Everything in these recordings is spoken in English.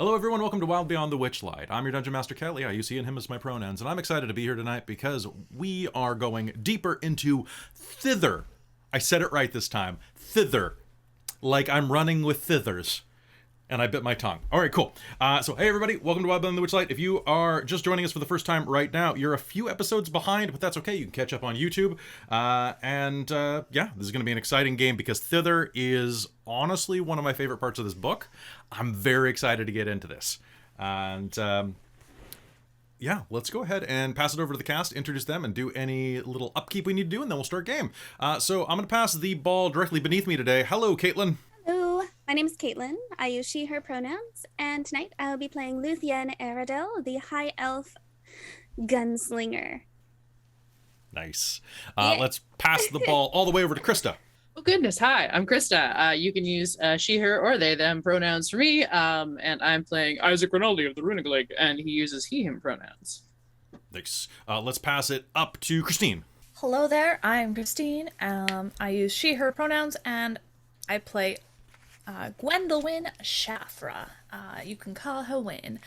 Hello everyone, welcome to Wild Beyond the Witchlight. I'm your Dungeon Master Kelly, I use he and him as my pronouns, and I'm excited to be here tonight because we are going deeper into Thither. I said it right this time. Thither. Like I'm running with thithers. And I bit my tongue. All right, cool. So, hey everybody, welcome to Wild Beyond the Witchlight. If you are just joining us for the first time right now, you're a few episodes behind, but that's okay. You can catch up on YouTube. Yeah, this is going to be an exciting game because Thither is honestly one of my favorite parts of this book. I'm very excited to get into this. And yeah, let's go ahead and pass it over to the cast, introduce them, and do any little upkeep we need to do, and then we'll start game. So I'm going to pass the ball directly beneath me today. Hello, Caitlan. Hello, my name is Caitlan. I use she, her pronouns, and tonight I'll be playing Luthienne Aeradel, the High Elf Gunslinger. Nice. Let's pass the ball all the way over to Christa. Oh goodness, hi, I'm Christa. You can use she, her, or they, them pronouns for me, and I'm playing Isaac Ronaldi of the Runic League, and he uses he, him pronouns. Nice. Let's pass it up to Christine. Hello there, I'm Christine. I use she, her pronouns, and I play Gwendolwyne Shafra. You can call her Wyn.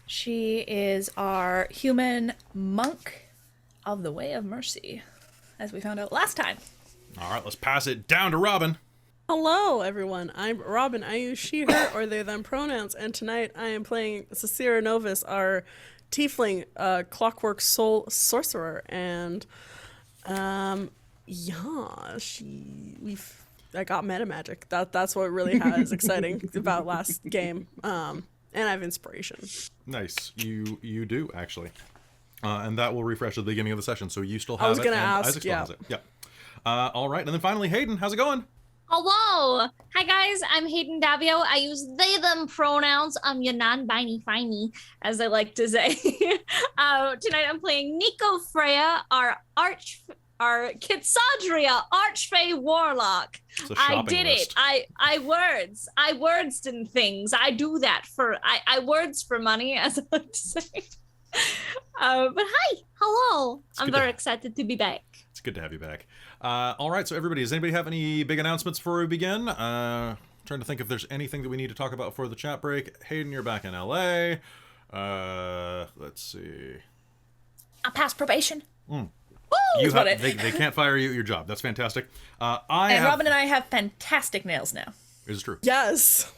She is our human monk of the Way of Mercy, as we found out last time. All right, let's pass it down to Robin. Hello, everyone. I'm Robin. I use she, her, or they, them pronouns, and tonight I am playing Sarcyra Novis, our tiefling clockwork soul sorcerer, and yeah, I got meta magic. That's what really is exciting about last game. And I have inspiration. Nice. You do actually, and that will refresh at the beginning of the session. So you still have it. I was gonna ask. Isaac still has it. Yeah. All right, and then finally Hayden. How's it going? Hello! Hi guys, I'm Hayden Daviau. I use they, them pronouns. Your non-binary finey, as I like to say. Tonight I'm playing Nico Freiya, our Kitsadria Archfey Warlock. I did list. it. I wordsed and things. I do that for I words for money, as I like to say. But hi, hello. I'm very excited to be back. It's good to have you back. All right, so everybody, does anybody have any big announcements before we begin? Trying to think if there's anything that we need to talk about for the chat break. Hayden, you're back in LA. Let's see. I passed probation. They can't fire you at your job. That's fantastic. Robin and I have fantastic nails now. Is it true? Yes.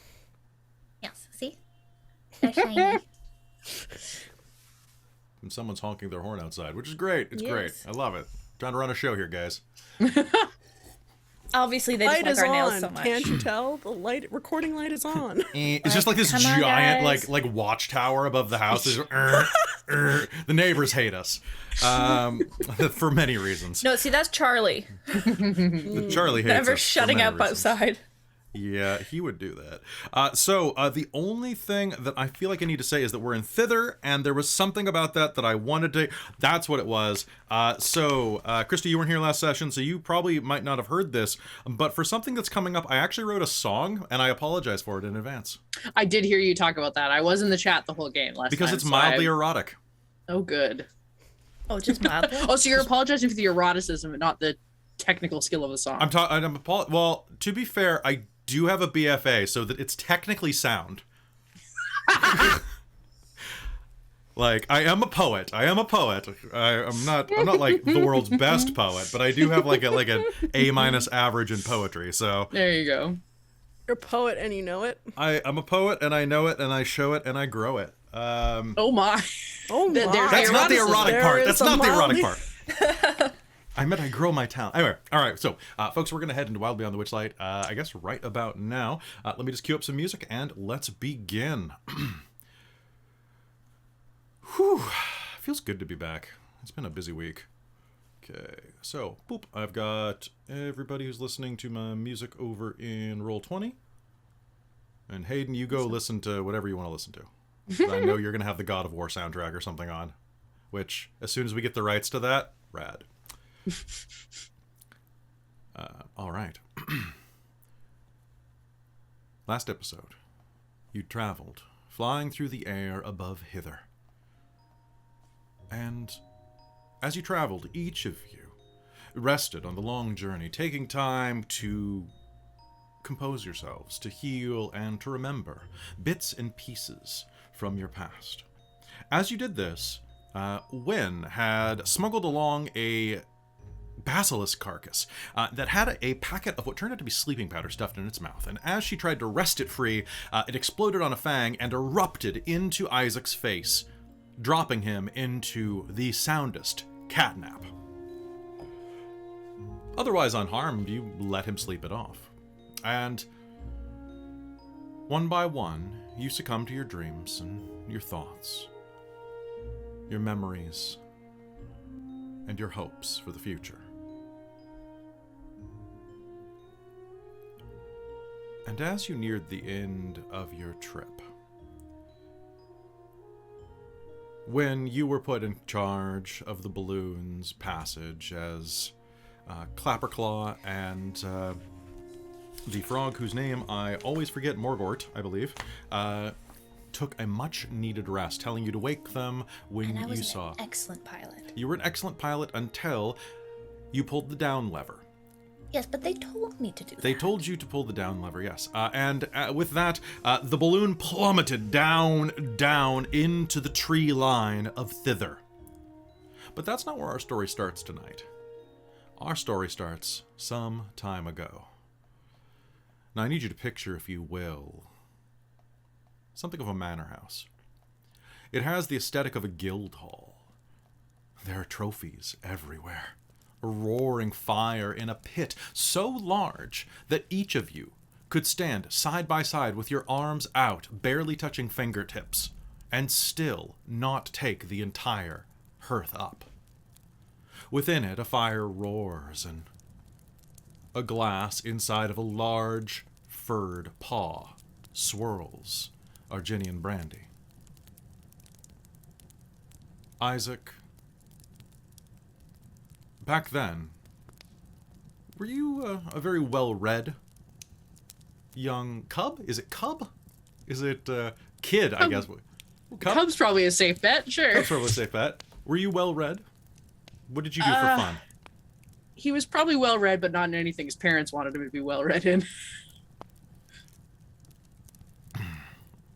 Yes, see? They're shiny. And someone's honking their horn outside, which is great. It's Yes. great. I love it. Trying to run a show here, guys. Obviously, they just Light like is our nails on. so much. Can't you tell? The recording light is on. It's just like this Come on, giant, guys. like watchtower above the house. The neighbors hate us, for many reasons. No, see, that's Charlie. Charlie hates Never us for shutting many up reasons. outside. Yeah, he would do that. So the only thing that I feel like I need to say is that we're in Thither, and there was something about that I wanted to... That's what it was. Christa, you weren't here last session, so you probably might not have heard this, but for something that's coming up, I actually wrote a song, and I apologize for it in advance. I did hear you talk about that. I was in the chat the whole game last Because time. it's mildly erotic. Oh, good. Oh, just mildly? Oh, so you're apologizing for the eroticism and not the technical skill of the song. Well, to be fair, I do have a BFA, so that it's technically sound. Like, I am a poet. I'm not like the world's best poet, but I do have like an A- average in poetry. So There you go. You're a poet and you know it. I'm a poet, and I know it, and I show it, and I grow it. Oh my. Oh my. That's not the erotic There part. is That's a not the erotic mildly- part. I meant I grow my talent. Anyway, all right, so folks, we're going to head into Wild Beyond the Witchlight, I guess right about now. Let me just cue up some music, and let's begin. Whew, feels good to be back. It's been a busy week. Okay, so, boop, I've got everybody who's listening to my music over in Roll20. And Hayden, you go listen to whatever you want to listen to. I know you're going to have the God of War soundtrack or something on, which, as soon as we get the rights to that, rad. All right. Last episode, you traveled, flying through the air above Hither. And as you traveled, each of you rested on the long journey, taking time to compose yourselves, to heal, and to remember bits and pieces from your past. As you did this, Wynne had smuggled along a basilisk carcass that had a packet of what turned out to be sleeping powder stuffed in its mouth, and as she tried to wrest it free, it exploded on a fang and erupted into Isaac's face, dropping him into the soundest catnap. Otherwise unharmed, you let him sleep it off. And one by one, you succumb to your dreams and your thoughts, your memories, and your hopes for the future. And as you neared the end of your trip, when you were put in charge of the balloon's passage as Clapperclaw and the frog whose name I always forget, Morgort, I believe, took a much-needed rest, telling you to wake them when And I was you saw. an excellent pilot. You were an excellent pilot until you pulled the down lever. Yes, but they told me to do that. They told you to pull the down lever, yes. And with that, the balloon plummeted down into the tree line of Thither. But that's not where our story starts tonight. Our story starts some time ago. Now, I need you to picture, if you will, something of a manor house. It has the aesthetic of a guild hall. There are trophies everywhere. A roaring fire in a pit so large that each of you could stand side by side with your arms out, barely touching fingertips, and still not take the entire hearth up. Within it, a fire roars, and a glass inside of a large, furred paw swirls Arginian brandy. Isaac, back then, were you a very well-read young cub? Is it cub? Is it kid, I guess? Cub? Cub's probably a safe bet, sure. Cub's probably a safe bet. Were you well-read? What did you do for fun? He was probably well-read, but not in anything his parents wanted him to be well-read in.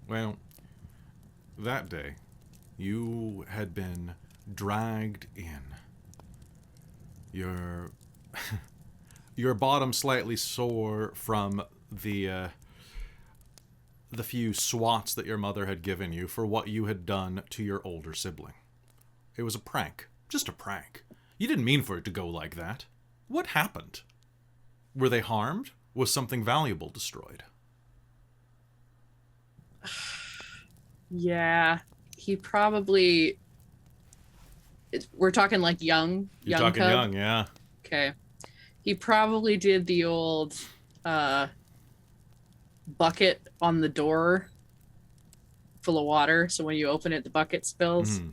Well, that day, you had been dragged in. Your bottom slightly sore from the few swats that your mother had given you for what you had done to your older sibling. It was a prank. Just a prank. You didn't mean for it to go like that. What happened? Were they harmed? Was something valuable destroyed? Yeah, he probably... We're talking like young You're talking cub? young, yeah. Okay. He probably did the old bucket on the door full of water, so when you open it, the bucket spills. Mm.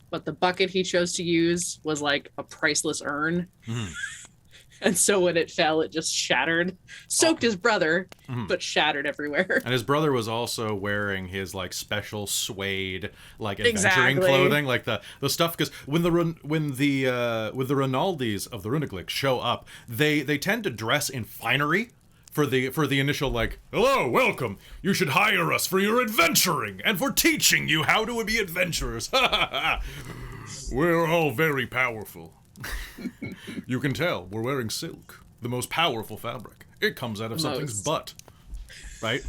But the bucket he chose to use was like a priceless urn. Mm. And so when it fell, it just shattered. Soaked his brother, but shattered everywhere. And his brother was also wearing his like special suede like adventuring Exactly. clothing, like the stuff. Because when the Ronaldis of the Runeglick show up, they tend to dress in finery for the initial like, hello, welcome. You should hire us for your adventuring and for teaching you how to be adventurers. We're all very powerful. You can tell we're wearing silk, the most powerful fabric. It comes out of something's butt, right?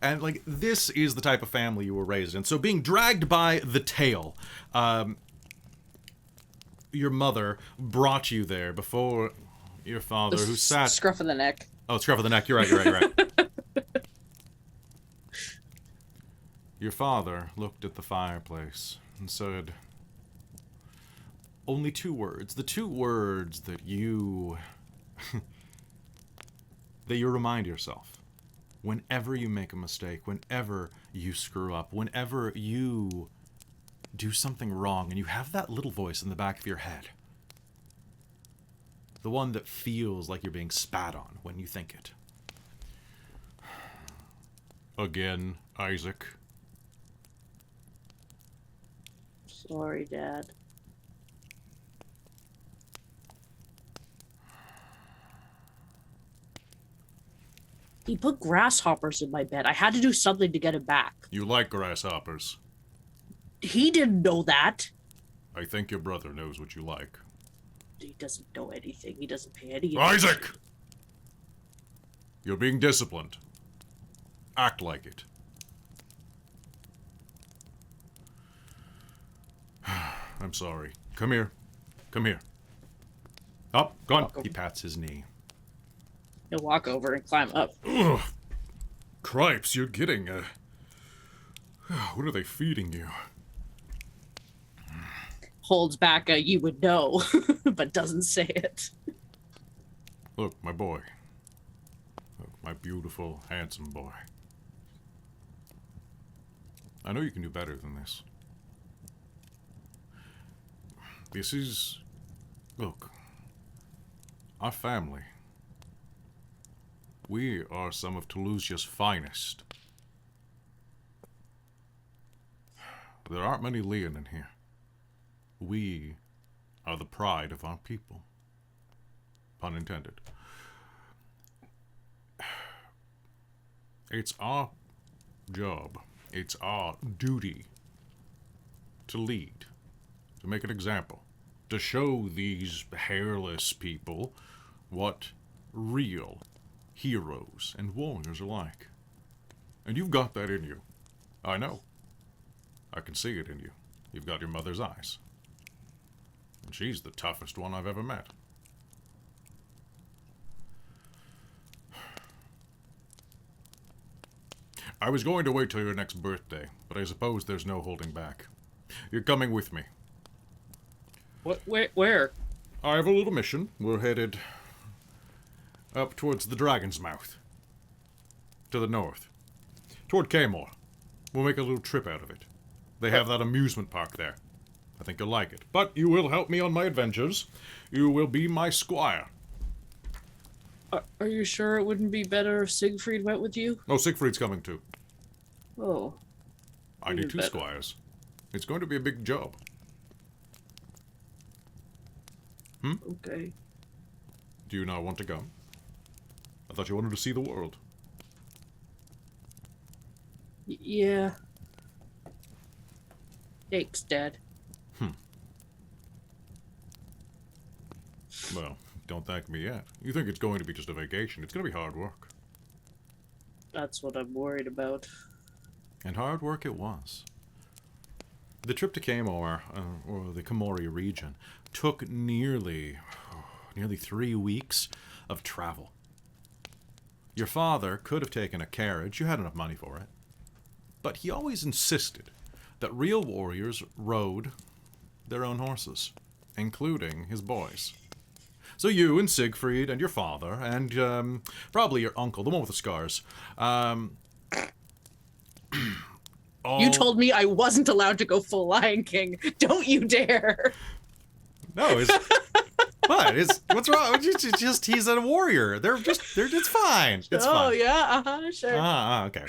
And like this is the type of family you were raised in. So being dragged by the tail, your mother brought you there before your father, who sat Scruff of the neck. Oh, scruff of the neck. You're right. Your father looked at the fireplace and said, only two words. The two words that you remind yourself whenever you make a mistake, whenever you screw up, whenever you do something wrong, and you have that little voice in the back of your head. The one that feels like you're being spat on when you think it. Again, Isaac. Sorry, Dad. He put grasshoppers in my bed. I had to do something to get him back. You like grasshoppers. He didn't know that. I think your brother knows what you like. He doesn't know anything. He doesn't pay any Isaac! attention. You're being disciplined. Act like it. I'm sorry. Come here. Come here. Up, go on. He pats his knee. He'll walk over and climb up. Ugh. Cripes, you're getting, what are they feeding you? Holds back a you would know, but doesn't say it. Look, my boy. Look, my beautiful, handsome boy. I know you can do better than this. This is... Look. Our family. We are some of Toulouse's finest. There aren't many Leon in here. We are the pride of our people. Pun intended. It's our job, it's our duty to lead, to make an example, to show these hairless people what real heroes and warriors are like. And you've got that in you. I know. I can see it in you. You've got your mother's eyes. And she's the toughest one I've ever met. I was going to wait till your next birthday, but I suppose there's no holding back. You're coming with me. What? Where? I have a little mission. We're headed up towards the Dragon's Mouth. To the north. Toward Kaymore. We'll make a little trip out of it. They have that amusement park there. I think you'll like it. But you will help me on my adventures. You will be my squire. Are you sure it wouldn't be better if Siegfried went with you? Oh, Siegfried's coming too. Oh. I need two squires. It's going to be a big job. Okay. Do you not want to come? I thought you wanted to see the world. Yeah. Thanks, Dad. Well, don't thank me yet. You think it's going to be just a vacation. It's going to be hard work. That's what I'm worried about. And hard work it was. The trip to Kaymore, or the Komori region, took nearly 3 weeks of travel. Your father could have taken a carriage. You had enough money for it. But he always insisted that real warriors rode their own horses, including his boys. So you and Siegfried and your father and probably your uncle, the one with the scars. You told me I wasn't allowed to go full Lion King. Don't you dare. No, what? What's wrong? It's just he's a warrior. It's fine. It's fine. Yeah, sure. Okay.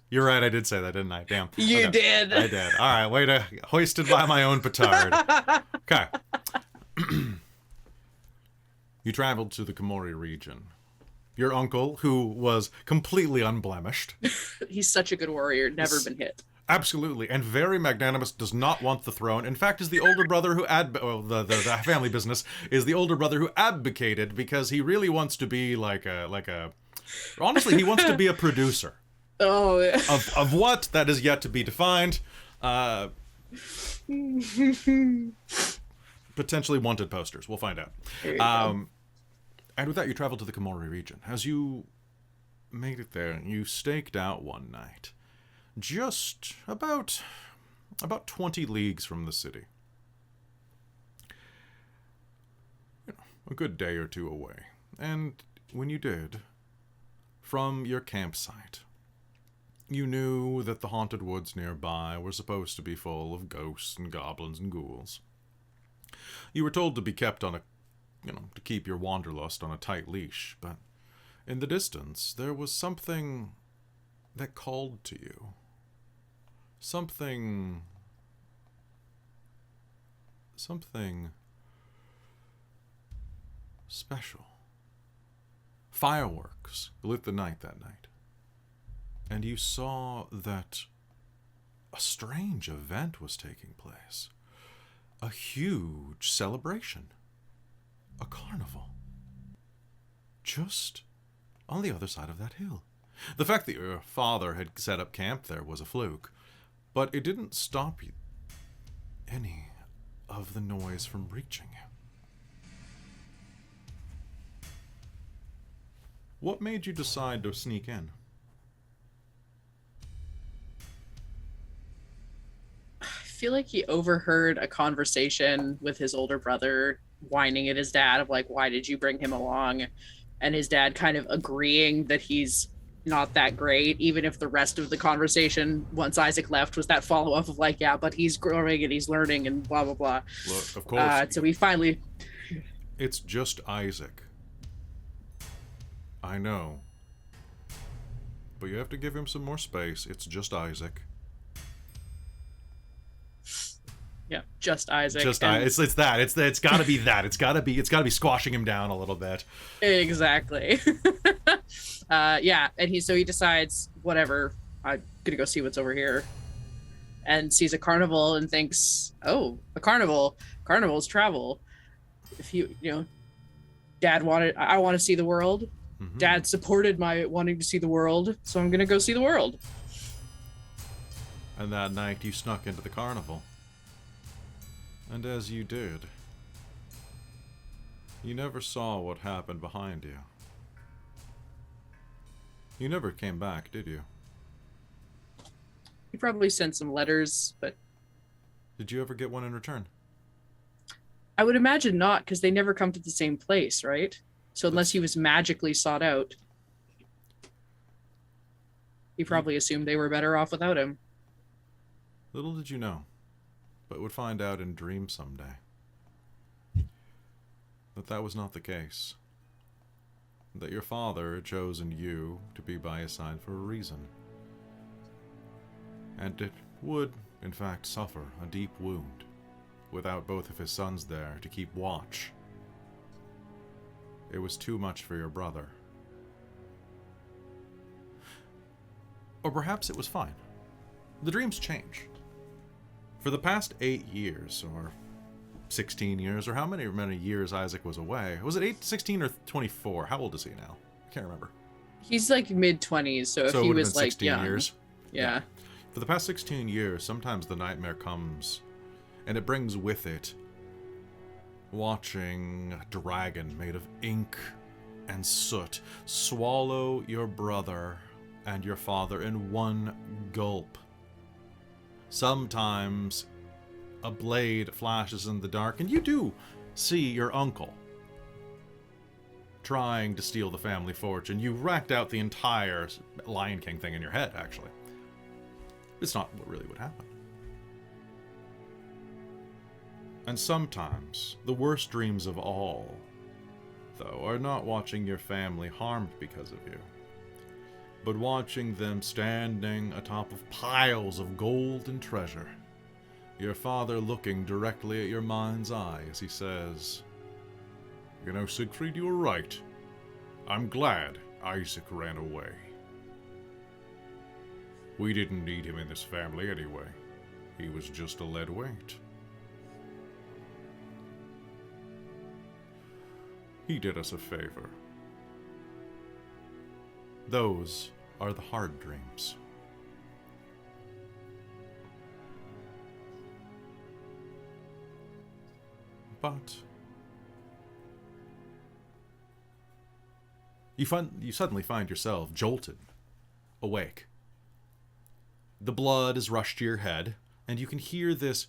You're right, I did say that, didn't I? Damn. You Okay. did. I did. All right, way to hoisted by my own petard. Okay. You traveled to the Komori region. Your uncle, who was completely unblemished. He's such a good warrior, never been hit. Absolutely, and very magnanimous, does not want the throne. In fact, is the older brother who the family business is the older brother who abdicated because he really wants to be like a honestly, he wants to be a producer. Oh, yeah. Of what? That is yet to be defined. Potentially wanted posters. We'll find out. There you go. And with that, you traveled to the Komori region. As you made it there, you staked out one night. Just about 20 leagues from the city. You know, a good day or two away. And when you did, from your campsite, you knew that the haunted woods nearby were supposed to be full of ghosts and goblins and ghouls. You were told to be kept on to keep your wanderlust on a tight leash, but in the distance there was something that called to you. Something special. Fireworks lit the night that night, and you saw that a strange event was taking place. A huge celebration. A carnival. Just on the other side of that hill. The fact that your father had set up camp there was a fluke, but it didn't stop you any of the noise from reaching you. What made you decide to sneak in? I feel like he overheard a conversation with his older brother whining at his dad of like, why did you bring him along? And his dad kind of agreeing that he's not that great, even if the rest of the conversation once Isaac left was that follow-up of like, yeah, but he's growing and he's learning and blah blah blah. Look, of course. So we finally, it's just Isaac. I know. But you have to give him some more space. It's just Isaac. yeah, just Isaac. Just and- it's that. It's got to be that. It's got to be squashing him down a little bit. Exactly. Yeah, and he decides, whatever, I'm gonna go see what's over here, and sees a carnival and thinks, oh, a carnival. Carnivals travel. If Dad I want to see the world. Mhm. Dad supported my wanting to see the world, so I'm gonna go see the world. And that night you snuck into the carnival. And as you did, you never saw what happened behind you. You never came back, did you? He probably sent some letters, but Did you ever get one in return? I would imagine not, because they never come to the same place, right? So unless he was magically sought out, he probably assumed they were better off without him. Little did you know, but would find out in dreams someday, that was not the case. That your father had chosen you to be by his side for a reason. And it would, in fact, suffer a deep wound without both of his sons there to keep watch. It was too much for your brother. Or perhaps it was fine. The dreams change. For the past 8 years, or 16 years, or how many years Isaac was away. Was it 16 or 24? How old is he now? I can't remember. He's like mid-20s, so if So it he would have was been like 16 young. years. Yeah. For the past 16 years, sometimes the nightmare comes, and it brings with it watching a dragon made of ink and soot swallow your brother and your father in one gulp. Sometimes a blade flashes in the dark, and you do see your uncle trying to steal the family fortune. You racked out the entire Lion King thing in your head, actually. It's not what really would happen. And sometimes, the worst dreams of all, though, are not watching your family harmed because of you, but watching them standing atop of piles of gold and treasure. Your father looking directly at your mind's eye as he says, "You know, Siegfried, you were right. I'm glad Isaac ran away. We didn't need him in this family anyway. He was just a lead weight. He did us a favor." Those are the hard dreams. But you suddenly find yourself jolted, awake. The blood has rushed to your head, and you can hear this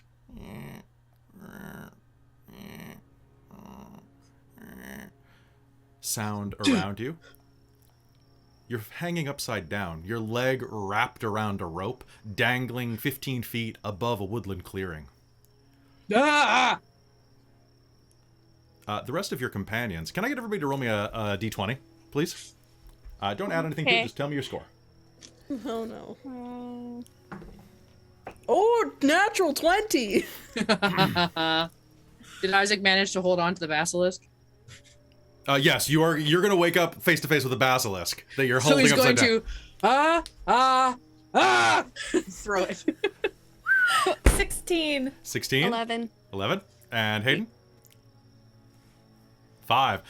sound around you. You're hanging upside down, your leg wrapped around a rope, dangling 15 feet above a woodland clearing. Ah! The rest of your companions, can I get everybody to roll me a d20, please? Don't add anything to it, Okay. just tell me your score. Oh no. Oh, natural 20. Did Isaac manage to hold on to the basilisk? Yes, you are. You're gonna wake up face to face with a basilisk that you're So holding he's going upside down. to throw it. 16. 16. 11. 11. And Hayden? 5.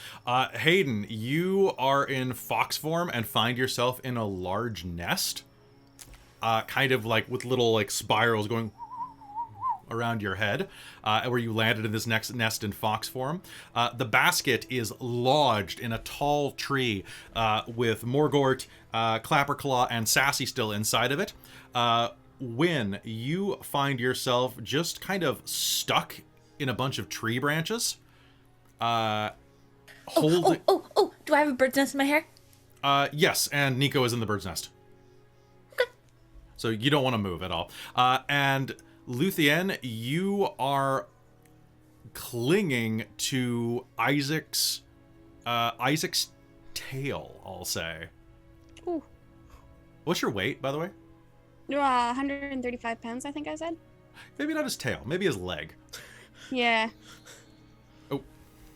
Hayden, you are in fox form and find yourself in a large nest. Kind of like with little like spirals going around your head, where you landed in this next nest in fox form. The basket is lodged in a tall tree with Morgort, Clapperclaw, and Sassy still inside of it. When you find yourself just kind of stuck in a bunch of tree branches. Do I have a bird's nest in my hair? Yes, and Nico is in the bird's nest. Okay. So you don't want to move at all. And Luthienne, you are clinging to Isaac's tail, I'll say. Ooh. What's your weight, by the way? 135 pounds, I think I said. Maybe not his tail, maybe his leg. Yeah. Oh.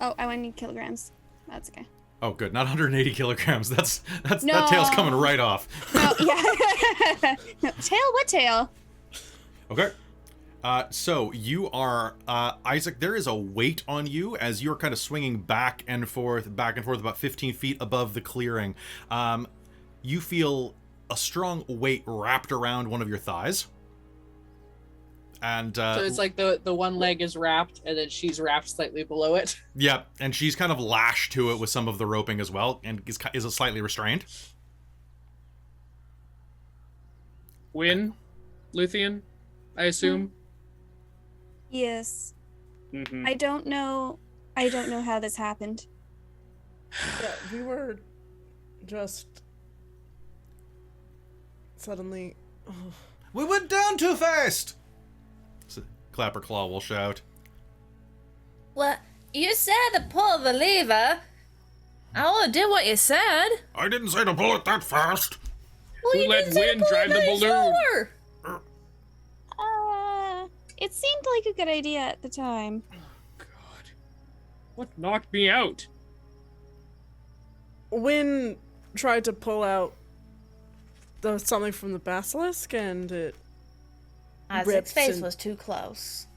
Oh, I want to need kilograms. That's okay. Oh, good. Not 180 kilograms. That's No. That tail's coming right off. No, yeah. No, tail? What tail? Okay. So you are, Isaac, there is a weight on you as you're kind of swinging back and forth about 15 feet above the clearing. You feel a strong weight wrapped around one of your thighs. And So it's like the one leg is wrapped and then she's wrapped slightly below it. yeah, and she's kind of lashed to it with some of the roping as well, and is slightly restrained. Win, Luthienne, I assume. Yes. Mm-hmm. I don't know how this happened. Yeah, we were just suddenly. Oh. We went down too fast! Clapperclaw will shout. Well, you said to pull the lever. I only did what you said. I didn't say to pull it that fast. Well, Who you let didn't say to wind pull drive it the any balloon? slower. It seemed like a good idea at the time. God. What knocked me out? Wynn tried to pull out something from the basilisk, and it Isaac's rips face and- was too close.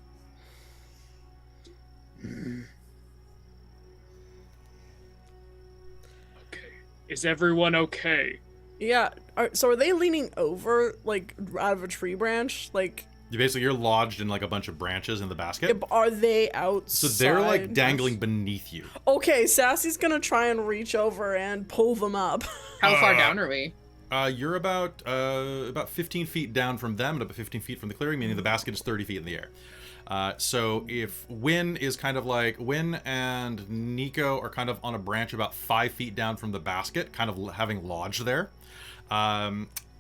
Okay. Is everyone okay? Yeah. So are they leaning over, like, out of a tree branch? Like, You're lodged in like a bunch of branches in the basket. are they outside? So they're like dangling beneath you. Okay, Sassy's gonna try and reach over and pull them up. How far down are we? You're about 15 feet down from them and about 15 feet from the clearing, meaning the basket is 30 feet in the air. So if Wynn and Nico are kind of on a branch about 5 feet down from the basket, kind of having lodged there.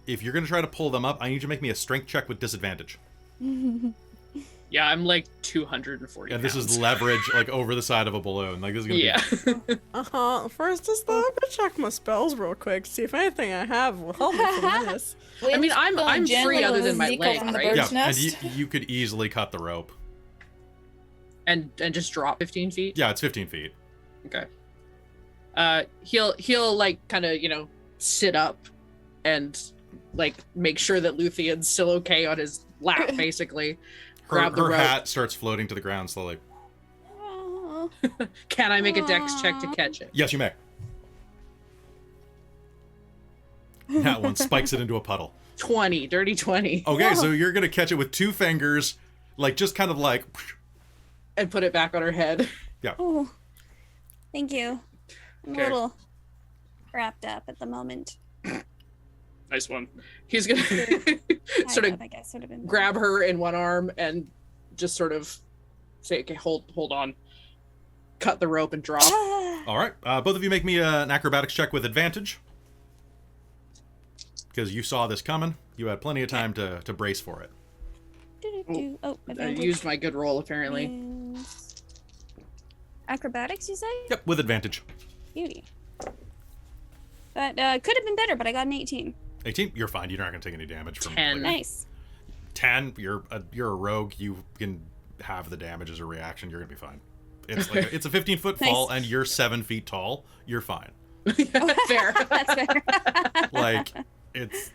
If you're going to try to pull them up, I need you to make me a strength check with disadvantage. Yeah, I'm like 240 Yeah, this pounds. is leverage like over the side of a balloon. Like this is going to be... Uh-huh. First, just I'm gonna check my spells real quick, see if anything I have will help me from this. I mean, I'm free other than my leg, from the right? bird's Yeah, and nest. you could easily cut the rope. And just drop 15 feet? Yeah, it's 15 feet. Okay. He'll like kind of, sit up and like make sure that Luthienne's still okay on his lap, basically. Grab the Her rope. hat starts floating to the ground slowly. Oh. Can I make a dex check to catch it? Yes, you may. That one spikes it into a puddle. 20, dirty 20. Okay, so you're gonna catch it with 2 fingers, like just kind of like, And put it back on her head. yeah. Oh. Thank you. I'm Okay. a little wrapped up at the moment. Nice one. He's gonna sort of I guess would have been grab her in one arm and just sort of say, okay, hold on. Cut the rope and drop. All right, both of you make me an acrobatics check with advantage, because you saw this coming. You had plenty of time to brace for it. Oh, I advantage. used my good roll, apparently. Is- Acrobatics, you say? Yep, with advantage. Beauty. That could have been better, but I got an 18. 18, you're fine. You're not gonna take any damage from 10. like, Nice. 10. You're a rogue. You can have the damage as a reaction. You're gonna be fine. it's a 15-foot fall, and you're 7 feet tall. You're fine. Fair. That's fair. Like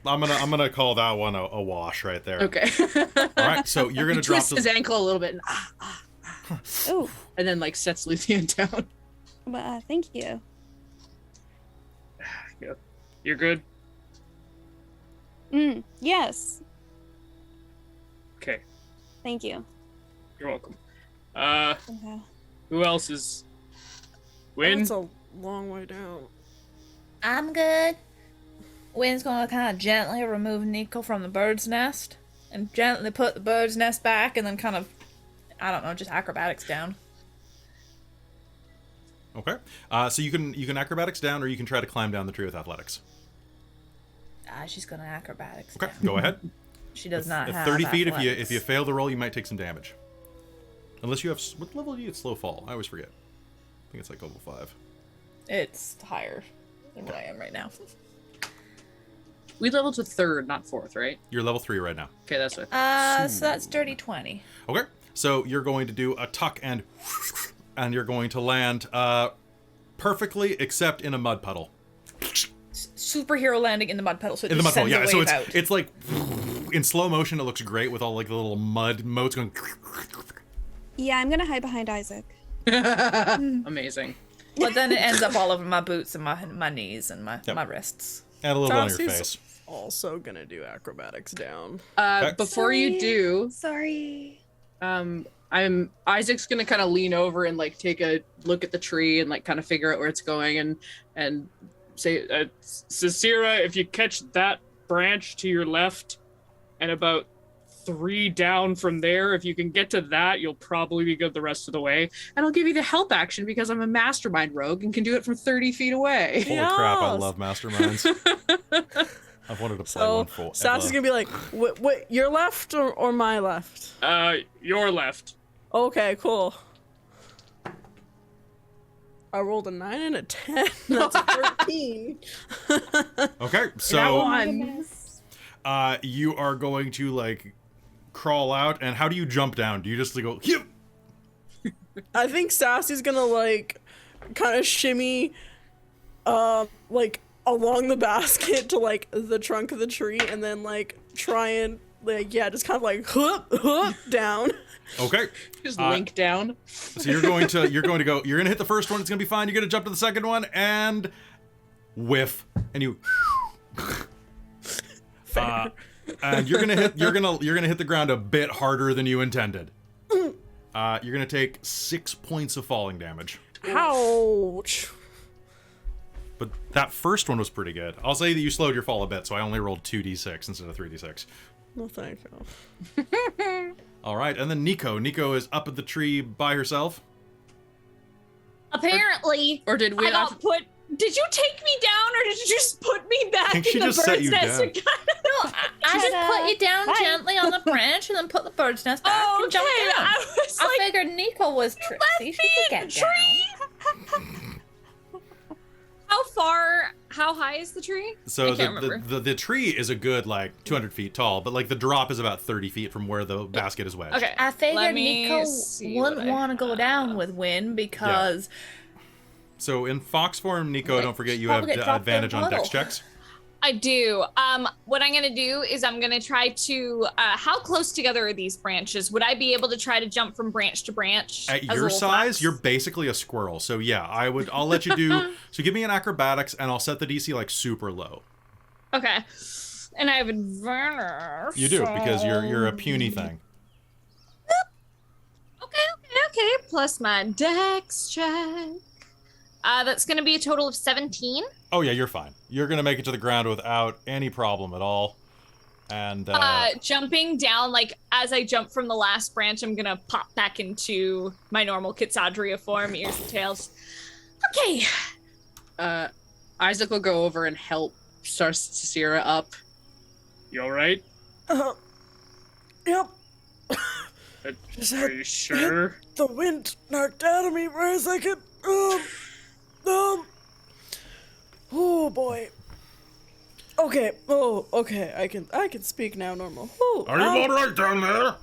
I'm gonna call that one a wash right there. Okay. All right, so you're gonna He drop twists his ankle a little bit, and, Oh, and then like sets Luthienne down. well, thank you. You're good? Yes, Okay. thank you. You're welcome. Okay. Who else is... Win? That's a long way down. I'm good. Wynn's gonna kind of gently remove Nico from the bird's nest and gently put the bird's nest back, and then kind of, I don't know, just acrobatics down. Okay. So you can acrobatics down, or you can try to climb down the tree with athletics. She's gonna acrobatics. Okay, down. go ahead. She does not At have 30 feet, athletics. if you fail the roll, you might take some damage. Unless you have... What level do you get slow fall? I always forget. I think it's like level 5. It's higher than what I am right now. We leveled to 3rd, not 4th, right? You're level 3 right now. Okay, that's what. So that's dirty 20. Okay, so you're going to do a tuck and you're going to land perfectly, except in a mud puddle. Superhero landing in the mud puddle, so it In the just mud puddle, sends yeah. a So wave out. it's like in slow motion. It looks great with all like the little mud motes going. Yeah, I'm gonna hide behind Isaac. Amazing. But then it ends up all over my boots and my knees and my wrists. Add a little bit on your Darcy's face. also gonna do acrobatics down. Before you do, Sorry. Isaac's gonna kind of lean over and like take a look at the tree and like kind of figure out where it's going and say, Sarcyra, if you catch that branch to your left and about 3 down from there, if you can get to that, you'll probably be good the rest of the way. and I'll give you the help action because I'm a mastermind rogue and can do it from 30 feet away. Holy crap! I Yes. love masterminds. I've wanted to play one So for. Sassy's gonna be like, wait, your left or my left? Your left. Okay, cool. I rolled a 9 and a 10. That's a 13. Okay, That so one. you are going to like crawl out, and how do you jump down? Do you just like, go? Phew! I think Sassy's gonna like kind of shimmy like along the basket to like the trunk of the tree, and then like try and like just kind of like hoop down. Okay. Just link down. So you're going to hit the first one. It's gonna be fine. You're gonna jump to the second one and whiff, and you. And you're gonna hit the ground a bit harder than you intended. You're gonna take 6 points of falling damage. Ouch. But that first one was pretty good. I'll say that you slowed your fall a bit, so I only rolled 2d6 instead of 3d6. No, thank you. All right, and then Nico. Nico is up at the tree by herself. Apparently, Or did we I got put. Did you take me down, or did you just put me back think in she the just set bird's you nest? down. No, I just put you down Bye. gently on the branch and then put the bird's nest back Oh, and okay. jump down. I was I like, figured Nico was tricksy. She could get down. how high is the tree? So I can't remember. the tree is a good like 200 feet tall, but like the drop is about 30 feet from where the basket is wedged. Okay. I Let figured me Nico see wouldn't what I want to go have. down with Wynn because So in fox form, Nico, don't forget you have probably get dropped in a advantage on dex puddle. checks. I do. What I'm gonna do is I'm gonna try to. How close together are these branches? Would I be able to try to jump from branch to branch? At as a your little size, fox? you're basically a squirrel. So yeah, I'll let you do. So give me an acrobatics, and I'll set the DC like super low. Okay. And I have advantage. You do because you're a puny thing. Okay. Plus my dex check. That's gonna be a total of 17. Oh yeah, you're fine. You're gonna make it to the ground without any problem at all. And Jumping down, like as I jump from the last branch, I'm gonna pop back into my normal Kitsadria form, ears and tails. Okay. Isaac will go over and help Sarcyra up. You alright? Yep. Are you sure? The wind knocked out of me for a second. Oh boy. Okay. Oh, okay. I can speak now normal. Oh, are you all right down there?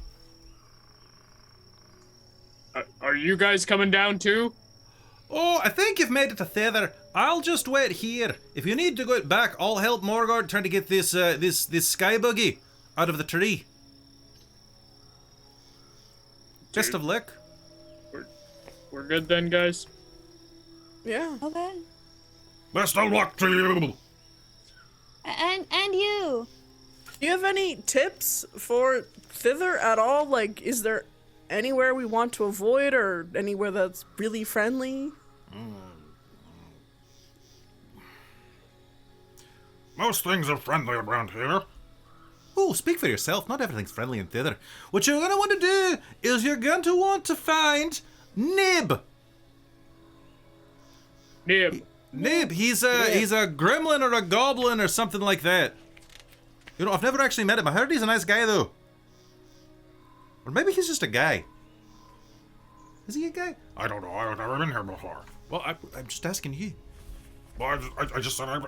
Are you guys coming down too? Oh, I think you've made it to Thither. I'll just wait here. If you need to go back, I'll help Morgard trying to get this sky buggy out of the tree. Best of luck. We're good then, guys. Yeah. Okay. Best of luck to you. And you. Do you have any tips for Thither at all? Like, is there anywhere we want to avoid or anywhere that's really friendly? Most things are friendly around here. Oh, speak for yourself. Not everything's friendly in Thither. What you're going to want to do is you're going to want to find Nib. Nib. He's a gremlin or a goblin or something like that. You know, I've never actually met him. I heard he's a nice guy, though. Or maybe he's just a guy. Is he a guy? I don't know. I've never been here before. Well, I'm just asking you. Well, I just said I... Okay.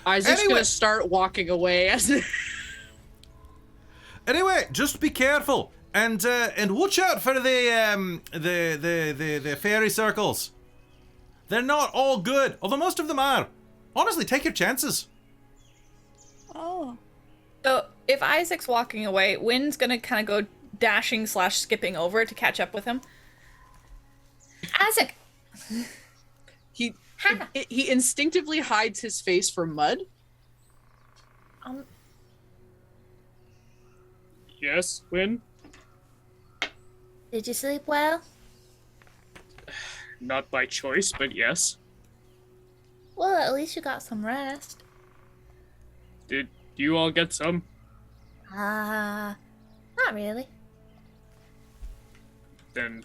Isaac's Anyway. gonna start walking away as Anyway, just be careful and watch out for the fairy circles. They're not all good, although most of them are. Honestly, take your chances. Oh. So if Isaac's walking away, Wynn's gonna kind of go dashing/skipping over to catch up with him. Isaac! he instinctively hides his face from mud. Yes, Win? Did you sleep well? Not by choice, but yes. Well, at least you got some rest. Did you all get some? Not really. Then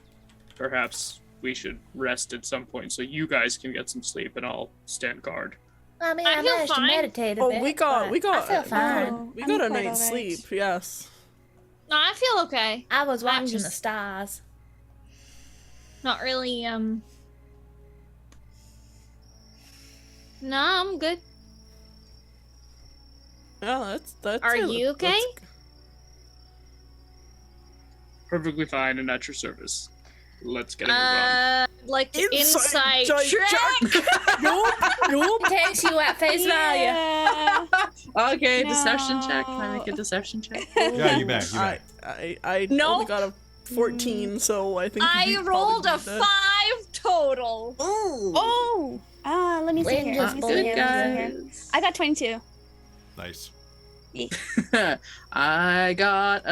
perhaps we should rest at some point so you guys can get some sleep and I'll stand guard. I mean, I I feel managed to fine. meditate a Oh, bit. we got I feel fine. we I'm got a quite night's alright. sleep. Yes. No, I feel okay. I was I'm watching the just- stars. Not really, No, I'm good. Yeah, that's. Are it. you okay? That's- Perfectly fine and at your service. Let's get it on. Like the inside check. track. Nope. Nope. Takes you at face value. Yeah. Okay, deception check. Can I No. make a deception check? Yeah, you bet. I No. only got a 14, so I think I you could rolled probably a do that. 5 total. Oh. Let me see Wynn here. just Let me see bullied here. Let me see here. Guys. I got 22. Nice. I got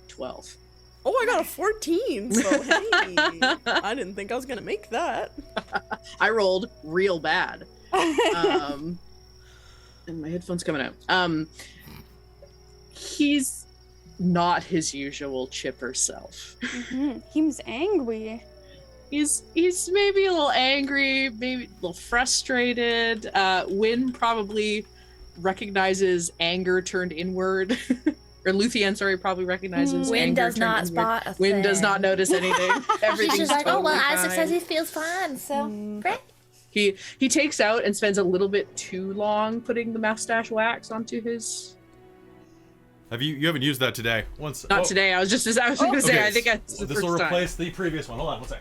12. Oh, I got a 14. So hey, I didn't think I was gonna make that. I rolled real bad. And my headphone's coming out. He's not his usual chipper self. He's angry. He's maybe a little angry, maybe a little frustrated. Wynn probably recognizes anger turned inward. Or Luthienne, sorry, probably recognizes Wynn anger does turned not inward. spot a Wynn thing. does not notice anything. She's Everything's just like, totally oh, well, Isaac fine. says he feels fine, so great. He takes out and spends a little bit too long putting the mustache wax onto his. You haven't used that today? Once. Not today. I was gonna say. Okay, I think it's the this first will time. replace the previous one. Hold on, one sec.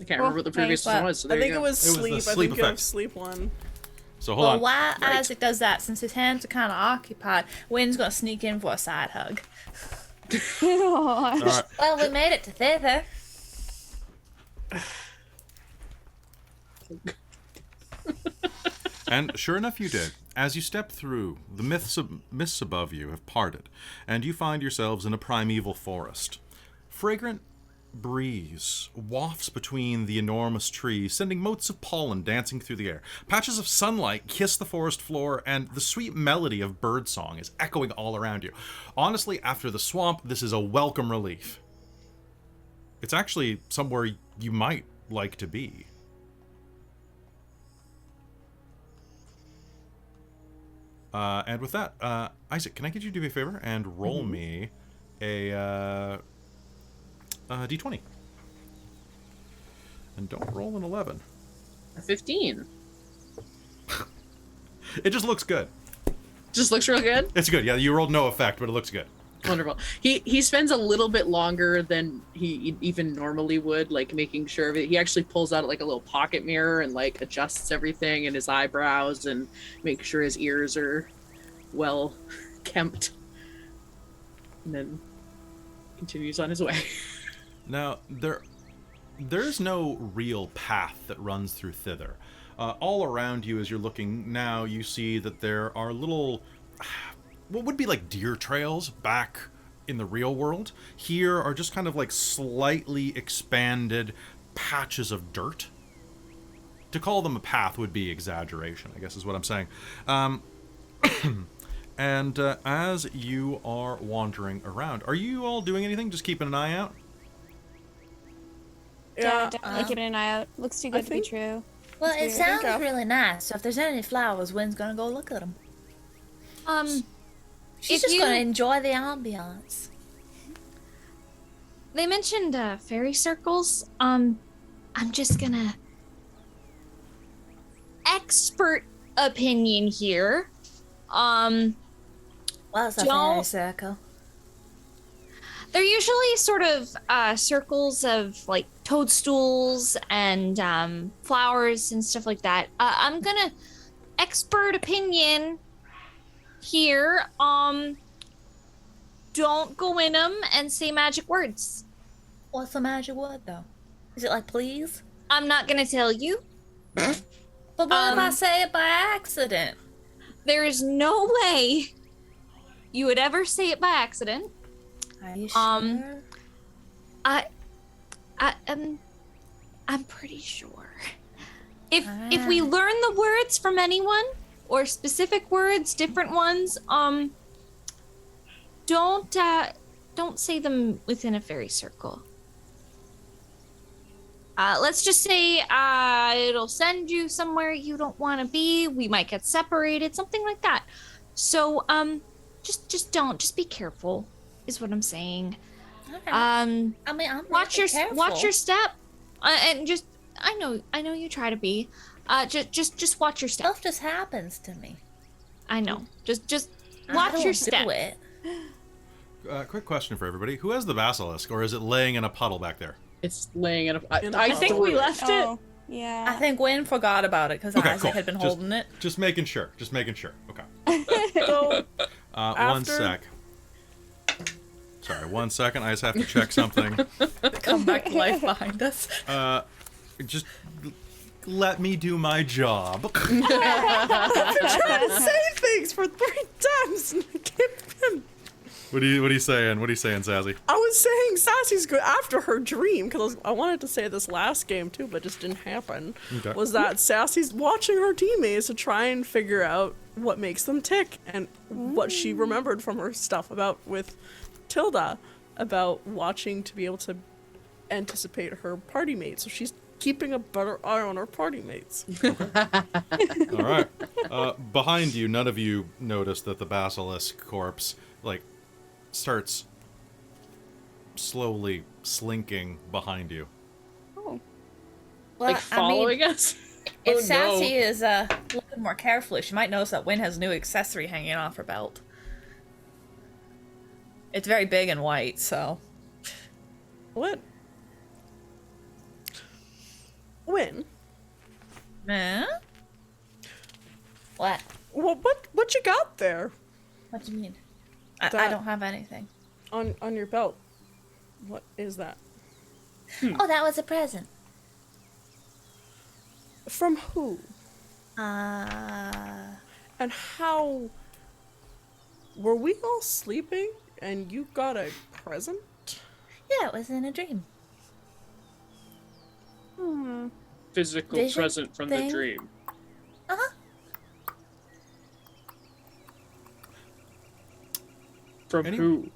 I can't remember what the previous nice. one was. So I there think you it go. was It was the sleep. I sleep think it was effect. sleep one. So hold Well, on. while Right. Isaac does that, since his hands are kind of occupied, Wynn's gonna sneak in for a side hug. All right. Well, we made it to Thither. And sure enough, you did. As you step through, the mists above you have parted, and you find yourselves in a primeval forest. Fragrant breeze wafts between the enormous trees, sending motes of pollen dancing through the air. Patches of sunlight kiss the forest floor, and the sweet melody of birdsong is echoing all around you. Honestly, after the swamp, this is a welcome relief. It's actually somewhere you might like to be. And with that, Isaac, can I get you to do me a favor and roll me a d20? And don't roll an 11. 15. It just looks good. Just looks real good. It's good. Yeah, you rolled no effect, but it looks good. Wonderful. He spends a little bit longer than he even normally would, like making sure of it. He actually pulls out like a little pocket mirror and like adjusts everything in his eyebrows and makes sure his ears are well kempt. And then continues on his way. Now, there's no real path that runs through Thither. All around you as you're looking now, you see that there are little, what would be like deer trails back in the real world. Here are just kind of like slightly expanded patches of dirt. To call them a path would be exaggeration, I guess is what I'm saying. And as you are wandering around, are you all doing anything? Just keeping an eye out? Yeah, definitely keeping an eye out. Looks too good to be true. Well, it That's sounds weird. really nice. So if there's any flowers, Wynn's gonna go look at them. She's If just you- gonna enjoy the ambiance. They mentioned fairy circles. I'm just gonna expert opinion here. What's a fairy Don't- circle? They're usually sort of circles of like toadstools and flowers and stuff like that. I'm gonna expert opinion here. Don't go in them and say magic words. What's the magic word though? Is it like please? I'm not gonna tell you. But what if I say it by accident? There is no way you would ever say it by accident. Are you sure? I'm pretty sure. If we learn the words from anyone or specific words, different ones, don't say them within a fairy circle. Let's just say it'll send you somewhere you don't want to be. We might get separated, something like that. So just be careful, is what I'm saying. Okay. I mean, I'm Watch really your step, and just I know you try to be. Just watch your step. Stuff just happens to me. I know. Just I watch don't your do step. it. Quick question for everybody. Who has the basilisk, or is it laying in a puddle back there? It's laying in a. I think we left it. Oh, yeah. I think Wynn forgot about it because Okay, Isaac cool. had been Just- holding it. Just making sure. Okay. So One After- sec. Sorry, 1 second. I just have to check something. Come back to life behind us. Just let me do my job. I've been trying to say things for 3 times and I can't remember. What are you saying? What are you saying, Sassy? I was saying Sassy's good after her dream, because I wanted to say this last game too, but it just didn't happen. Okay. Was that Sassy's watching her teammates to try and figure out what makes them tick and what she remembered from her stuff about with Tilda about watching to be able to anticipate her party mates. So she's keeping a better eye on her party mates. All right. Behind you, none of you notice that the basilisk corpse, starts slowly slinking behind you. Oh. Well, Like following us. if Oh, Sassy no. is looking more carefully, she might notice that Wynn has a new accessory hanging off her belt. It's very big and white, so. What? When? Huh? What? Well, what you got there What do you mean? I That- don't have anything. on your belt? What is that? Oh, that was a present. From who? Uh, And how? Were we all sleeping and you got a present? yeah, it was in a dream. Physical Vision present from thing? the dream. Uh-huh. From Any- who?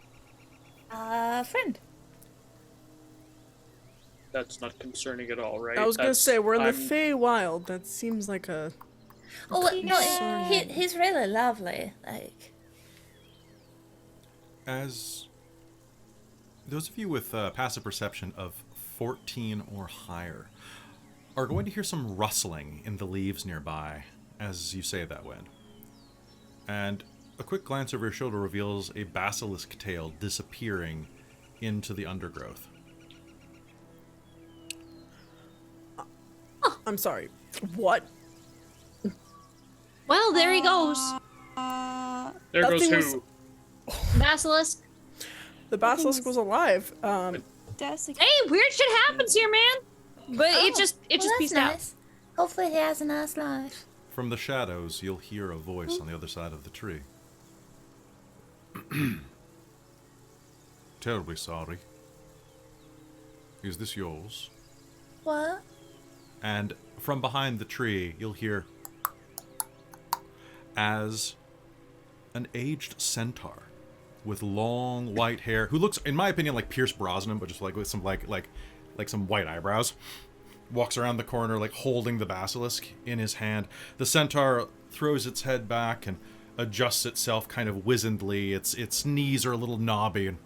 Friend. That's not concerning at all, right? I was gonna That's- say we're in the I'm- Feywild. That seems like a. Oh, well, no, Sorry. he's really lovely. Like, As those of you with passive perception of 14 or higher are going to hear some rustling in the leaves nearby as you say that, Wynn. And A quick glance over your shoulder reveals a basilisk tail disappearing into the undergrowth. I'm sorry. What? Well, there he goes. There That goes thing who? Basilisk. The basilisk was alive. Desiccated. Hey, weird shit happens here, man. But it just pieced out. Hopefully he has a nice life. From the shadows, you'll hear a voice on the other side of the tree. Terribly sorry. Is this yours? What? And from behind the tree, you'll hear as an aged centaur with long white hair, who looks, in my opinion, like Pierce Brosnan, but just like with some like some white eyebrows, walks around the corner, like holding the basilisk in his hand. The centaur throws its head back and adjusts itself kind of wizenedly. Its knees are a little knobby. And,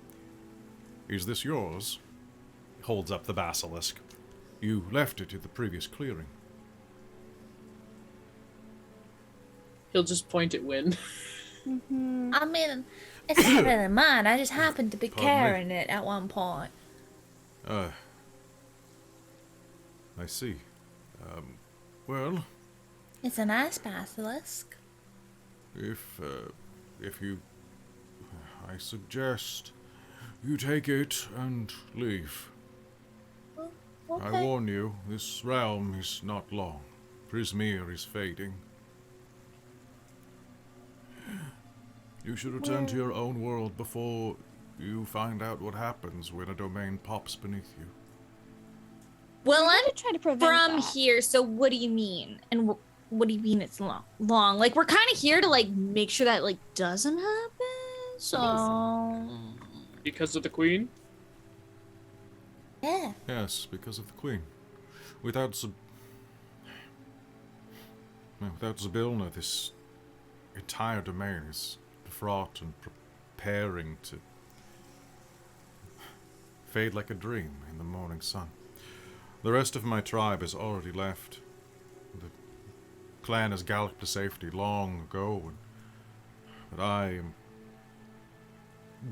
is this yours? Holds up the basilisk. You left it at the previous clearing. He'll just point at Wynn. I mean, it's not really mine. I just happened to be Pardon me? carrying it at one point. I see. Well, It's a nice basilisk. if you... I suggest you take it and leave. Okay. I warn you, this realm is not long. Prismere is fading. You should return to your own world before you find out what happens when a domain pops beneath you. Well, I'm I'm gonna try to prevent from that. here, so what do you mean? And what do you mean it's long? Like, we're kind of here to, like, make sure that, like, doesn't happen, so... Because of the queen? Yeah. Yes, because of the Queen. Without Zybilna, this entire domain is fraught and preparing to fade like a dream in the morning sun. The rest of my tribe has already left. The clan has galloped to safety long ago, but I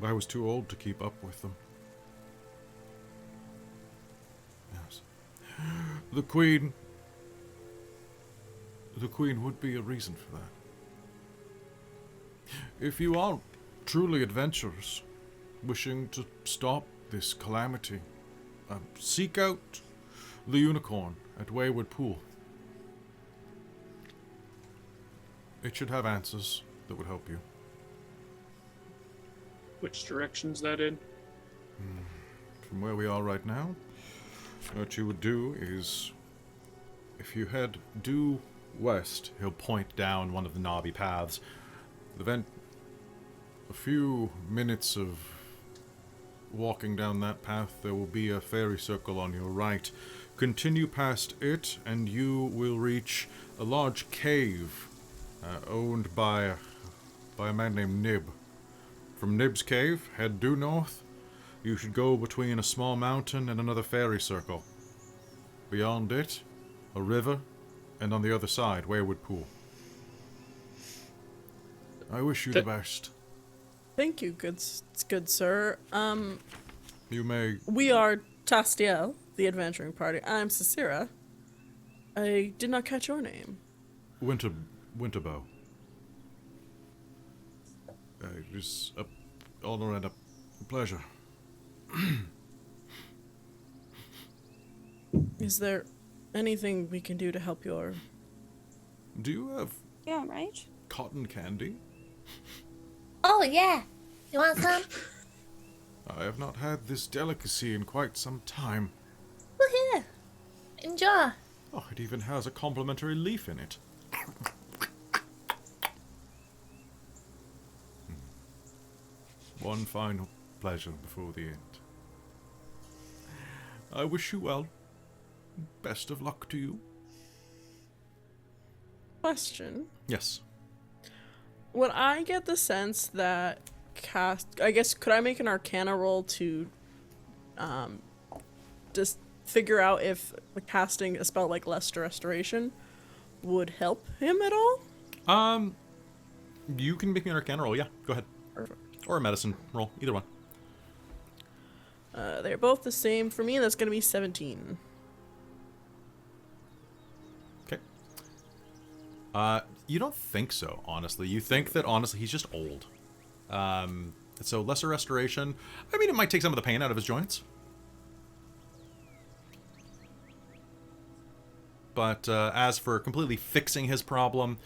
was too old to keep up with them. Yes. The Queen would be a reason for that. If you are truly adventurous, wishing to stop this calamity, seek out the unicorn at Wayward Pool. It should have answers that would help you. Which direction's that in? From where we are right now, what you would do is, if you head due west, he'll point down one of the knobby paths. A few minutes of walking down that path, there will be a fairy circle on your right. Continue past it, and you will reach a large cave owned by a man named Nib. From Nib's cave, head due north. You should go between a small mountain and another fairy circle. Beyond it, a river, and on the other side, Wayward Pool. I wish you the best. Thank you, good sir. You may... We are Tastiel, the adventuring party. I'm Sarcyra. I did not catch your name. Winterbow. It is an honor and a pleasure. Is there anything we can do to help your... Do you have Yeah, right? cotton candy? Oh, yeah. You want some? I have not had this delicacy in quite some time. Well, here. Enjoy. Oh, it even has a complimentary leaf in it. One final pleasure before the end. I wish you well. Best of luck to you. Question. Yes. Would I get the sense that I guess, could I make an Arcana roll to just figure out if casting a spell like Lesser Restoration would help him at all? You can make me an Arcana roll, yeah. Go ahead. Perfect. Or a medicine roll, either one. They're both the same for me. That's gonna be 17. Okay. You don't think so, honestly. You think that, honestly, he's just old. So lesser restoration. I mean, it might take some of the pain out of his joints. But as for completely fixing his problem,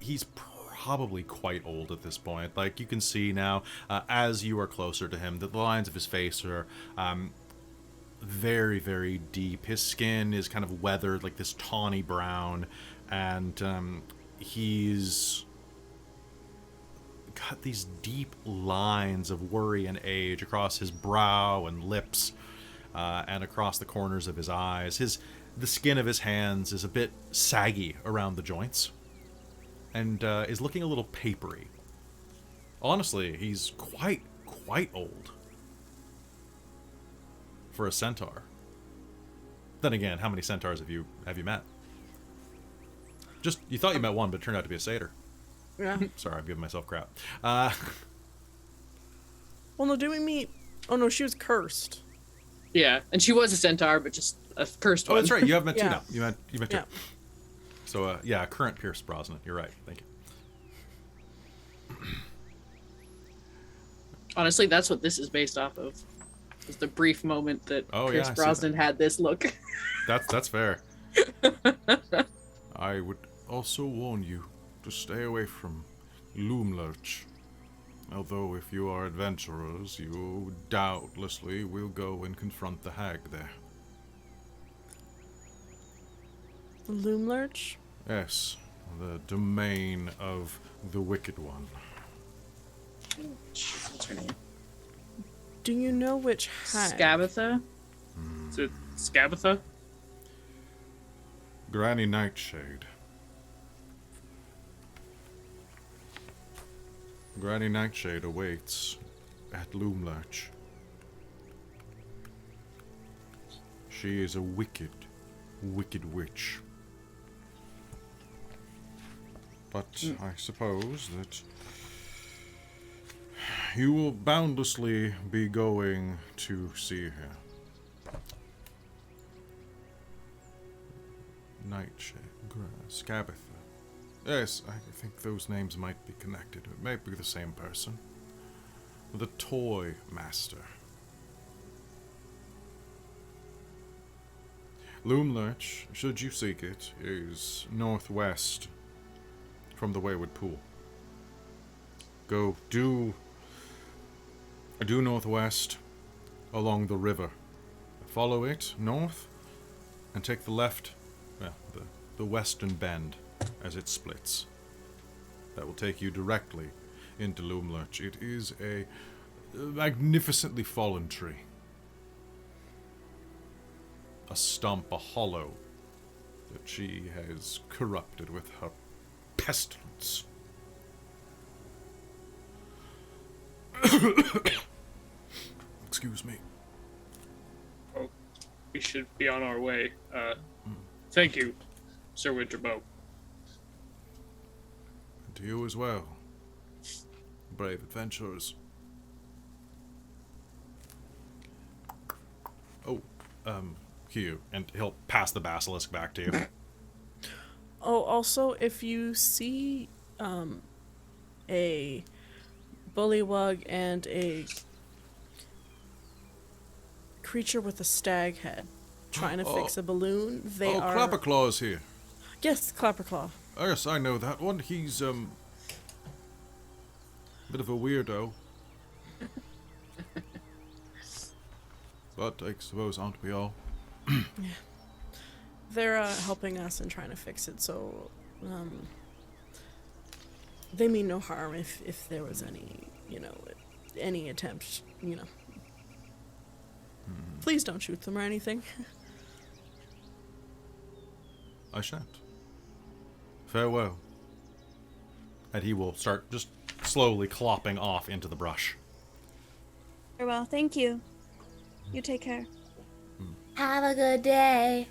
he's probably quite old at this point. Like, you can see now, as you are closer to him, that the lines of his face are very, very deep. His skin is kind of weathered, like this tawny brown, and he's got these deep lines of worry and age across his brow and lips, and across the corners of his eyes. The skin of his hands is a bit saggy around the joints, and is looking a little papery. Honestly, he's quite old for a centaur. Then again, how many centaurs have you met? Just, you thought you met one, but it turned out to be a satyr. Yeah. Sorry, I'm giving myself crap. Well, no, did we meet? Oh no, she was cursed. Yeah, and she was a centaur, but just a cursed one. Oh, that's right. You have met two Yeah. now. You met two. Yeah. So, yeah, current Pierce Brosnan. You're right. Thank you. Honestly, that's what this is based off of. Was the brief moment that Oh, Pierce yeah, I see Brosnan had this look. That's fair. I would also warn you to stay away from Loomlurch. Although if you are adventurers, you doubtlessly will go and confront the hag there. The Loomlurch? Yes, the domain of the Wicked One. What's her name? Do you know which hag? Scabatha? Is it Scabatha? Granny Nightshade. Granny Nightshade awaits at Loomlurch. She is a wicked, wicked witch. But I suppose that you will boundlessly be going to see her. Nightshade, Scabatha. Yes, I think those names might be connected. It may be the same person. The Toy Master. Loomlurch, should you seek it, is northwest from the Wayward Pool. Go due northwest along the river. Follow it north and take the left, well, the western bend as it splits. That will take you directly into Loomlurch. It is a magnificently fallen tree. A stump, a hollow that she has corrupted with her pestilence. Excuse me. Oh, we should be on our way. Thank you, Sir Winterbow. And to you as well, brave adventurers. Oh, here, and he'll pass the basilisk back to you. Oh, also, if you see a bullywug and a creature with a stag head trying to fix a balloon, they are... Clapperclaw's here. Yes, Clapperclaw. Yes, I know that one. He's, a bit of a weirdo. But I suppose aren't we all? They're helping us and trying to fix it, so they mean no harm if there was any, any attempt, Please don't shoot them or anything. I shan't. Farewell. And he will start just slowly clopping off into the brush. Very well, thank you. You take care. Have a good day.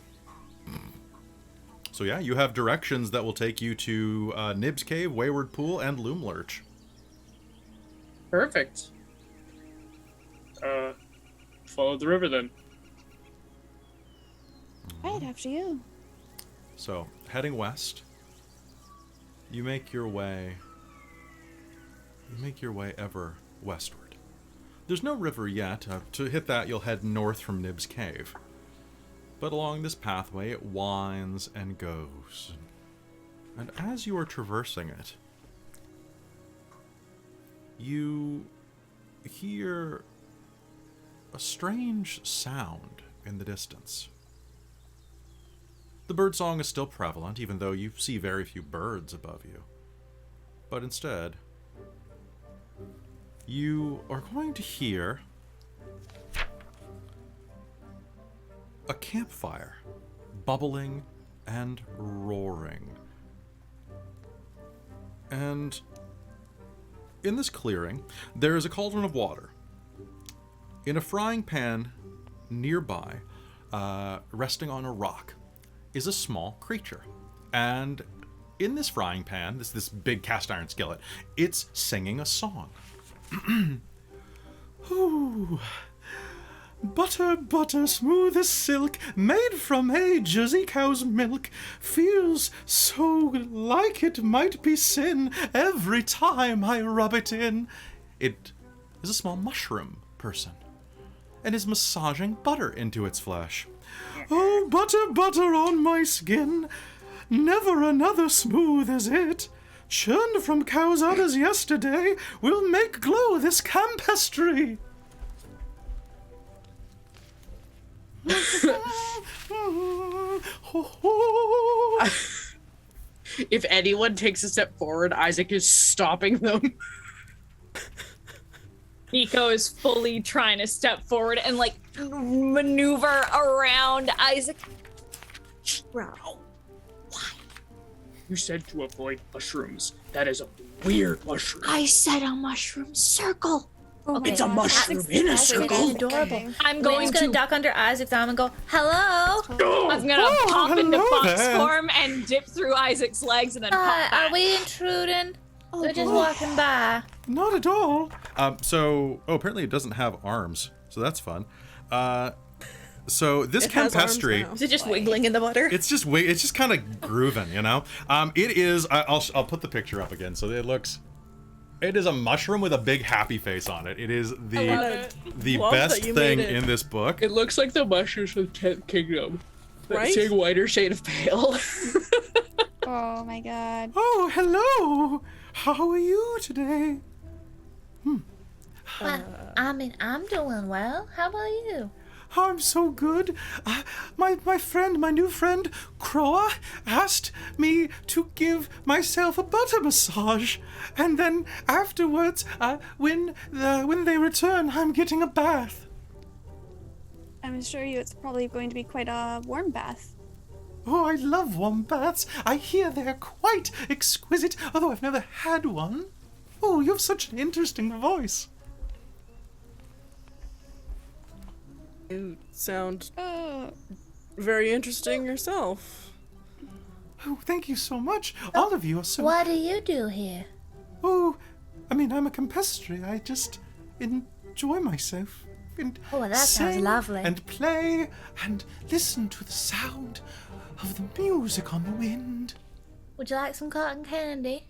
So yeah, you have directions that will take you to Nib's Cave, Wayward Pool, and Loom Lurch. Perfect. Follow the river then. Right after you. So, heading west, you make your way ever westward. There's no river yet. To hit that, you'll head north from Nib's Cave. But along this pathway, it winds and goes. And as you are traversing it, you hear a strange sound in the distance. The birdsong is still prevalent, even though you see very few birds above you. But instead, you are going to hear a campfire bubbling and roaring. And in this clearing, there is a cauldron of water. In a frying pan nearby, resting on a rock, is a small creature. And in this frying pan, this big cast iron skillet, it's singing a song. Ooh. Butter, butter, smooth as silk, made from a Jersey cow's milk, feels so like it might be sin every time I rub it in. It is a small mushroom person, and is massaging butter into its flesh. Oh, butter, butter on my skin, never another smooth as it. Churned from cow's udders yesterday, will make glow this campestry. If anyone takes a step forward, Isaac is stopping them. Nico is fully trying to step forward and like maneuver around Isaac. Bro. You said to avoid mushrooms. That is a weird mushroom. I said a mushroom circle. Okay. It's a mushroom in a That's circle. adorable. I'm Going going gonna to duck under Isaac's arm and go, hello. I'm gonna Oh, pop into hello fox there. form and dip through Isaac's legs and then pop back. Are we intruding? Oh, We're just boy. walking by. Not at all. Apparently it doesn't have arms, so that's fun. So this It has arms campestry, now. Is it just wiggling in the butter? it's just kind of grooving, you know. It is. I'll put the picture up again, so it looks. It is a mushroom with a big happy face on it. It is love the it. Love best that you thing made it. in this book. It looks like the mushrooms from 10th Kingdom. That Right? sing whiter shade of pale. Oh my god. Oh, hello. How are you today? Well, I'm doing well. How about you? I'm so good. My new friend, Croa, asked me to give myself a butter massage, and then afterwards, when they return, I'm getting a bath. I'm assure you it's probably going to be quite a warm bath. Oh, I love warm baths. I hear they're quite exquisite, although I've never had one. Oh, you have such an interesting voice. You sound Oh, very interesting yourself. Oh, thank you so much. All of you are so... What do you do here? Oh, I mean, I'm a campestry. I just enjoy myself. And Oh, well, that sounds sing lovely. And play and listen to the sound of the music on the wind. Would you like some cotton candy?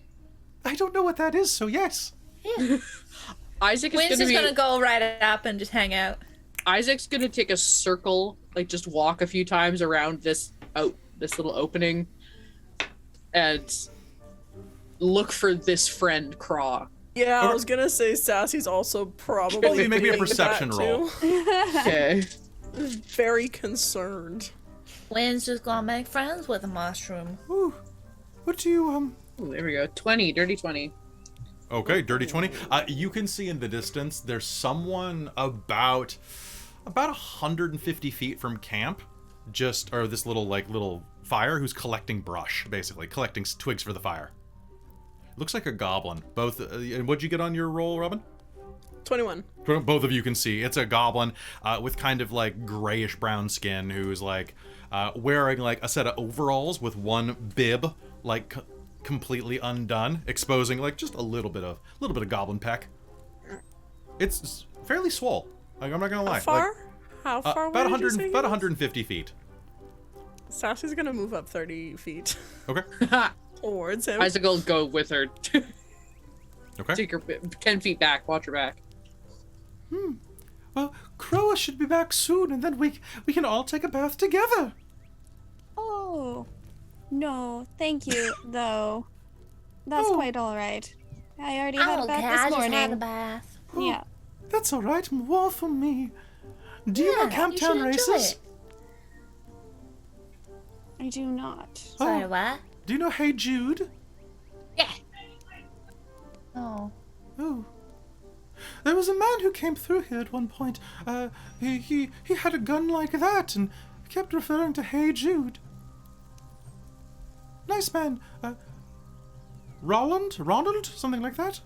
I don't know what that is, so yes. Here. Isaac is Wynn's gonna just be. gonna go right up and just hang out. Isaac's gonna take a circle, like just walk a few times around this little opening, and look for this friend Craw. Yeah, I was gonna say Sassy's also probably. Well, you make me a thinking perception that, roll. too. Okay. Very concerned. Wynn's just gonna make friends with a mushroom. Ooh, what do you Ooh, there we go. 20, dirty 20. Okay, dirty 20. You can see in the distance there's someone about 150 feet from camp, or this little fire, who's collecting brush, basically collecting twigs for the fire. Looks like a goblin. Both. And what'd you get on your roll, Robin? 21. Both of you can see it's a goblin with kind of like grayish brown skin who's like wearing like a set of overalls with one bib like completely undone, exposing like just a little bit of goblin peck. It's fairly swole. Like, I'm not gonna lie. How far? Like, How far about away 100, did you say about he was? 150 feet. Sassy's gonna move up 30 feet Okay. towards him. Icicle, go with her. Okay. Take her 10 feet back. Watch her back. Well, Croa should be back soon, and then we can all take a bath together. Oh, no, thank you, though. That's Oh. quite all right. I already had a Okay, bath I this just morning. had a bath. Yeah. That's all right. More for me. Do you know Yeah, you Camptown should enjoy races? it. I do not. Sorry, what? Do you know Hey Jude? Yeah. Oh. Oh. There was a man who came through here at one point. He had a gun like that and kept referring to Hey Jude. Nice man. Ronald? Something like that?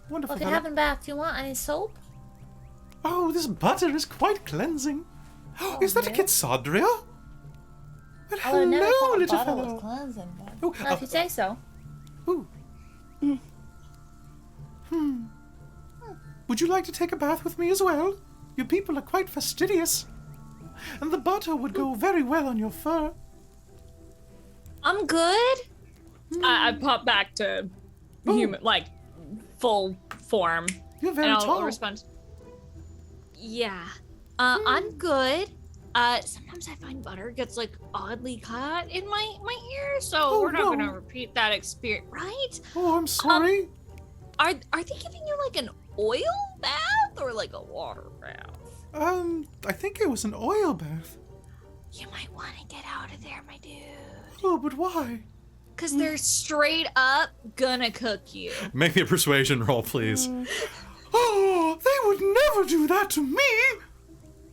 Wonderful Well, if you're fellow. having a bath, do you want any soap? Oh, this butter is quite cleansing. Is that a yeah. Kitsadria? Well, I would never hello, thought a little bottle was fellow. cleansing. But... Oh, Well, if you say so. Ooh. Would you like to take a bath with me as well? Your people are quite fastidious. And the butter would go very well on your fur. I'm good. I pop back to human, like full form, You're very and I'll tall. respond. Yeah, I'm good. Sometimes I find butter gets like oddly caught in my ear, so Oh, we're not no. gonna repeat that experience, right? Oh, I'm sorry. Are they giving you like an oil bath or like a water bath? I think it was an oil bath. You might want to get out of there, my dude. Oh, but why? Cause they're straight up gonna cook you. Make me a persuasion roll, please. Oh, they would never do that to me.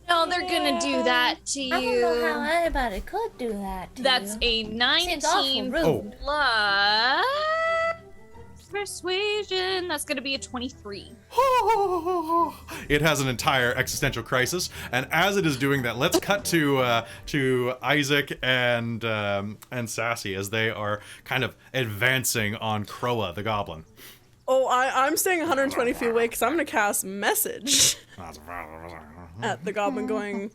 No, they're gonna do that to you. I don't know how anybody could do that to That's you. a Seems awful 19 rude. Oh. plus persuasion. That's gonna be a 23. Oh, it has an entire existential crisis, and as it is doing that, let's cut to Isaac and Sassy as they are kind of advancing on Croa the goblin. Oh, I'm staying 120 feet away because I'm gonna cast message at the goblin going,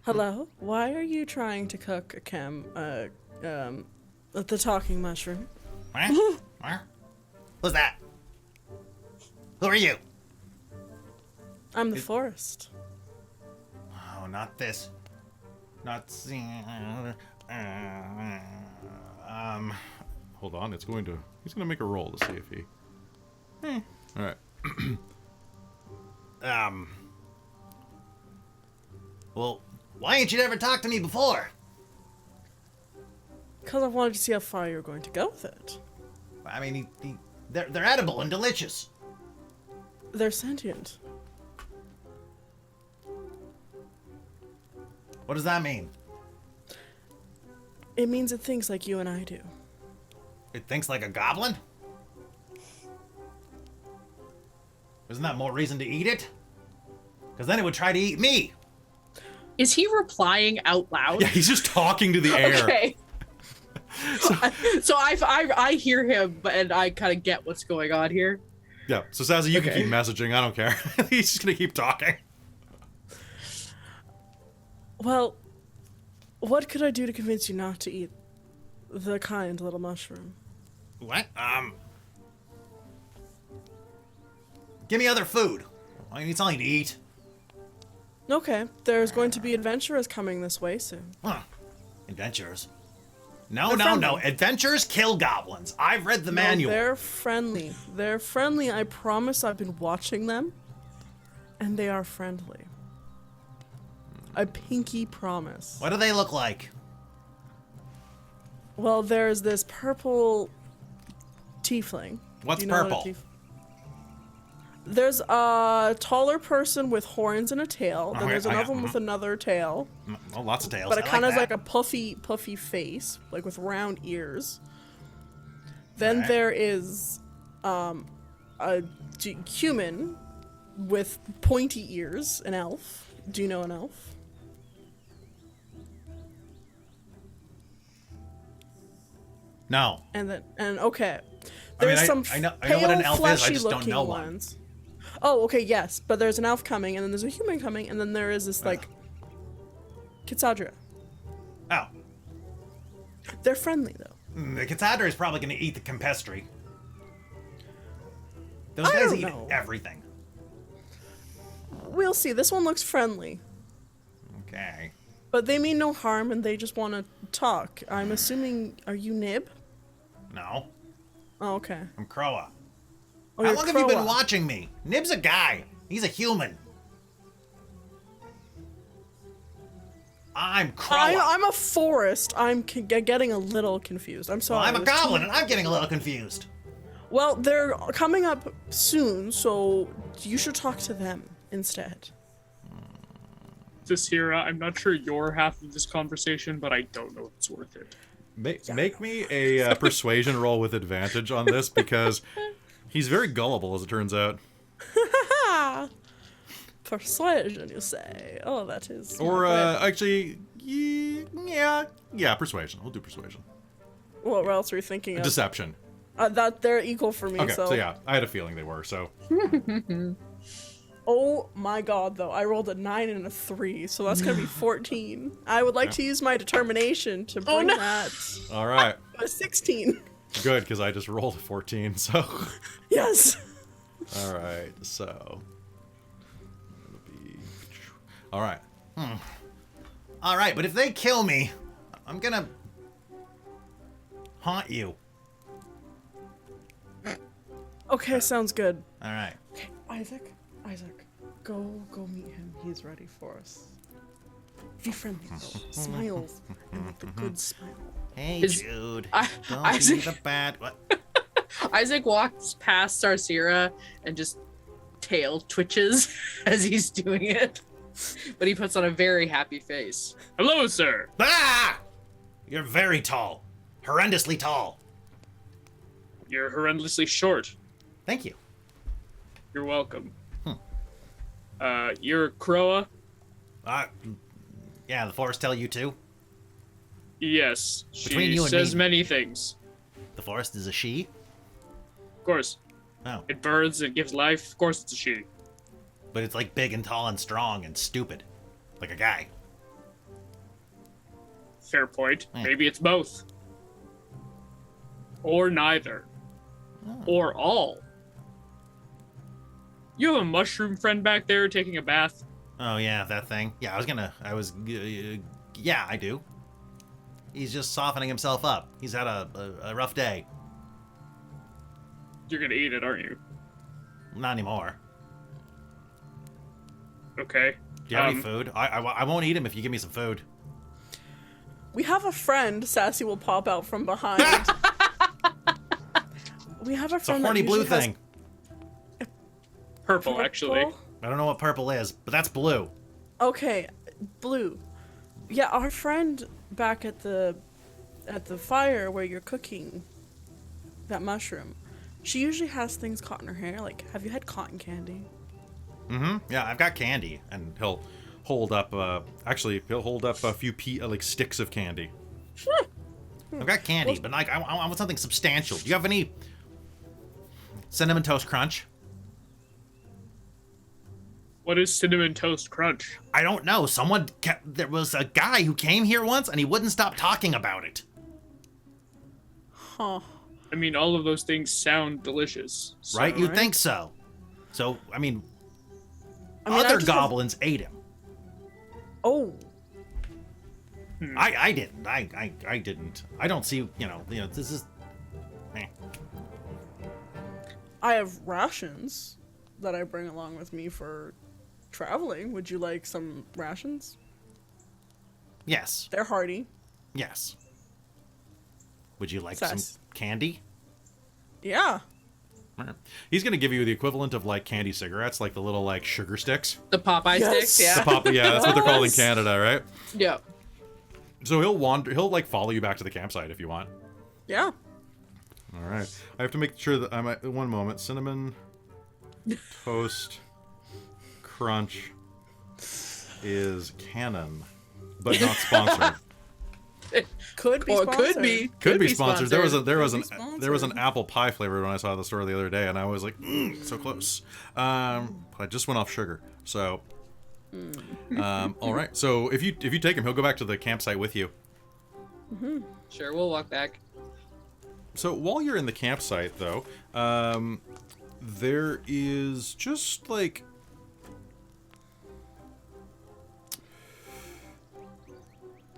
hello, why are you trying to cook the talking mushroom? What? Who's that? Who are you? I'm the forest. Oh, not this. Not. Hold on, he's gonna make a roll to see if he. All right. Well, why ain't you ever talked to me before? Because I wanted to see how far you were going to go with it. I mean, they're edible and delicious. They're sentient. What does that mean? It means it thinks like you and I do. It thinks like a goblin? Isn't that more reason to eat it? Because then it would try to eat me. Is he replying out loud? Yeah, he's just talking to the air. Okay. So I hear him, and I kind of get what's going on here. Yeah. So Sassy, you can Okay. keep messaging. I don't care. He's just gonna keep talking. Well, what could I do to convince you not to eat the kind little mushroom? What? Give me other food. I need something to eat. Okay, there's going to be adventurers coming this way soon. Huh. Adventurers. No, They're no, friendly. no. Adventurers kill goblins. I've read the No, manual. they're friendly. They're friendly, I promise. I've been watching them. And they are friendly. I pinky promise. What do they look like? Well, there's this purple tiefling. What's Do you know what a purple? There's a taller person with horns and a tail. Then Okay, there's I another got- one with another tail. Oh, lots of tails. But it I kind of like has like a puffy face, like with round ears. Then Alright. there is a human with pointy ears, an elf. Do you know an elf? No. And okay. I mean, There's some I know what an pale, elf is, I just fleshy don't know looking one. ones. Oh, okay, yes. But there's an elf coming, and then there's a human coming, and then there is this, like, Kitsadra. Oh. They're friendly, though. The Caitlan is probably going to eat the Campestri. Those I guys don't eat know. everything. We'll see. This one looks friendly. Okay. But they mean no harm, and they just want to talk. I'm assuming... Are you Nib? No. Oh, okay. I'm Croa. Oh, How you're long have you been Croa. watching me? Nib's a guy. He's a human. I'm Croa. I'm a forest. I'm getting a little confused. I'm sorry. Well, I'm a There's too goblin, many- and I'm getting a little confused. Well, they're coming up soon, so you should talk to them instead. Sarcyra, I'm not sure your half of this conversation, but I don't know if it's worth it. Make me a persuasion roll with advantage on this because he's very gullible, as it turns out. Persuasion, you say? Oh, that is. Or not bad. actually, yeah, persuasion. We'll do persuasion. What else are you thinking of? Deception. That they're equal for me. Okay, so. so yeah, I had a feeling they were. So Oh my god, though. I rolled a 9 and a 3, so that's gonna be 14. I would like to use my determination to bring that all right, a 16. good because I just rolled a 14. So Yes. all right, so all right. All right, but if they kill me, I'm gonna haunt you. Okay, sounds good. All right. Okay, Isaac, go meet him. He's ready for us. Be friendly, though. Smiles. I want the good smile. Hey, Is- Jude. I- Don't Isaac- be the bad. What? Isaac walks past Sarcyra and just tail twitches as he's doing it. But he puts on a very happy face. Hello, sir. Ah! You're very tall. Horrendously tall. You're horrendously short. Thank you. You're welcome. You're Croa? Yeah, the forest tell you too. Yes. Between She you and says me. many things. The forest is a she. Of course. Oh, It births, it gives life. Of course it's a she. but it's like big and tall and strong and stupid, like a guy. Fair point. Yeah. Maybe it's both. Or neither. Or all. You have a mushroom friend back there taking a bath? Oh yeah, that thing. Yeah, yeah, I do. He's just softening himself up. He's had a rough day. You're gonna eat it, aren't you? Not anymore. Okay. Do you have any food? I won't eat him if you give me some food. We have a friend. Sassy will pop out from behind. We have a It's a friend. horny that blue usually has thing. Purple, actually. purple. I don't know what purple is, but that's blue. Okay, blue. Yeah, our friend back at the fire where you're cooking that mushroom. She usually has things caught in her hair. Like, have you had cotton candy? Mm-hmm. Yeah, I've got candy, and he'll hold up. He'll hold up a few like sticks of candy. I've got candy, but like I want something substantial. Do you have any cinnamon toast crunch? What is cinnamon toast crunch? I don't know. There was a guy who came here once, and he wouldn't stop talking about it. Huh. I mean, all of those things sound delicious. so- Right? You'd right. think so. So, I mean, I mean, I other just have- goblins ate him. Oh, I didn't. I didn't. I don't see. This is. I have rations that I bring along with me for traveling. Would you like some rations? Yes. They're hearty. Yes. Would you like Sass. some candy? Yeah. He's gonna give you the equivalent of like candy cigarettes, like the little like sugar sticks. The Popeye Yes. sticks, yeah. Yeah, that's what they're called in Yes. Canada, right? Yeah. So he'll like follow you back to the campsite if you want. Yeah. All right. I have to make sure that I'm at one moment. Cinnamon Toast Crunch is canon, but not sponsored. Could be Or sponsored. could be. Could be sponsored. There was an sponsored. apple pie flavored when I saw the store the other day, and I was like, so close. But I just went off sugar. So, all right. So if you take him, he'll go back to the campsite with you. Sure, we'll walk back. So while you're in the campsite, though, there is just like.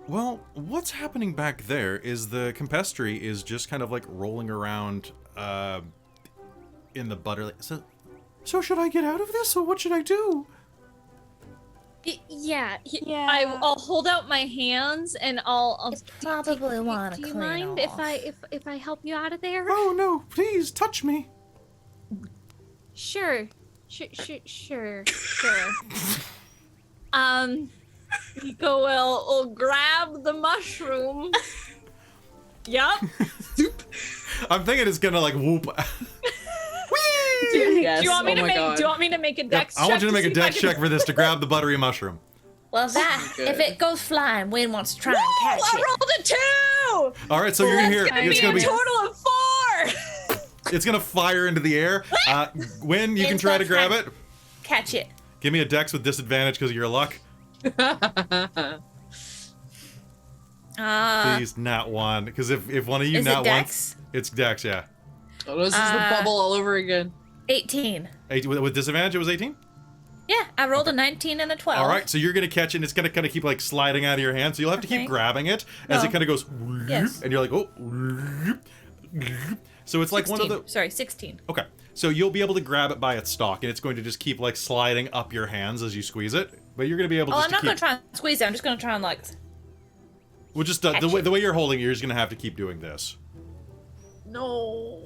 Well, what's happening back there is the Campestry is just kind of like rolling around in the butter. So should I get out of this, or what should I do? Yeah. Yeah. I'll hold out my hands and I'll Probably want to do you clean mind off. if I help you out of there? Oh no, please touch me. Sure. Nico will grab the mushroom. Yup. I'm thinking it's gonna like whoop. Yes. Do you want me Oh to my make? God. Do you want me to make a dex check? I want you to make a see if I dex can- check for this to grab the buttery mushroom. Well, that Good. if it goes flying, Wayne wants to try and catch I it. rolled a 2. All right, so you're gonna hear It's it's gonna gonna be be a total of 4. it's gonna fire into the air. Gwen, you can try to grab it. Catch it. Give me a dex with disadvantage because of your luck. Please, not one. Because if one of you Is it not dex? once, it's dex. Yeah. Oh, this is the bubble all over again. 18. With disadvantage, it was 18. Yeah, I rolled a 19 and a 12. All right, so you're gonna catch it, and it's gonna kind of keep like sliding out of your hand. So you'll have to keep Okay. grabbing it as it No. kind of goes, Yes. and you're like, oh. So it's like 16. one of the. Sorry, 16. Okay, so you'll be able to grab it by its stalk, and it's going to just keep like sliding up your hands as you squeeze it. But you're gonna be able Oh, just I'm to not keep. going to try and squeeze it. I'm just going to try and like. Well, just catch the it. way you're holding it, you're just gonna have to keep doing this. No.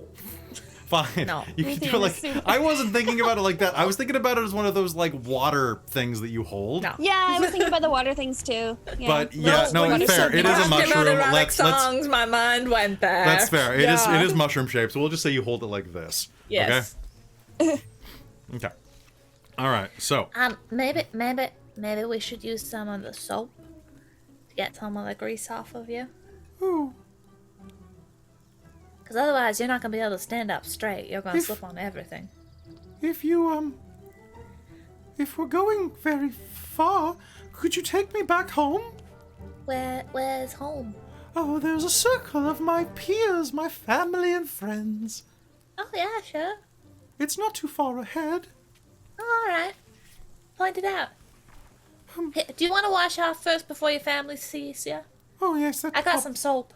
Fine. No. You can do it like I wasn't thinking about it like that. I was thinking about it as one of those like water things that you hold. No. Yeah, I was thinking about the water things too. Yeah. But yeah, no, when you fair. said It is a mushroom. Let's songs, my mind went there. that's fair. Yeah. It is mushroom shaped. So we'll just say you hold it like this. Yes. Okay. Okay. All right. So Maybe we should use some of the soap to get some of the grease off of you. ooh, Because otherwise, you're not going to be able to stand up straight. You're going to If- slip on everything. if we're going very far, could you take me back home? Where's home? Oh, there's a circle of my peers, my family and friends. Oh, yeah, sure. It's not too far ahead. All right. Point it out. Hey, do you want to wash off first before your family sees you? Oh yes, I got some soap.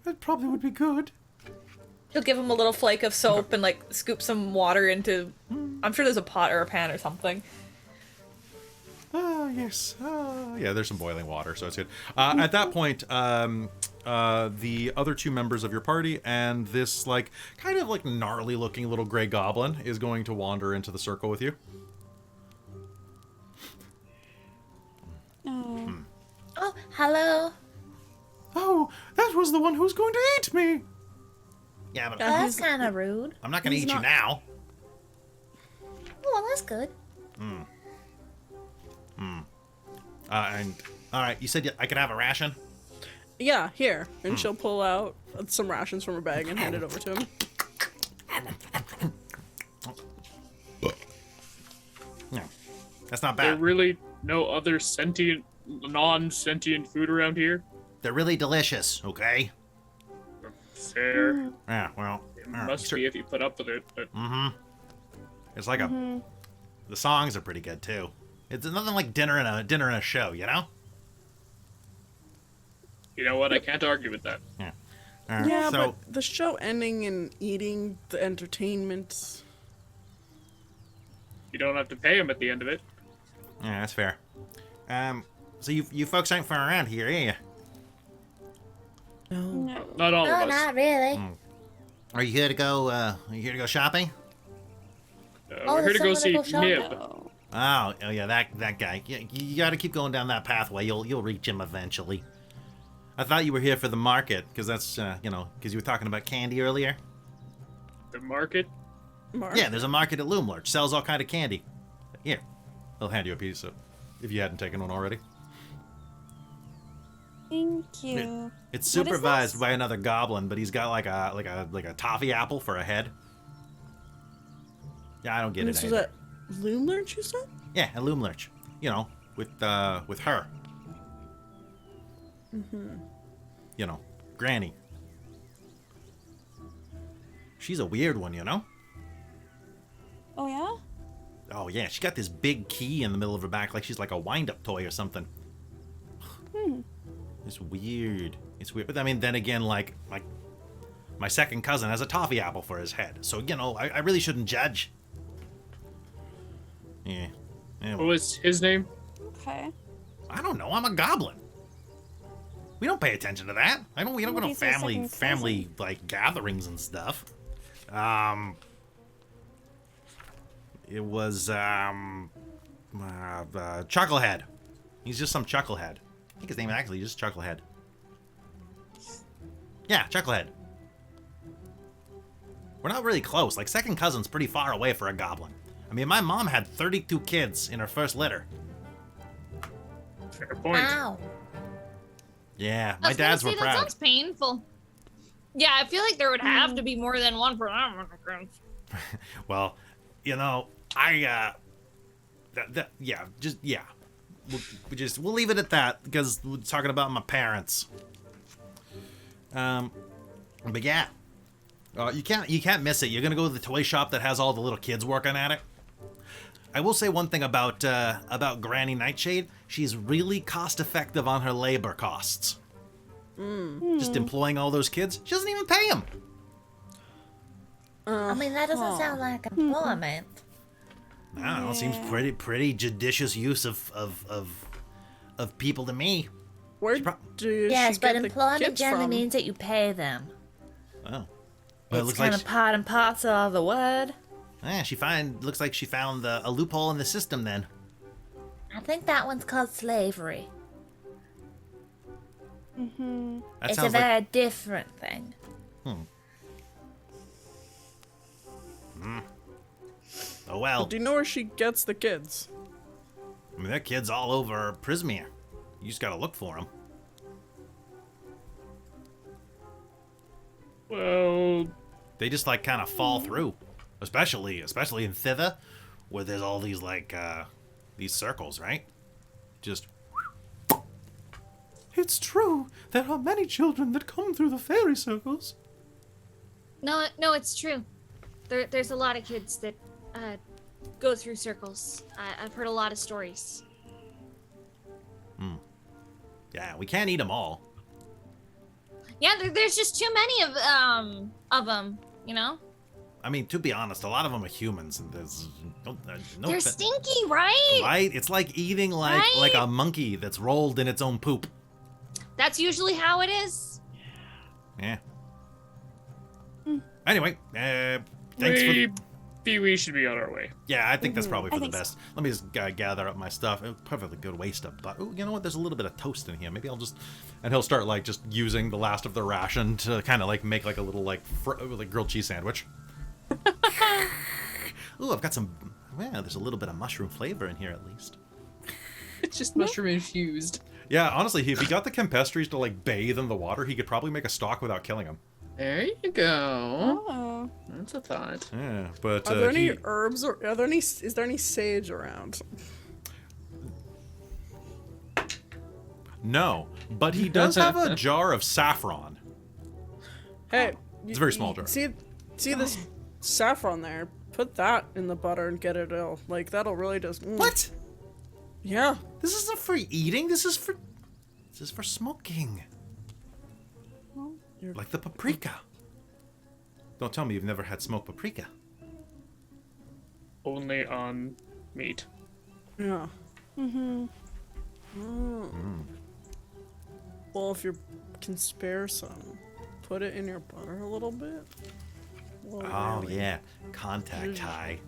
That probably would be good. He'll give him a little flake of soap and like scoop some water into. I'm sure there's a pot or a pan or something. Ah, yes. Yeah, there's some boiling water, so it's good. At that point, the other two members of your party and this, like, kind of like gnarly-looking little gray goblin is going to wander into the circle with you. Oh. Oh, hello. Oh, that was the one who was going to eat me! Yeah, but That's kind of rude. I'm not gonna he's eat you not- now. Oh, well, that's good. And all right, you said I could have a ration. Yeah, here. And she'll pull out some rations from her bag and hand it over to him. No, that's not There bad. really no other non-sentient food around here? They're really delicious. Okay. Fair. Yeah. Well. It all right, must sure. be if you put up with it, but It's like a. The songs are pretty good too. It's nothing like dinner and a show, you know. you know what? I can't argue with that. Yeah, so, but the show ending and eating the entertainment. You don't have to pay him at the end of it. yeah, that's fair. So you folks ain't from around here, are you? No. No. Not all No, of us. not really. Are you here to go? Are you here to go shopping? Oh, We're here to go there's see someone to go Nib. No. Oh yeah, that guy. You got to keep going down that pathway. You'll reach him eventually. I thought you were here for the market because that's because you were talking about candy earlier. The market? Mark. Yeah, there's a market at Loomlurch. Sells all kind of candy. Here, I'll hand you a piece if you hadn't taken one already. Thank you. It's What is supervised this? by another goblin, but he's got like a toffee apple for a head. Yeah, I don't get And it. this was either. at Loomlurch, you said? Yeah, at Loomlurch. You know, with her. You know, Granny. She's a weird one, you know? Oh yeah? Oh, yeah, she got this big key in the middle of her back like she's like a wind-up toy or something. It's weird. It's weird. But I mean, then again, like my second cousin has a toffee apple for his head. So, you know, I really shouldn't judge. Yeah. What was his name? Okay. I don't know. I'm a goblin. We don't pay attention to that. We don't go to He's your second family like gatherings and stuff. It was Chucklehead. He's just some Chucklehead. I think his name is actually just Chucklehead. Yeah, Chucklehead. We're not really close. Like, second cousin's pretty far away for a goblin. I mean, my mom had 32 kids in her first litter. Fair point. Wow. Yeah, I my was gonna dads were say, That proud. sounds painful. Yeah, I feel like there would have to be more than one for that. Well, you know, We'll leave it at that because we're talking about my parents. But yeah, you can't miss it. You're gonna go to the toy shop that has all the little kids working at it. I will say one thing about Granny Nightshade. She's really cost effective on her labor costs. Just employing all those kids. She doesn't even pay them. I mean, that doesn't sound like employment. I don't know. It seems pretty judicious use of people to me. Where pro- does Yes, she but get the employment kids generally from? means that you pay them. Oh, well, it It's looks kind like of part and parcel of the word. looks like she found a loophole in the system. Then I think that one's called slavery. that It's a sounds like very different thing. oh well. Do you know where she gets the kids? I mean, there are kids all over Prismere. You just gotta look for them. Well, They just like kind of fall through, especially in Thither, where there's all these like these circles, right? Just. It's true. There are many children that come through the fairy circles. No, it's true. There's a lot of kids that go through circles. I've heard a lot of stories. Yeah, we can't eat them all. Yeah, there's just too many of them. You know, I mean, to be honest, a lot of them are humans, and there's no. they're stinky, right? Right? It's like eating like Right? a monkey that's rolled in its own poop. That's usually how it is. Yeah. Anyway, thanks for. we should be on our way. Yeah, I think that's probably for I the think so. best. Let me just gather up my stuff. It would perfectly good waste of butter. Ooh, you know what? There's a little bit of toast in here. Maybe I'll just... And he'll start, like, just using the last of the ration to kind of, like, make, like, a little, like, grilled cheese sandwich. Ooh, I've got some... Yeah, there's a little bit of mushroom flavor in here, at least. It's just mushroom infused. Yeah, honestly, if he got the Campestries to, like, bathe in the water, he could probably make a stock without killing him. There you go. Oh. That's a thought. Yeah, but Are there any he... herbs or are there any? Is there any sage around? No, but he does have a jar of saffron. Hey, It's a very small jar. See this saffron there? Put that in the butter and get it ill. Like that'll really just. What? Yeah. This isn't for eating. This is for smoking. Like the paprika. Don't tell me you've never had smoked paprika. Only on meat. Yeah. Well, if you can spare some, put it in your butter a little bit. Well, Oh, really. yeah. Contact high.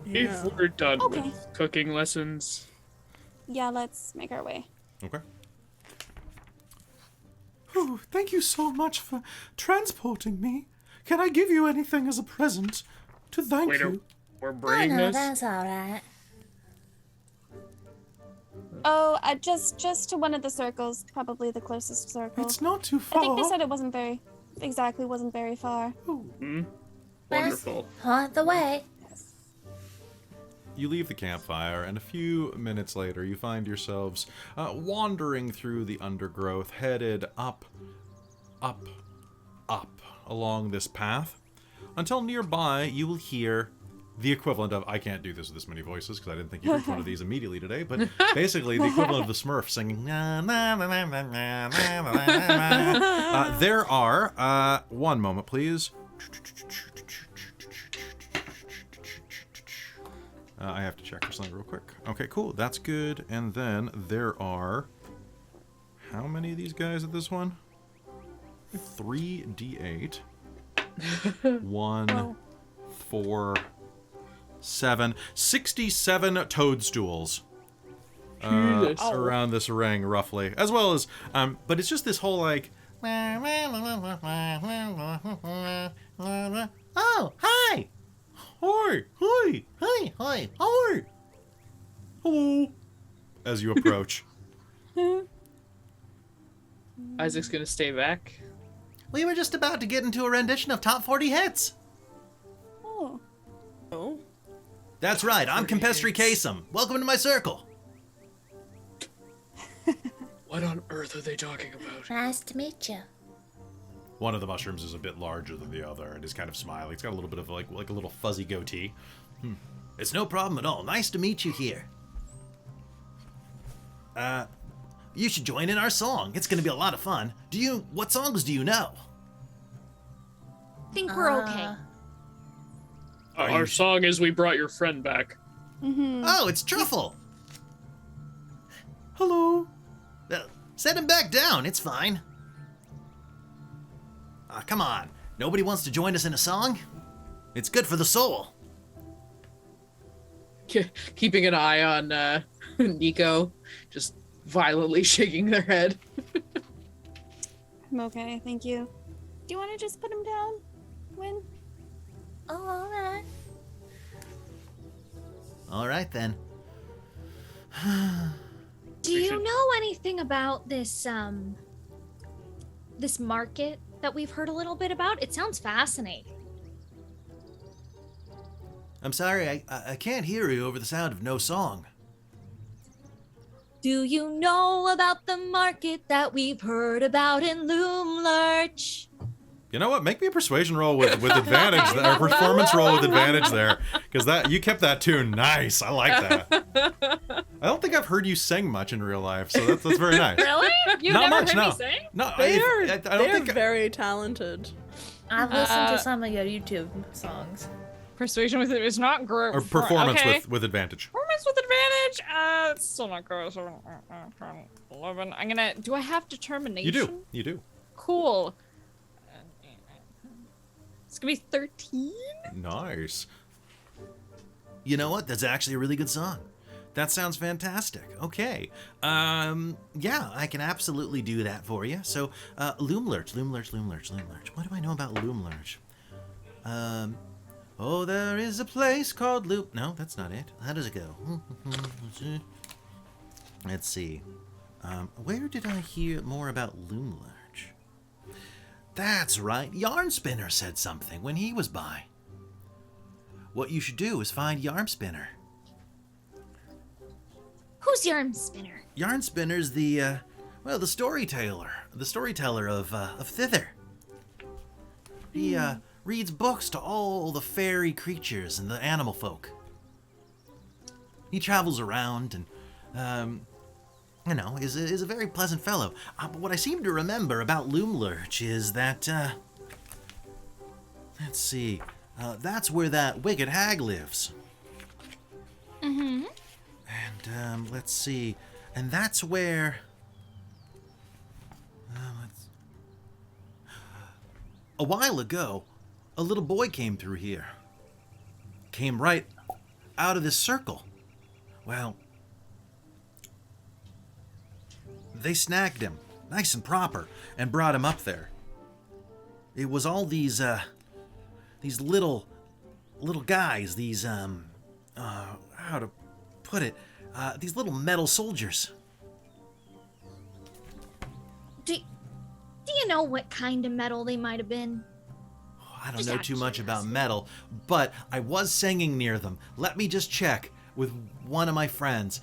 Yeah. If we're done Okay. with cooking lessons, Yeah, let's make our way. Okay. Oh, thank you so much for transporting me. Can I give you anything as a present to thank Wait, you? we're Oh bringing no, this. that's all right. Oh, just to one of the circles, probably the closest circle. It's not too I far. think they said it wasn't very far. Wonderful. On the way. You leave the campfire, and a few minutes later, you find yourselves wandering through the undergrowth, headed up along this path, until nearby you will hear the equivalent of, I can't do this with this many voices because I didn't think you heard one of these immediately today, but basically the equivalent of the Smurfs singing. There are, one moment please. I have to check for something real quick. Okay, cool. That's good. And then there are... How many of these guys at this one? 3d8. 1, 4, 7. 67 toadstools. Around this ring, roughly. As well as... but it's just this whole, like... Oh, hi! Hi! Hi! Hi! Hi! Hi! Hello! As you approach. Isaac's gonna stay back. We were just about to get into a rendition of Top 40 Hits. Oh. Oh. That's right, I'm Campestri Kasem. Welcome to my circle. What on earth are they talking about? Nice to meet you. One of the mushrooms is a bit larger than the other and is kind of smiling. It's got a little bit of like a little fuzzy goatee. It's no problem at all. Nice to meet you here. You should join in our song. It's gonna be a lot of fun. What songs do you know? I think we're okay. Our song is "We Brought Your Friend Back." Oh, it's Truffle. Hello. Set him back down. It's fine. Come on. Nobody wants to join us in a song? It's good for the soul. Keeping an eye on Nico, just violently shaking their head. I'm okay, thank you. Do you want to just put him down, Win? Oh, all right. All right, then. Do you know anything about this this market that we've heard a little bit about? It sounds fascinating. I'm sorry, I can't hear you over the sound of no song. Do you know about the market that we've heard about in Loom Lurch? You know what? Make me a persuasion roll with advantage, or performance roll with advantage there, because you kept that tune nice. I like that. I don't think I've heard you sing much in real life, so that's very nice. Really? You Not never much, heard no. me sing? No, They're I don't think. very talented. I've listened to some of your YouTube songs. Persuasion with it is not great. Or performance okay. with advantage. Performance with advantage. It's still not good. So, 11. I'm gonna. Do I have determination? You do. You do. Cool. It's gonna be 13. Nice. You know what? That's actually a really good song. That sounds fantastic. Okay. Yeah, I can absolutely do that for you. So, Loom Lurch. What do I know about Loom Lurch? Oh, there is a place called Loop. No, that's not it. How does it go? Let's see. Where did I hear more about Loom Lurch? That's right. Yarn Spinner said something when he was by. What you should do is find Yarn Spinner. Who's Yarn Spinner? Yarn Spinner's the storyteller of Thither. He reads books to all the fairy creatures and the animal folk. He travels around and, is a very pleasant fellow. But what I seem to remember about Loom Lurch is that, let's see, that's where that wicked hag lives. Mm-hmm. And, let's see, and that's where... A while ago, a little boy came through here. Came right out of this circle. Well, they snagged him, nice and proper, and brought him up there. It was all these these little guys, these how to put it, these little metal soldiers. Do you know what kind of metal they might have been? I don't Just know out of too much about curiosity. metal, but I was singing near them. Let me just check with one of my friends.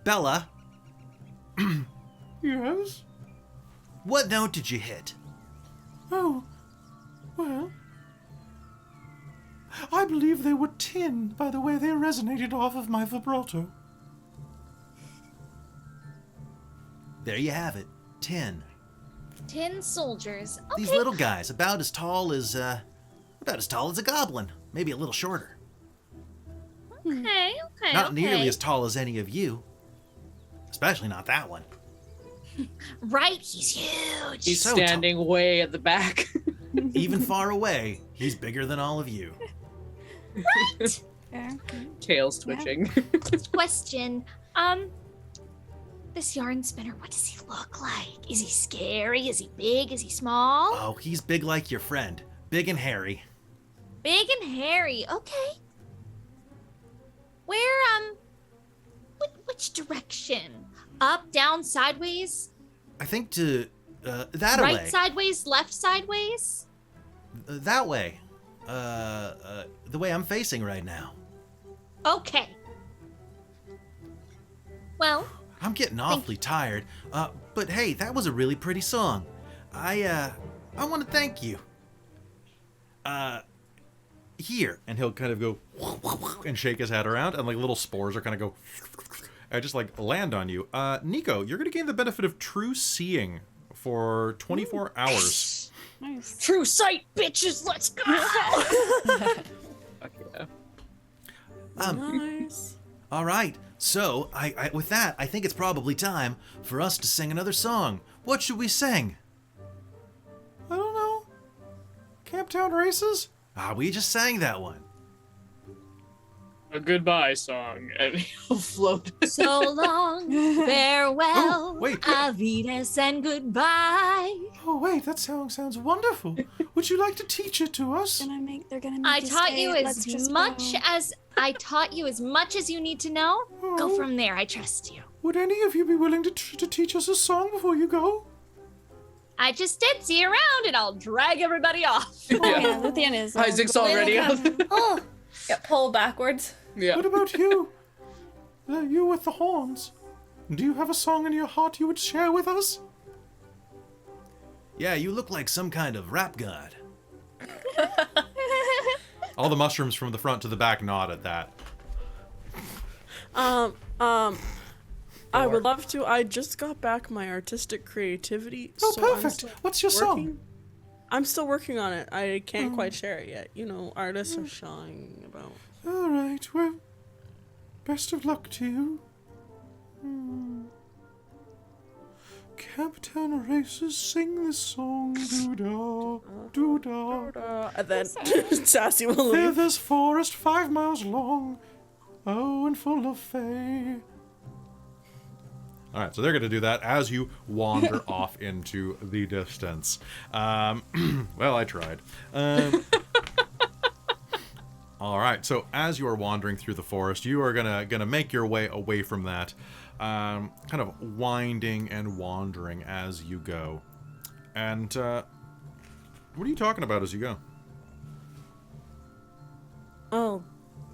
Bella, Yes? what note did you hit? Oh, well, I believe they were tin by the way they resonated off of my vibrato. There you have it. 10. 10 soldiers. Okay. These little guys, about as tall as a goblin, maybe a little shorter. Okay. Not nearly as tall as any of you. Especially not that one. Right, he's huge. He's So standing way at the back. Even far away, he's bigger than all of you. Fair. Tails twitching. Question. This yarn spinner, what does he look like? Is he scary? Is he big? Is he small? Oh, he's big like your friend. Big and hairy. Big and hairy. Okay. Where, which direction? Up, down, sideways? I think to that Right way. sideways, left sideways? That way. The way I'm facing right now. Okay. Well, I'm getting awfully tired. But hey, that was a really pretty song. I want to thank you. Here. And he'll kind of go and shake his head around, and like little spores are kind of go and just like land on you. Nico, you're going to gain the benefit of true seeing for 24 hours. Nice. true sight, bitches, let's go! Fuck yeah. Nice. All right. So, I with that, I think it's probably time for us to sing another song. What should we sing? I don't know. Camptown races? We just sang that one. A goodbye song. And He'll float. So long, farewell, Oh, wait. Avides, and goodbye. Oh, wait, that song sounds wonderful. Would you like to teach it to us? They're gonna make I you taught stay. you Let's as just much go. as I taught you as much as you need to know. Go Oh. from there. I trust you. Would any of you be willing to teach us a song before you go? I just did. See you around, and I'll drag everybody off. Oh, yeah, Luthienne is. Isaac's already up. Oh, get pulled backwards. Yeah. What about you? You with the horns. Do you have a song in your heart you would share with us? Yeah, you look like some kind of rap god. All the mushrooms from the front to the back nod at that. I would love to. I just got back my artistic creativity. Oh, so I'm perfect. still What's your song? working- I'm still working on it. I can't quite share it yet. You know, artists are shying about. All right, well, best of luck to you. Camptown races sing this song, doo-dah, doo-dah. And then Sassy will leave. Thither's forest 5 miles long, oh, and full of fay. All right, so they're going to do that as you wander off into the distance. Well, I tried. All right, so as you are wandering through the forest, you are gonna make your way away from that, kind of winding and wandering as you go. And what are you talking about as you go? Oh,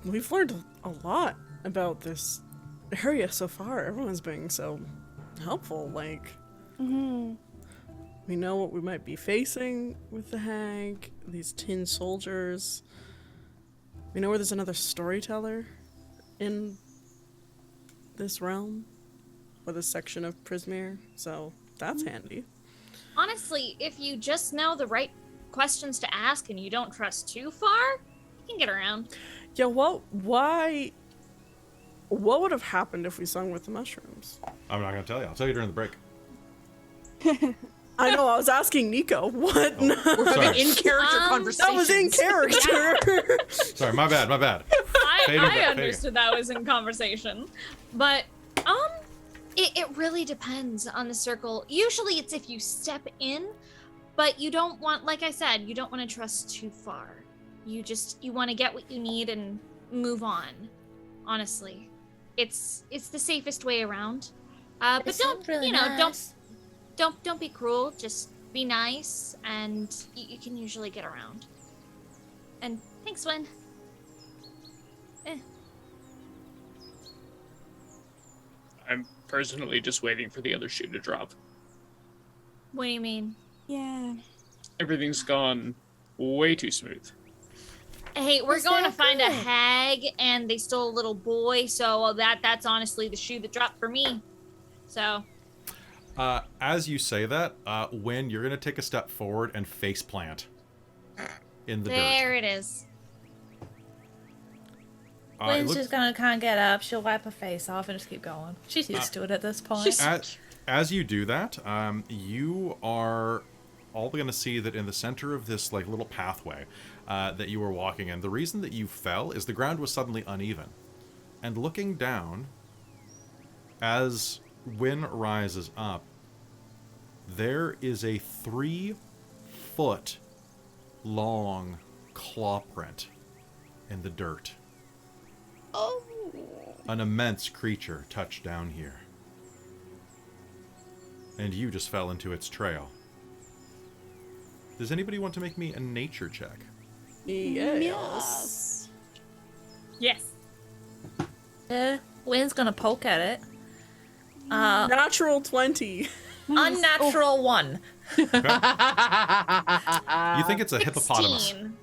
we've learned a lot about this area so far. Everyone's being so helpful. Like, we know what we might be facing with the hag, these tin soldiers. We know where there's another storyteller in this realm, or this section of Prismere, so that's handy. Honestly, if you just know the right questions to ask and you don't trust too far, you can get around. Yeah, what would have happened if we sung with the mushrooms? I'm not gonna tell you. I'll tell you during the break. I know, I was asking Nico. What? We're having Sorry. in-character That conversations. That was in character. Sorry, my bad. Fade I into- fade. understood that was in conversation. But, it really depends on the circle. Usually it's if you step in, but you don't want, like I said, you don't want to trust too far. you want to get what you need and move on. Honestly, it's the safest way around. But don't really don't be cruel. Just be nice, and you can usually get around. And thanks, Wen. I'm personally just waiting for the other shoe to drop. What do you mean? Yeah. Everything's gone way too smooth. Hey, we're Is going to that find a good? hag, and they stole a little boy, so that's honestly the shoe that dropped for me. So, As you say that, Wynn, you're gonna take a step forward and face plant in the dirt. there it is. It Wynn's looks- just gonna kind of get up. She'll wipe her face off and just keep going. She's used to it at this point. As you do that, you are all going to see that in the center of this like little pathway that you were walking in, the reason that you fell is the ground was suddenly uneven. And looking down, as Wynn rises up, there is a 3-foot long claw print in the dirt. Oh. An immense creature touched down here. And you just fell into its trail. Does anybody want to make me a nature check? Yes. Yes. Wynn's gonna poke at it. Natural 20. Unnatural 1. You think it's a hippopotamus? 16.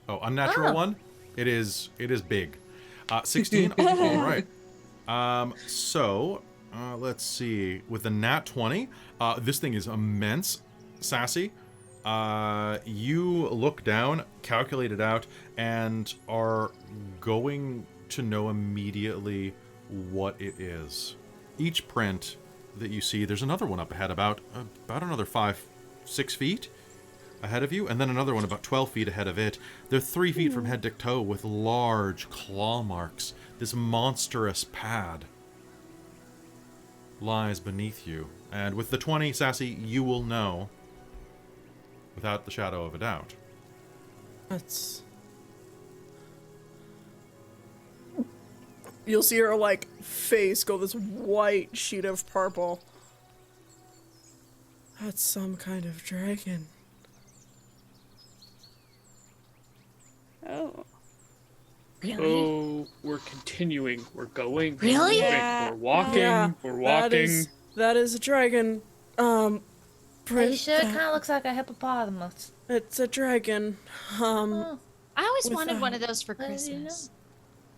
Oh, unnatural one? It is big. 16? Oh, all right. Let's see. With the nat 20, this thing is immense, Sassy. You look down, calculate it out, and are going to know immediately what it is. Each print that you see, there's another one up ahead, about another 5-6 feet ahead of you, and then another one about 12 feet ahead of it. They're 3 feet from head to toe with large claw marks. This monstrous pad lies beneath you. And with the 20, Sassy, you will know without the shadow of a doubt. That's... You'll see her, like, face go this white sheet of purple. That's some kind of dragon. Oh. Really? Oh, we're continuing. We're going. Really? We're moving. Yeah. We're walking. Yeah, We're walking. That is a dragon. Are you Prince, sure it kind of looks like a hippopotamus? it's a dragon. I always With, wanted one of those for how did you know? Christmas.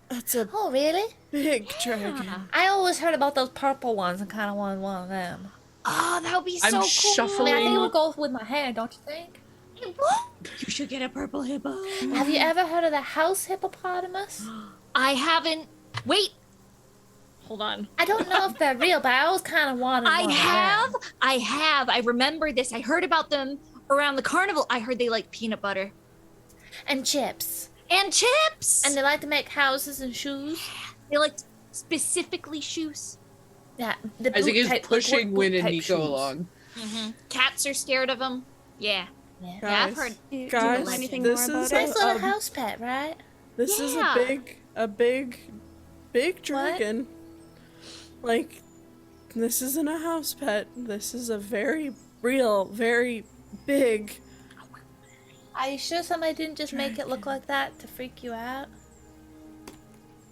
That's a Oh, really? big dragon. I always heard about those purple ones and kind of wanted one of them. Oh, that would be so I'm cool. I shuffling. think it would go with my hair, don't you think? You should get a purple hippo. Have you ever heard of the house hippopotamus? I haven't. Wait. Hold on. I don't know if they're real, but I always kind of wanted one. I have. I remember this. I heard about them around the carnival. I heard they like peanut butter And chips. and chips. And they like to make houses and shoes. they like specifically shoes. Yeah. The Isaac boot is type- pushing boot Win and type Nico shoes. along. Cats are scared of them. Yeah. Yeah. Yeah, I've heard. Do you Guys, know anything this more is about Nice it? little house pet, right? This is Yeah. a big dragon. Like, this isn't a house pet. This is a very real, very big. Are you sure somebody didn't just make it look like that to freak you out?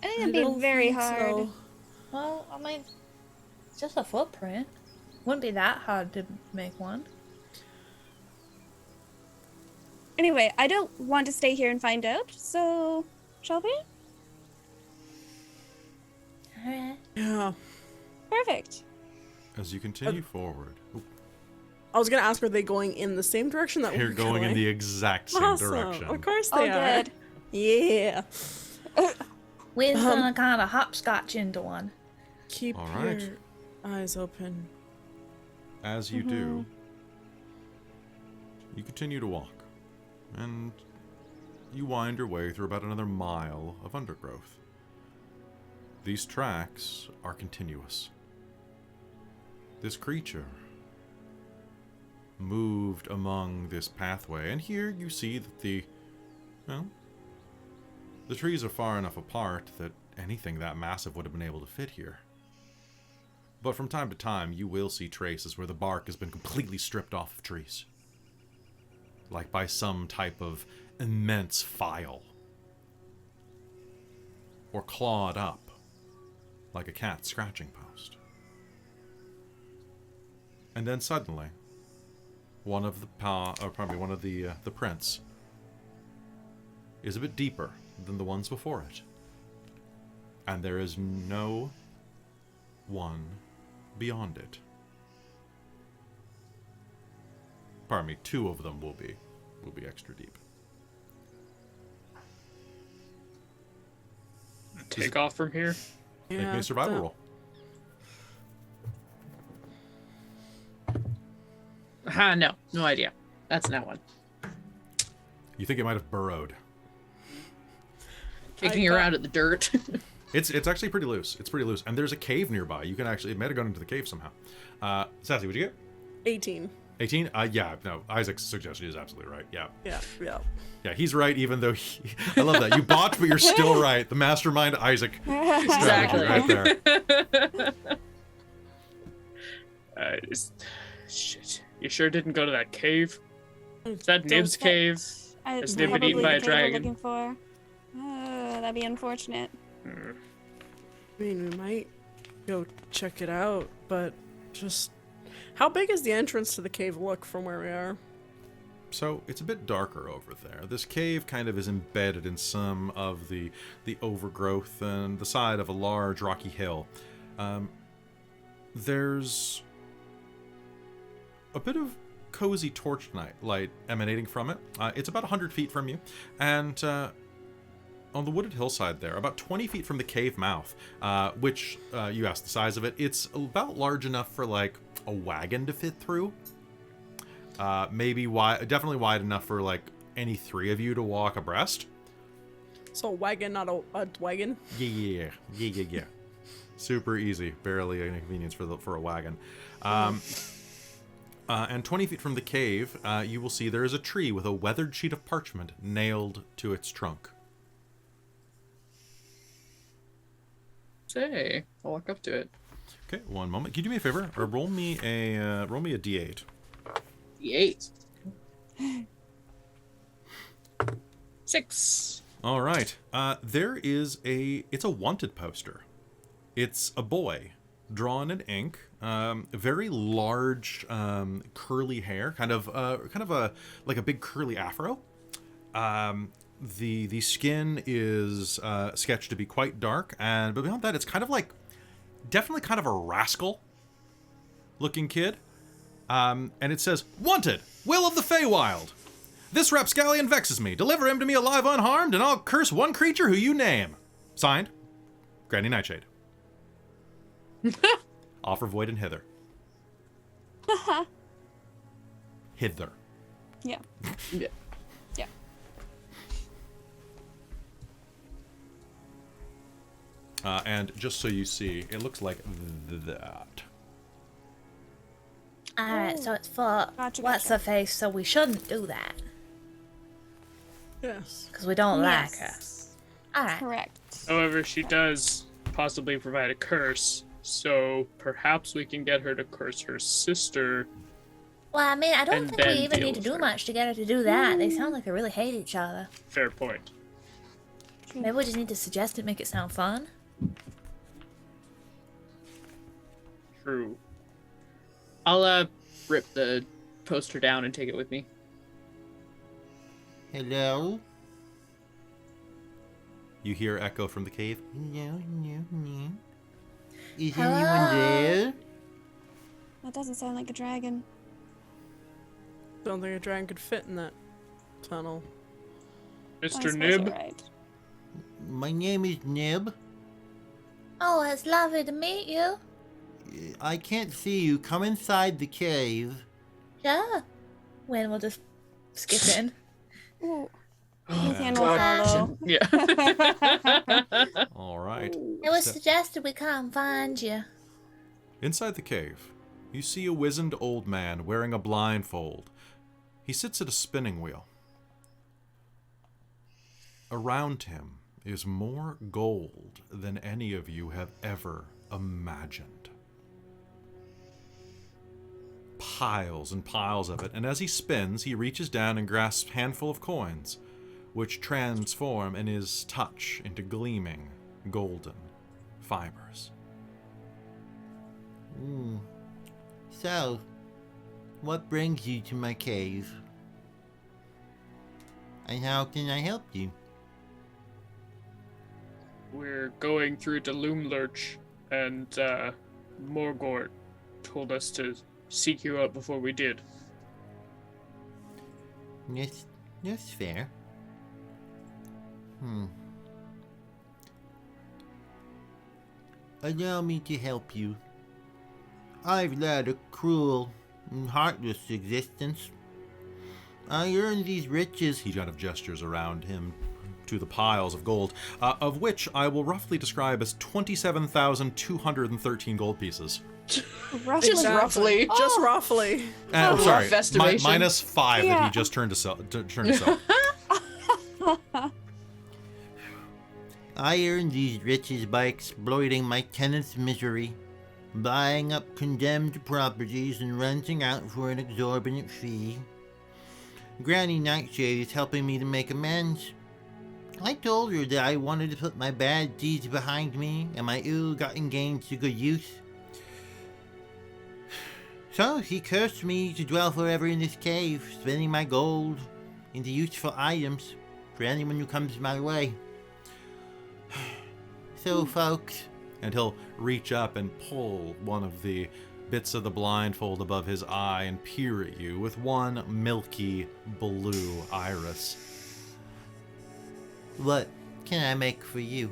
I think I it'd be don't very think hard. so. Well, I mean, it's just a footprint. Wouldn't be that hard to make one. Anyway, I don't want to stay here and find out, so shall we? Alright. Yeah. Perfect. As you continue forward, I was gonna ask, are they going in the same direction that you're we're going in the exact same Awesome. direction. Of course Oh, they are. good. Yeah. Wynn's gonna kind of hopscotch into one. Keep All right. your eyes open. As you do, you continue to walk, and you wind your way through about another mile of undergrowth. These tracks are continuous. This creature moved among this pathway, and here you see that the Well, the trees are far enough apart that anything that massive would have been able to fit here. But from time to time, you will see traces where the bark has been completely stripped off of trees. Like by some type of immense file. Or clawed up, like a cat scratching post. And then suddenly, one of the prints is a bit deeper than the ones before it. And there is no one beyond it. Pardon me, 2 of them will be extra deep. Take off from here. Make me a survival roll. No idea. That's not one. You think it might have burrowed. Kicking around at the dirt. It's actually pretty loose. It's pretty loose. And there's a cave nearby. You can actually... It might have gone into the cave somehow. Sassy, what'd you get? 18. 18? Yeah, no. Isaac's suggestion is absolutely right. Yeah. Yeah. Yeah, he's right, even though I love that. You botched, but you're still right. The mastermind Isaac strategy right there. Shit. You sure didn't go to that cave? Is that Nib's cave? Has Nib been eaten by a dragon? Looking for. That'd be unfortunate. I mean, we might go check it out, but just... How big is the entrance to the cave look from where we are? So, it's a bit darker over there. This cave kind of is embedded in some of the overgrowth and the side of a large rocky hill. There's a bit of cozy torch light emanating from it. It's about 100 feet from you, and on the wooded hillside there, about 20 feet from the cave mouth, which you asked the size of it, it's about large enough for like a wagon to fit through. Maybe wide, definitely wide enough for like any 3 of you to walk abreast. So a wagon, not a wagon? Yeah. Super easy, barely an inconvenience for a wagon. And 20 feet from the cave, you will see there is a tree with a weathered sheet of parchment nailed to its trunk. Say, I'll walk up to it. Okay, one moment. Can you do me a favor? Or roll me a D8. D8. 6. All right. It's a wanted poster. It's a boy drawn in ink, very large, curly hair, kind of like a big curly afro. The skin is sketched to be quite dark, but beyond that, it's kind of like definitely kind of a rascal looking kid. And it says, "Wanted, Will of the Feywild. This rapscallion vexes me. Deliver him to me alive unharmed, and I'll curse one creature who you name." Signed, Granny Nightshade. Offer void and hither. Hither. Yeah. Yeah. Yeah. And just so you see, it looks like that. Alright, so it's for Gotcha. what's her face, so we shouldn't do that. Yes. Because we don't like her. Yes. Alright. Correct. However, she does possibly provide a curse, so perhaps we can get her to curse her sister. Well, I mean, I don't And think we then even deal need to with do her. much to get her to do that. They sound like they really hate each other. Fair point. Maybe we just need to suggest it, make it sound fun. True. I'll rip the poster down and take it with me. Hello? You hear echo from the cave. No. Is Hello? anyone there? That doesn't sound like a dragon. Don't think a dragon could fit in that tunnel. I Mr. suppose Nib, you're right. My name is Nib. Oh, it's lovely to meet you. I can't see you. Come inside the cave. Sure. When we'll just skip in. Ooh. Luthienne will follow. Yeah. All right. It was suggested we come find you. Inside the cave, you see a wizened old man wearing a blindfold. He sits at a spinning wheel. around him is more gold than any of you have ever imagined. Piles and piles of it, and as he spins, he reaches down and grasps a handful of coins, which transform in his touch into gleaming golden fibers. So, what brings you to my cave? And how can I help you? We're going through the Loom Lurch, and Morgort told us to seek you out before we did. That's fair. Allow me to help you. I've led a cruel and heartless existence. I earned these riches. He kind of gestures around him to the piles of gold, of which I will roughly describe as 27,213 gold pieces. Just roughly. Just roughly. Sorry, rough estimation. minus 5 that he just turned to sell. I earned these riches by exploiting my tenants' misery, buying up condemned properties and renting out for an exorbitant fee. Granny Nightshade is helping me to make amends. I told her that I wanted to put my bad deeds behind me and my ill-gotten gains to good use. So she cursed me to dwell forever in this cave, spending my gold into useful items for anyone who comes my way. So, folks, And he'll reach up and pull one of the bits of the blindfold above his eye and peer at you with one milky blue iris. What can I make for you?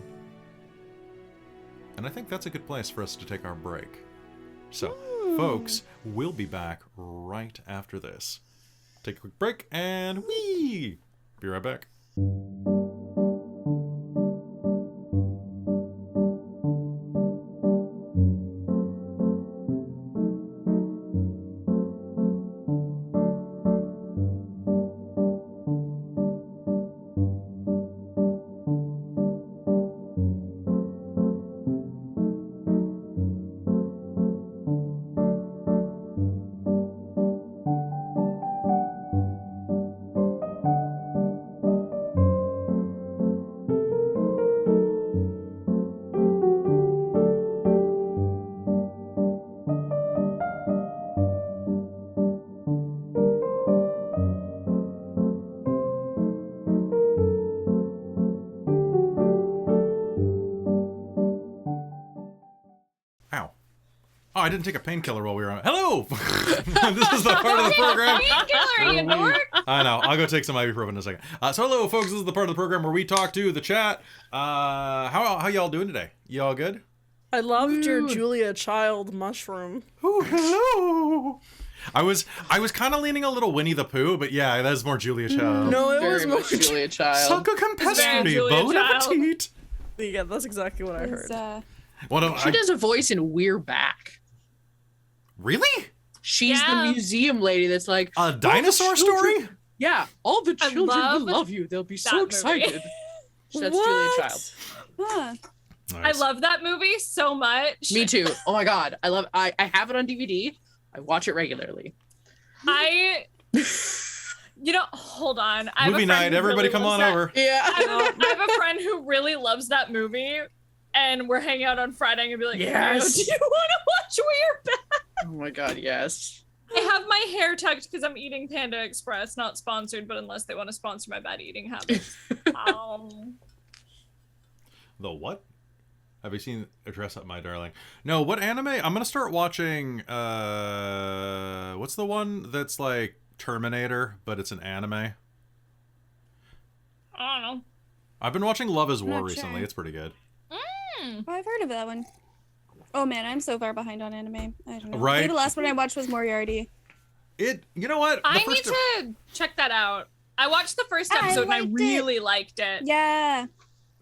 And I think that's a good place for us to take our break. So, folks, we'll be back right after this. Take a quick break and wee! Be right back. Oh, I didn't take a painkiller while we were on. Hello! This is the part of the program. Painkiller, you dork! I know. I'll go take some ibuprofen in a second. So hello, folks. This is the part of the program where we talk to the chat. How y'all doing today? Y'all good? I loved your Julia Child mushroom. Oh, hello. I was kind of leaning a little Winnie the Pooh, but yeah, that's more Julia Child. No, it Very was more much Julia Child. Succa compestri, Julia bon Child. appetit. Yeah, that's exactly what I heard. She does a voice in We're Back. Really? She's Yeah. the museum lady that's like, A dinosaur story? yeah, all the I children will love love you. They'll be that so movie. excited. That's Julia What? Child. Huh. I Nice. love that movie so much. Me too. Oh my god. I have it on DVD. I watch it regularly. Hold on. I have a Movie friend night. who Everybody really come loves on that- over. Yeah. I have a friend who really loves that movie, and we're hanging out on Friday and be like, Yes. "Do you want to watch We're Back?" Oh my god, yes. I have my hair tucked because I'm eating Panda Express, not sponsored, but unless they want to sponsor my bad eating habits. The what? Have you seen Dress Up My Darling? No, what anime? I'm gonna start watching, what's the one that's like Terminator, but it's an anime? I don't know. I've been watching Love is War Not recently. sure. It's pretty good. Oh, I've heard of that one. Oh man, I'm so far behind on anime. I don't know. Right? Maybe the last one I watched was Moriarty. You know what? I need to check that out. I watched the first I episode and I liked really liked it. Yeah.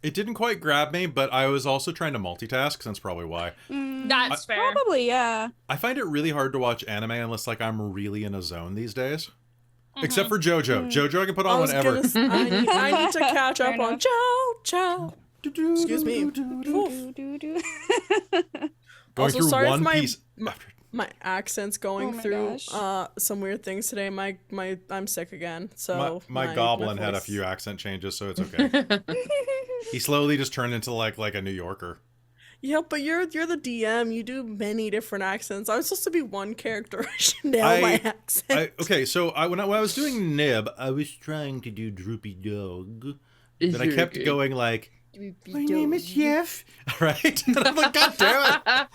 It didn't quite grab me, but I was also trying to multitask, so that's probably why. That's fair. Probably, yeah. I find it really hard to watch anime unless like I'm really in a zone these days. Except for JoJo. JoJo I can put on whenever. I need to catch up on JoJo. Excuse me. Going Also, through sorry one for piece. my accent's going through some weird things today. I'm sick again. So my goblin had a few accent changes, so it's okay. He slowly just turned into like a New Yorker. Yeah, but you're the DM. You do many different accents. I'm supposed to be one character. I should nail my accent. Okay, so when I was doing Nib, I was trying to do Droopy Dog. but I kept going like, My name is Jeff. right? And I'm like, God damn it! No,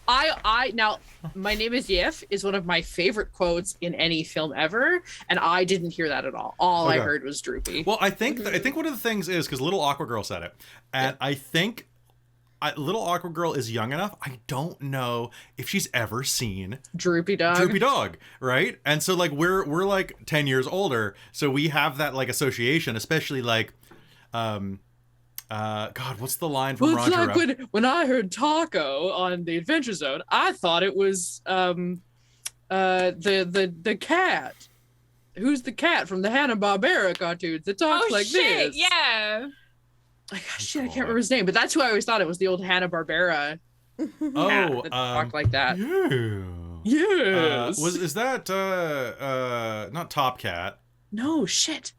I now my name is Yif is one of my favorite quotes in any film ever, and I didn't hear that at all. All I heard was Droopy. Well, I think one of the things is because Little Aqua Girl said it, and I think Little Aqua Girl is young enough. I don't know if she's ever seen Droopy Dog, right? And so like we're like 10 years older, so we have that like association, especially like. God, what's the line from Well, it's Roger? like when I heard Taco on the Adventure Zone, I thought it was the cat. Who's the cat from the Hanna-Barbera cartoons that talks like this? Yeah. Like, shit, I can't remember his name, but that's who I always thought it was, the old Hanna-Barbera cat that talked like that. Yeah. Yes. Is that not Top Cat? No, shit.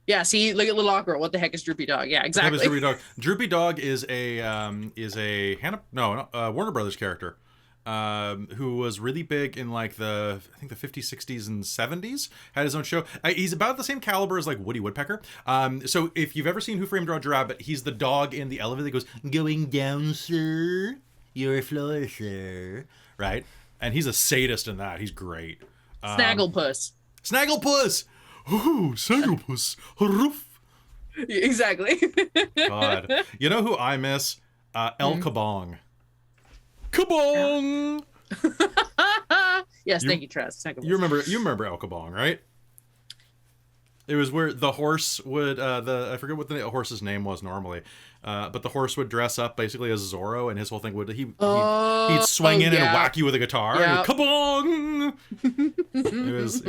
Yeah, see, look at Little Aqua. What the heck is Droopy Dog? Yeah, exactly. Droopy Dog. Droopy Dog is a Warner Brothers character, who was really big in like the 50s, 60s, and 70s. Had his own show. He's about the same caliber as like Woody Woodpecker. So if you've ever seen Who Framed Roger Rabbit, he's the dog in the elevator that goes, Going down, sir. Your floor, sir. right? And he's a sadist in that. He's great. Snagglepuss. Snagglepuss. Ooh, Snagglepuss. Roof. Exactly. God. You know who I miss? El Kabong. Kabong! Yes, thank you, Tress. You remember El Kabong, right? It was where the horse would I forget what the horse's name was normally, but the horse would dress up basically as Zorro, and his whole thing would he'd swing in and whack you with a guitar. Yeah. And kabong! It was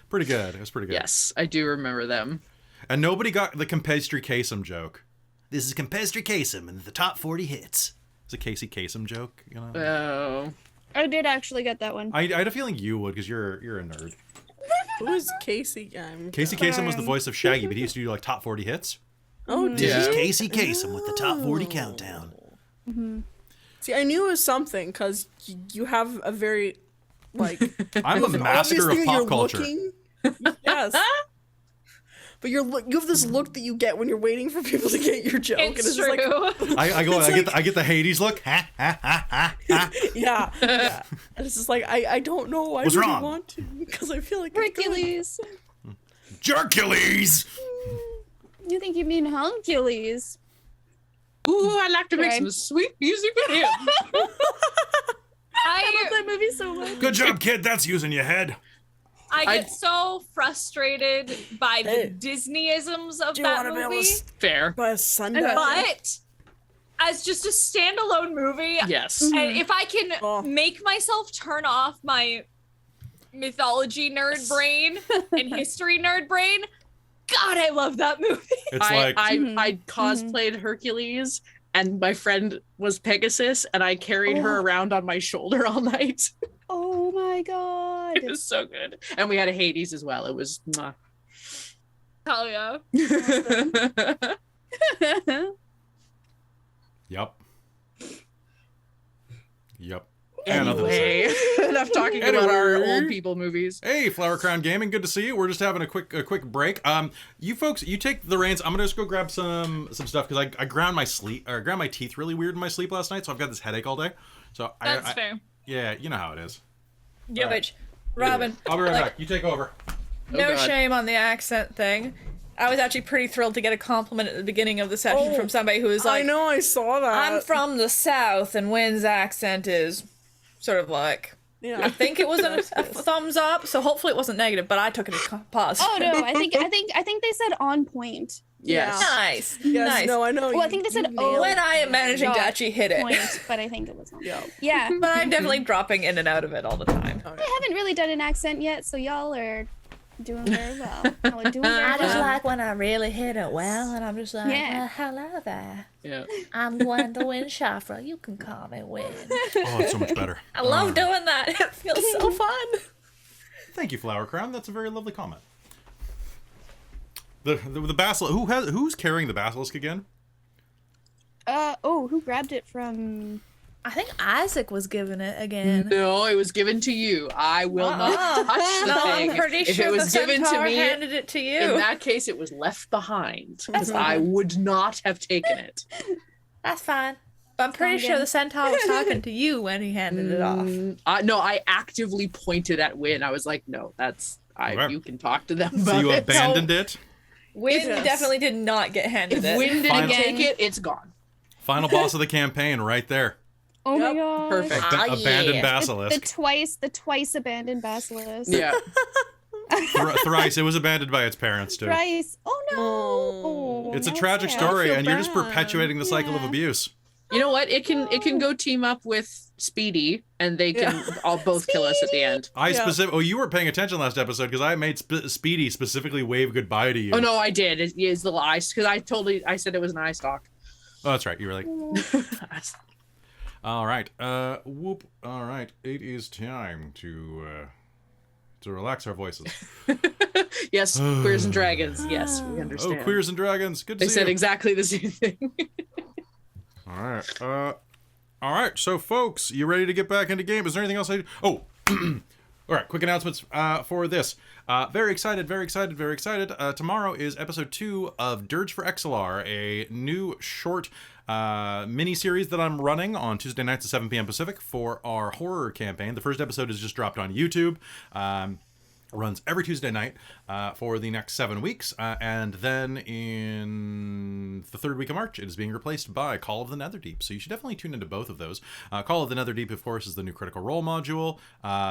pretty good. It was pretty good. Yes, I do remember them. And nobody got the Campestri Kasem joke. This is Campestri Kasem and the top 40 hits. It's a Casey Kasem joke, you know. Oh. I did actually get that one. I had a feeling you would because you're a nerd. Who is Casey? Casey Kasem was the voice of Shaggy, but he used to do like top 40 hits. Oh, This is Casey Kasem with the top 40 countdown. Mm-hmm. See, I knew it was something because you have a very like. I'm a master of obviously pop you're culture. looking- yes. But you have this look that you get when you're waiting for people to get your joke. It's and it's true. Just like, I get the Hades look. Ha ha ha ha ha. yeah. And it's just like I don't know why What's would wrong? you want to because I feel like it's good. Hercules. Jercules. You think you mean Hercules? Ooh, I'd like to make Right. some sweet music with him. I love that movie so much. Good job, kid. That's using your head. I get so frustrated by the Disneyisms of Do you that want to be able movie. to Fair. by a sundial? But as just a standalone movie, Yes. and if I can Oh. make myself turn off my mythology nerd brain and history nerd brain, God, I love that movie. It's I like cosplayed Hercules, and my friend was Pegasus, and I carried her around on my shoulder all night. Oh my god. It was so good. And we had a Hades as well. It was mwah. Hell yeah. Yep. And other than Anyway, enough talking about our old people movies. Hey, Flower Crown Gaming, good to see you. We're just having a quick break. You folks, you take the reins. I'm gonna just go grab some stuff because I ground my teeth really weird in my sleep last night, so I've got this headache all day. So That's fair. Yeah, you know how it is. Yeah, All right. bitch. Robin, I'll be right like, back. You take over. no God. shame on the accent thing. I was actually pretty thrilled to get a compliment at the beginning of the session from somebody who was like, I know, I saw that. I'm from the South, and Wynn's accent is sort of like, Yeah. I think it was a thumbs up, so hopefully it wasn't negative, but I took it as positive. Oh no, I think they said on point. Yes. Nice. Yes, Nice. no, I know. Well, I think they said oh. When I am managing to dot actually hit it. point, but I think it was on. Yeah. Yeah. But I'm definitely dropping in and out of it all the time. I haven't really done an accent yet, so y'all are doing very well. Y'all are doing very I just well. like when I really hit it well, and I'm just like, Yeah. hello there. Yeah. I'm Gwendolwyne Shafra. You can call me Win. Oh, it's so much better. I love doing that. It feels so fun. Thank you, Flower Crown. That's a very lovely comment. The basilisk. Who's carrying the basilisk again? Who grabbed it from? I think Isaac was given it again. No, it was given to you. I will not touch the No, thing. I'm pretty If sure it was the given to centaur me, handed it to you. in that case, it was left behind because I would not have taken it. That's fine. But I'm pretty sure the centaur was talking to you when he handed it off. No, I actively pointed at Win. I was like, no, Okay. you can talk to them So about you it. abandoned it. Win Yes. definitely did not get handed If it. Win didn't Final- take it, it's gone. Final boss of the campaign, right there. Oh my Yep, god! perfect. Abandoned yeah. basilisk. The twice abandoned basilisk. Yeah. Thrice. It was abandoned by its parents too. Thrice. Oh no! Oh. It's a now tragic sad. story, feel and you're just bad. perpetuating the cycle of Yeah. abuse. You know what? It can go team up with Speedy, and they can all both kill us at the end. Oh, you weren't paying attention last episode because I made Speedy specifically wave goodbye to you. Oh no, I did. It is the lie because I said it was an eye stalk. Oh, that's right. You were like, all right. Whoop. All right. It is time to relax our voices. Yes, queers and dragons. Yes, we understand. Oh, queers and dragons. Good to They see said you. exactly the same thing. All right. All right. So, folks, you ready to get back into game? Is there anything else I? Oh. All right. Quick announcements for this. Very excited. Very excited. Very excited. Tomorrow is episode 2 of Dirge for XLR, a new short mini series that I'm running on Tuesday nights at 7 p.m. Pacific for our horror campaign. The first episode is just dropped on YouTube. Runs every Tuesday night for the next 7 weeks, and then in the third week of March, it is being replaced by Call of the Netherdeep. So you should definitely tune into both of those. Call of the Netherdeep, of course, is the new Critical Role module,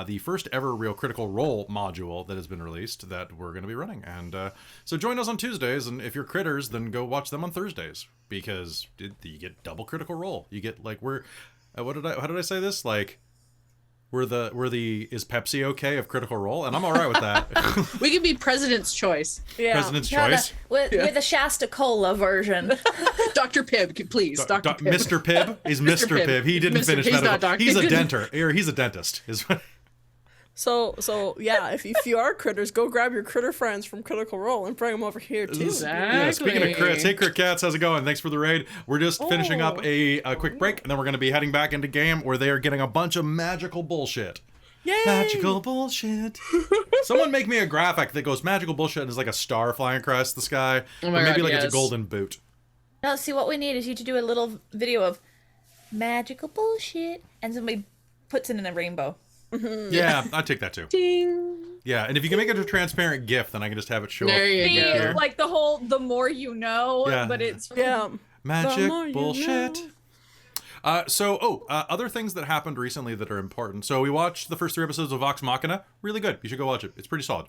the first ever real Critical Role module that has been released that we're going to be running. And so join us on Tuesdays, and if you're critters, then go watch them on Thursdays because you get double Critical Role. You get like how did I say this? Like. We're the is Pepsi okay of Critical Role, and I'm all right with that. We could be President's Choice. Yeah. President's No, Choice. With a Shasta Cola version. Dr. Pibb, please. Dr. Pibb. Mr. Pibb is Mr. Pibb. Pibb. He didn't Mr. finish He's medical. not doctor. He's a He couldn't- denter. Or he's a dentist. Is what. So yeah, if you are critters, go grab your critter friends from Critical Role and bring them over here too. Exactly. Yeah, speaking of crits, hey Crit Cats, how's it going? Thanks for the raid. We're just finishing up a quick break, and then we're going to be heading back into game where they are getting a bunch of magical bullshit. Yay! Magical bullshit. Someone make me a graphic that goes magical bullshit and is like a star flying across the sky. Oh my Or maybe God, like it's a yes. golden boot. No, see, what we need is you to do a little video of magical bullshit, and somebody puts it in a rainbow. Yeah, I'd take that too. Ding. Yeah, and if you can make it a transparent GIF, then I can just have it show There up. you go. Here. Like the whole "the more you know," Yeah. but it's Yeah. Magic more you bullshit. know. Other things that happened recently that are important. So we watched the first 3 episodes of Vox Machina. Really good. You should go watch it. It's pretty solid.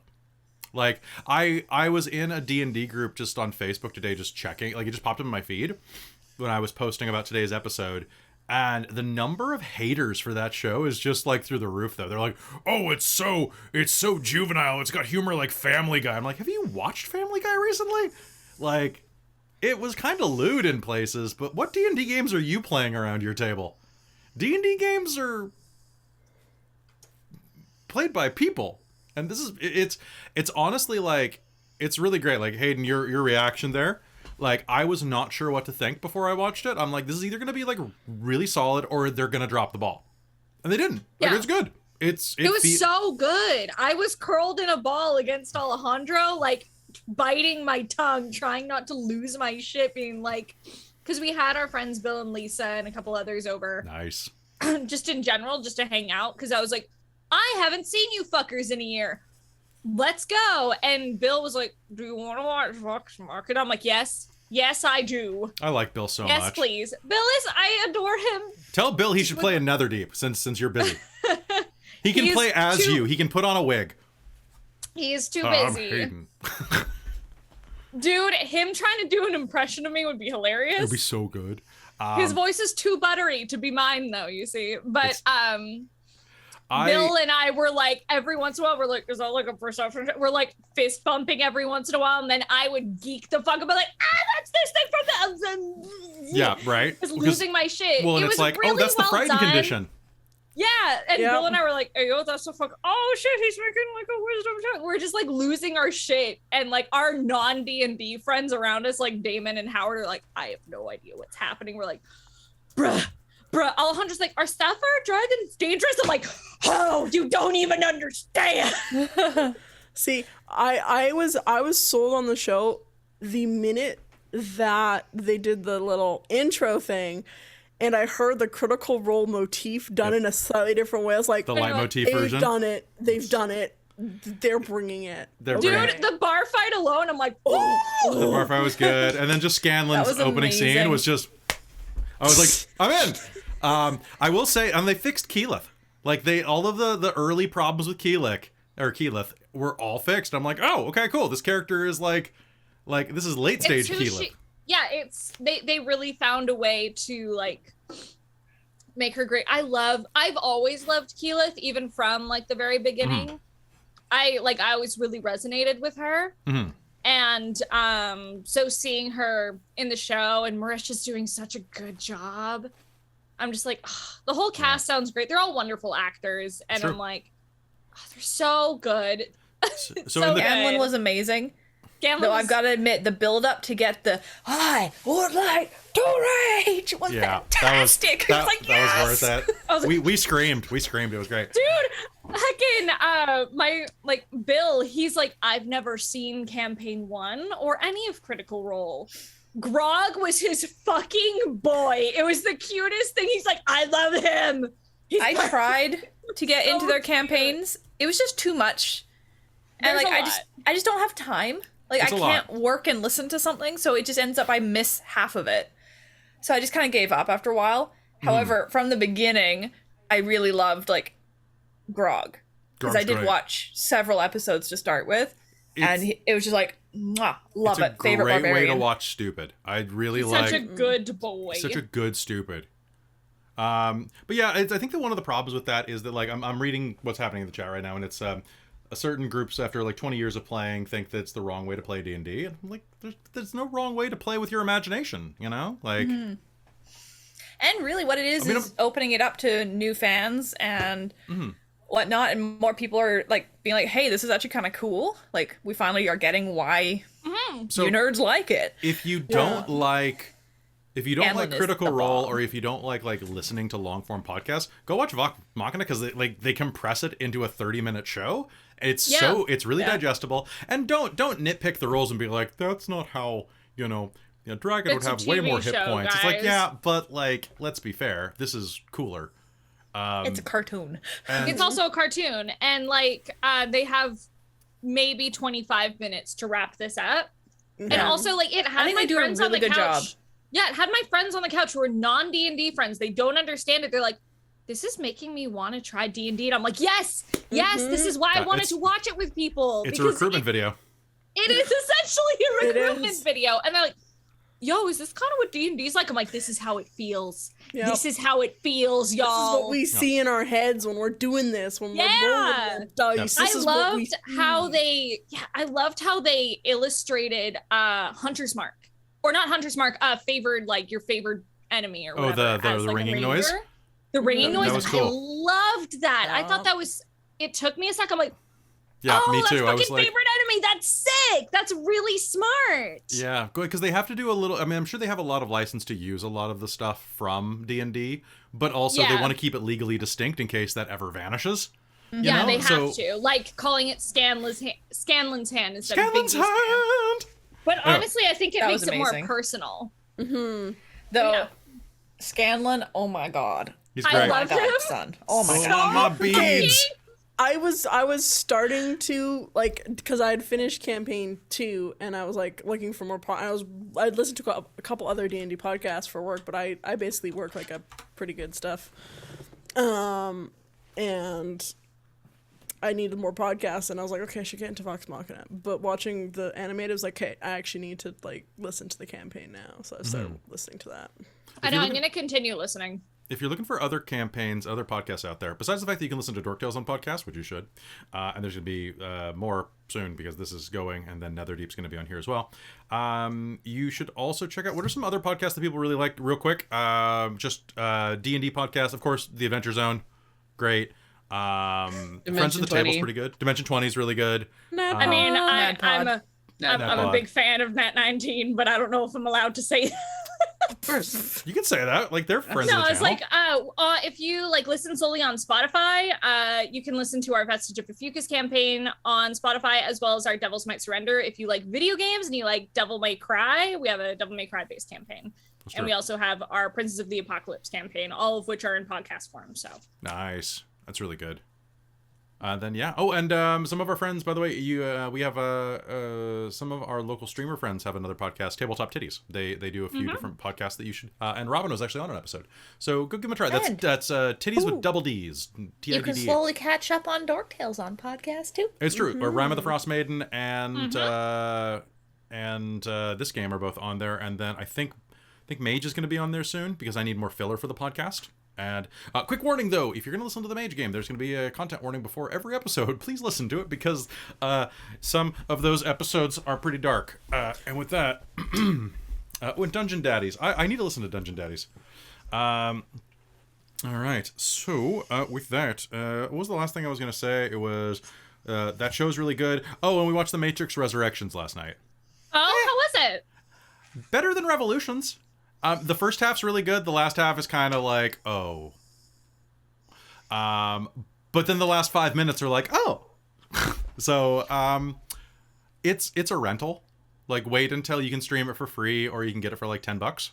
Like, I was in a D&D group just on Facebook today, just checking. Like, it just popped up in my feed when I was posting about today's episode. And the number of haters for that show is just like through the roof, though. They're like, "Oh, it's so juvenile. It's got humor like Family Guy." I'm like, "Have you watched Family Guy recently?" Like, it was kind of lewd in places. But what D&D games are you playing around your table? D&D games are played by people, and this is it's honestly like it's really great. Like Hayden, your reaction there. Like, I was not sure what to think before I watched it. I'm like, this is either going to be, like, really solid or they're going to drop the ball. And they didn't. Like, Yeah. it's good. it was so good. I was curled in a ball against Alejandro, like biting my tongue, trying not to lose my shit, being like, because we had our friends Bill and Lisa and a couple others over, Nice. just in general, just to hang out. Because I was like, I haven't seen you fuckers in a year. Let's go. And Bill was like, do you want to watch Vox Machina? I'm like, yes, I do. I like Bill so Yes, much. please. Bill is, I adore him. Tell Bill he should play a Netherdeep since you're busy. He can He's play as too- you. He can put on a wig. He is too I'm busy. Hayden. Dude, him trying to do an impression of me would be hilarious. It'd be so good. His voice is too buttery to be mine, though, you see. But Bill and I were like, every once in a while, we're like, is that like a first option? We're like fist bumping every once in a while, and then I would geek the fuck up, like, that's this thing from the. Yeah, right. I was losing my shit. Well, and it it's was like, really that's the well frightened done. condition. Yeah, and Yep. Bill and I were like, "Hey, yo, that's the fuck." Oh shit, he's making like a wisdom check. We're just like losing our shit, and like our non D&D friends around us, like Damon and Howard, are like, "I have no idea what's happening." We're like, "Bruh." Alejandra's like, "Our Sapphire Dragon's dangerous." I'm like, "Oh, you don't even understand." See, I was sold on the show the minute that they did the little intro thing, and I heard the Critical Role motif done in a slightly different way. I was like, The leitmotif they've version. done it. They've done it. They're bringing it. Dude, the bar fight alone, I'm like, The "Oh." bar fight was good, and then just Scanlan's That was opening scene amazing. was just. I was like, I'm in. I will say, and they fixed Keyleth. Like all of the early problems with Keyleth were all fixed. I'm like, oh, okay, cool. This character is like this is late stage It's who Keyleth. Yeah, it's they really found a way to like make her great. I've always loved Keyleth, even from like the very beginning. I always really resonated with her. And so seeing her in the show and Marisha's doing such a good job, I'm just like, the whole cast sounds great. They're all wonderful actors, and Sure. I'm like, they're so good. So in the, Scanlan was amazing. Though I've got to admit, the build up to get the "I would like to rage" was fantastic. That It's like, that was yes! worth it. We screamed. We screamed. It was great. Dude, heckin' my like Bill, he's like, I've never seen campaign 1 or any of Critical Role. Grog was his fucking boy. It was the cutest thing. He's like, I love him. I tried to get into their campaigns. It was just too much. And There's like a I just don't have time. Like It's I a can't lot. work and listen to something, so it just ends up I miss half of it. So I just kind of gave up after a while. However, from the beginning, I really loved like Grog. Because I Grog's did great. watch several episodes to start with. It was just like, mwah, love It's it. a Favorite great way barbarian. to watch Stupid. I really He's like such a good boy. such a good Stupid. But yeah, I think that one of the problems with that is that like I'm reading what's happening in the chat right now, and it's a certain groups after like 20 years of playing think that it's the wrong way to play D&D. And I'm like, there's no wrong way to play with your imagination, you know? Like, And really what it is opening it up to new fans and whatnot, and more people are like being like, hey, this is actually kind of cool. Like, we finally are getting why so you nerds like it. if you don't like Scanlan is Critical the Role, bomb. or if you don't like listening to long form podcasts, go watch Vox Machina, because they compress it into a 30-minute show. It's it's really digestible. And don't nitpick the rules and be like, that's not how Dragon It's would a have way TV more hit show, points. It's like, guys. yeah, but like, let's be fair, this is cooler. It's a cartoon. And It's also a cartoon, and like they have maybe 25 minutes to wrap this up. And also, like, it had I think my they do a friends on really the good couch. job. Yeah, it had my friends on the couch who are non-D&D friends. They don't understand it. They're like, this is making me want to try D&D. And I'm like, yes, this is why I wanted to watch it with people. it's a because recruitment video. It is essentially a It recruitment is. video. And they're like, yo, is this kind of what D&D is like? I'm like, this is how it feels. Yep. This is how it feels, This y'all. is what we see in our heads when we're doing this, when we're Yeah. rolling the dice. I This is what we loved how they illustrated Hunter's Mark. Or not Hunter's Mark, favored, like your favored enemy or whatever. the as, like, a ringing noise? ranger. The ringing That noise. was I cool. loved that. I thought that was, it took me a second. I'm like, Yeah, oh, me that's too. I fucking was like, favorite enemy. That's sick. That's really smart. yeah, good, because they have to do a little. I mean, I'm sure they have a lot of license to use a lot of the stuff from D&D, but also they Yeah. want to keep it legally distinct in case that ever vanishes. You Yeah, know? they have So- to. Like calling it Scanlan's hand instead Scanlan's of Vinkle's hand. hand. But honestly, I think it That makes was it more amazing. personal. Though Yeah. Scanlan, oh my god. He's I great. love him. Son. Oh my Oh, god. my beads. I was starting to like, because I had finished campaign 2 and I was like looking for more. I'd listened to a couple other D&D podcasts for work, but I basically work like a pretty good stuff. And I needed more podcasts, and I was like, okay, I should get into Vox Machina. But watching the animated was like, okay, I actually need to like listen to the campaign now. So I started listening to that. I know, I'm going to continue listening. If you're looking for other campaigns, other podcasts out there, besides the fact that you can listen to Dork Tales on podcast, which you should, and there's going to be more soon because this is going, and then Netherdeep's going to be on here as well. You should also check out, what are some other podcasts that people really like real quick? Just D&D podcasts, of course, The Adventure Zone, great. Friends of the Table's pretty good. Dimension 20 is really good. I mean, I'm a big fan of Nat 19, but I don't know if I'm allowed to say You can say that, like they're friends. No, of the it's channel. like if you like listen solely on Spotify, you can listen to our Vestige of Fucus campaign on Spotify, as well as our Devils Might Surrender. If you like video games and you like Devil May Cry, we have a Devil May Cry based campaign. And we also have our Princes of the Apocalypse campaign, all of which are in podcast form. So nice. That's really good. Then yeah. Oh, and some of our friends, by the way, we have some of our local streamer friends have another podcast, Tabletop Titties. They do a few different podcasts that you should. And Robin was actually on an episode, so go give them a try. That's Titties with double D's. You can slowly catch up on Dork Tales on podcast too. It's true. Or Rime of the Frost Maiden and this game are both on there, and then I think Mage is going to be on there soon because I need more filler for the podcast. And quick warning, though, if you're going to listen to the Mage game, there's going to be a content warning before every episode. Please listen to it because some of those episodes are pretty dark. And with that, with Dungeon Daddies, I need to listen to Dungeon Daddies. All right. So with that, what was the last thing I was going to say? It was that show's really good. Oh, and we watched The Matrix Resurrections last night. Oh, how was it? Better than Revolutions. The first half's really good. The last half is kind of like, oh. But then the last 5 minutes are like, oh. So, it's a rental. Like, wait until you can stream it for free, or you can get it for like $10.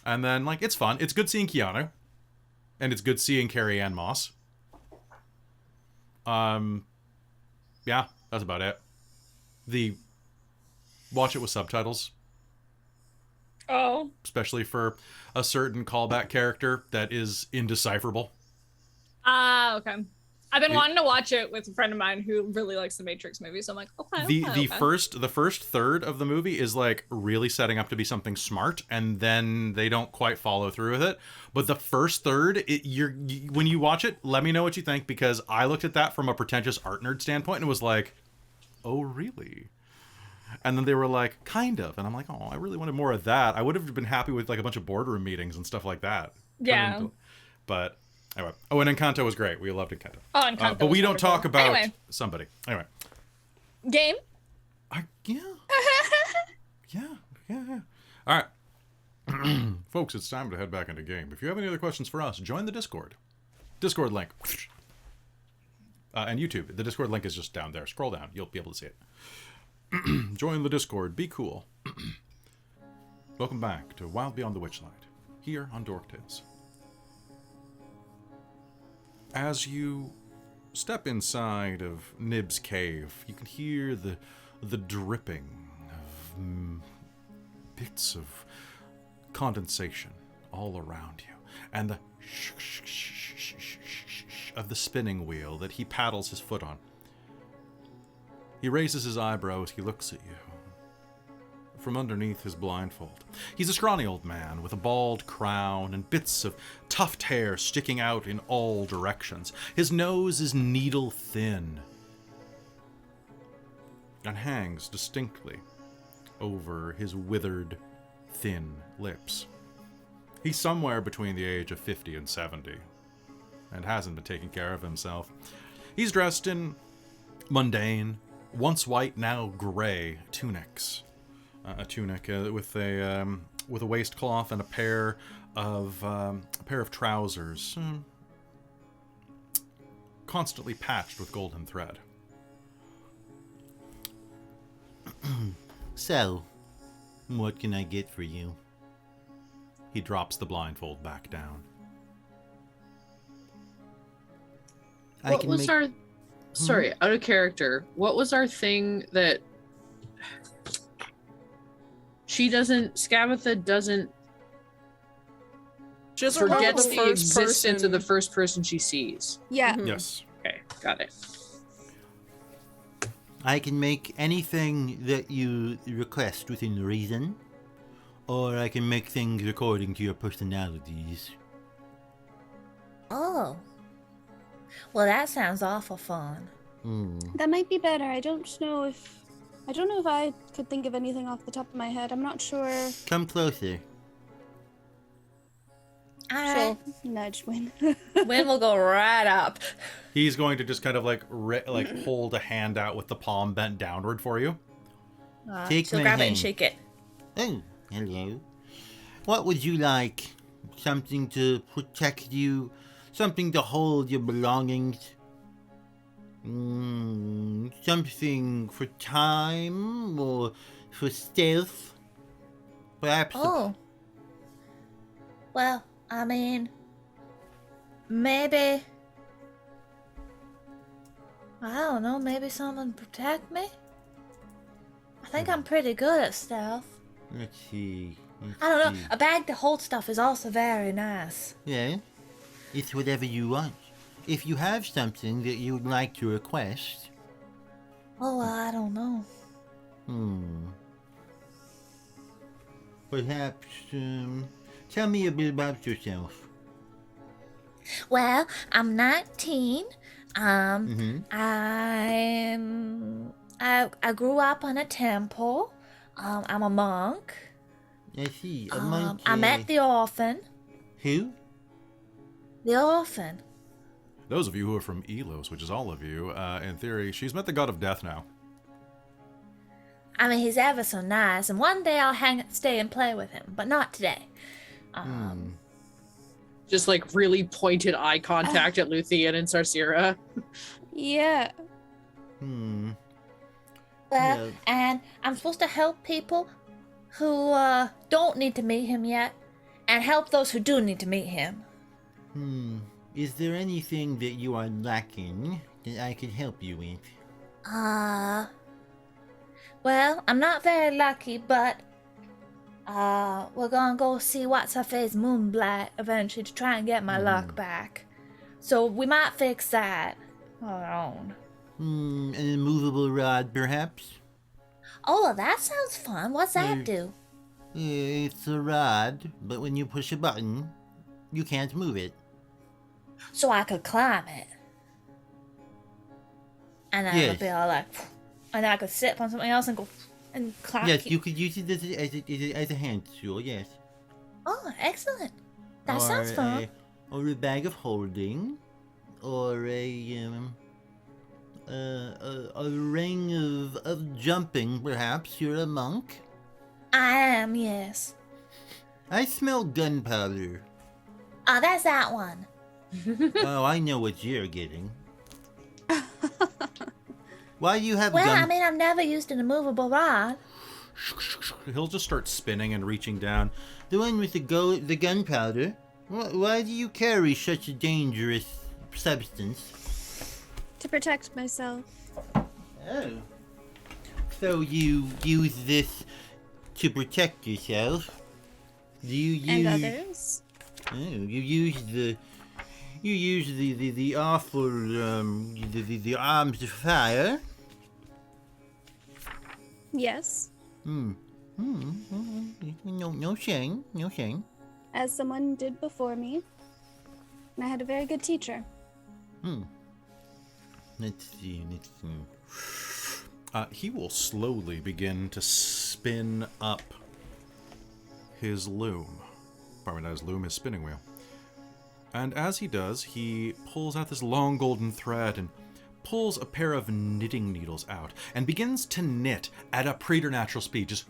And then, like, it's fun. It's good seeing Keanu. And it's good seeing Carrie Ann Moss. Yeah, that's about it. Watch it with subtitles. Oh. Especially for a certain callback character that is indecipherable. Okay. I've been wanting to watch it with a friend of mine who really likes the Matrix movie, so I'm like, okay. The first third of the movie is like really setting up to be something smart, and then they don't quite follow through with it. But the first third, when you watch it, let me know what you think, because I looked at that from a pretentious art nerd standpoint and was like, oh really? And then they were like, kind of. And I'm like, oh, I really wanted more of that. I would have been happy with like a bunch of boardroom meetings and stuff like that. Yeah. But anyway. Oh, and Encanto was great. We loved Encanto. Oh, Encanto. But we don't talk about somebody. Anyway. Game? Yeah. Yeah. All right. Folks, it's time to head back into game. If you have any other questions for us, join the Discord. Discord link. And YouTube. The Discord link is just down there. Scroll down. You'll be able to see it. Join the Discord. Be cool. Welcome back to Wild Beyond the Witchlight, here on Dork Tales. As you step inside of Nib's cave, you can hear the dripping of bits of condensation all around you, and the of the spinning wheel that he paddles his foot on. He raises his eyebrow as he looks at you from underneath his blindfold. He's a scrawny old man with a bald crown and bits of tuft hair sticking out in all directions. His nose is needle thin and hangs distinctly over his withered, thin lips. He's somewhere between the age of 50 and 70 and hasn't been taking care of himself. He's dressed in mundane, once white, now gray tunics. A tunic with a waistcloth and a pair of trousers, constantly patched with golden thread. So, what can I get for you? He drops the blindfold back down. Sorry, out of character. What was our thing that Skabatha doesn't just forgets the the existence of the first person she sees? Yeah. Yes. Okay, got it. I can make anything that you request within reason, or I can make things according to your personalities. Oh. Well, that sounds awful fun. That might be better. I don't know if I could think of anything off the top of my head. I'm not sure. Come closer. She'll nudge Win. Win will go right up. He's going to just kind of like hold a hand out with the palm bent downward for you. Take She'll my grab it and hand. shake it. Oh, hello. What would you like? Something to protect you? Something to hold your belongings? Something for time or for stealth? Perhaps. Oh. Well, I mean, maybe. I don't know, maybe someone protect me? I think I'm pretty good at stealth. Let's see. I don't know, a bag to hold stuff is also very nice. Yeah, it's whatever you want. If you have something that you would like to request. Oh, I don't know. Perhaps, tell me a bit about yourself. Well, I'm 19. I grew up in a temple. I'm a monk. I see. A monk. I met the orphan. Who? The orphan. Those of you who are from Elos, which is all of you, in theory, she's met the god of death now. I mean, he's ever so nice, and one day I'll stay and play with him, but not today. Just like really pointed eye contact at Luthienne and Sarcyra. Yeah. Well, Yeah. and I'm supposed to help people who don't need to meet him yet, and help those who do need to meet him. Is there anything that you are lacking that I can help you with? Well, I'm not very lucky, but we're gonna go see what's her face Moonblight eventually to try and get my luck back. So we might fix that on our own. An immovable rod, perhaps? Oh, that sounds fun. What's that do? It's a rod, but when you push a button, you can't move it. So I could climb it. And I would be all like, and I could sit on something else and go and climb. Yes, you could use it as a hand tool, yes. Oh, excellent. That sounds fun. Or a bag of holding, or a ring of jumping, perhaps. You're a monk? I am, yes. I smell gunpowder. Oh, that's that one. Oh, I know what you're getting. Why do you have Well, I mean, I've never used an immovable rod. He'll just start spinning and reaching down. The one with the gunpowder? Why do you carry such a dangerous substance? To protect myself. Oh. So you use this to protect yourself? Do you use... And others. Oh, you use the awful, the arms of fire? Yes. No shame. As someone did before me. And I had a very good teacher. Let's see. He will slowly begin to spin up his loom. Pardon me, not his loom, his spinning wheel. And as he does, he pulls out this long golden thread and pulls a pair of knitting needles out and begins to knit at a preternatural speed. Just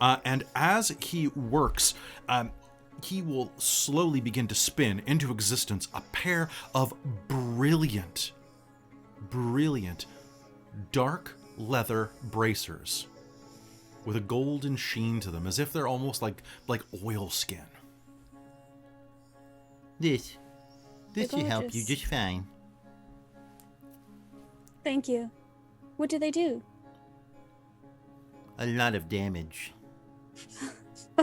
and as he works, he will slowly begin to spin into existence a pair of brilliant, dark leather bracers with a golden sheen to them, as if they're almost like oilskin. This should help you gorgeous. just fine. Thank you. What do they do? A lot of damage.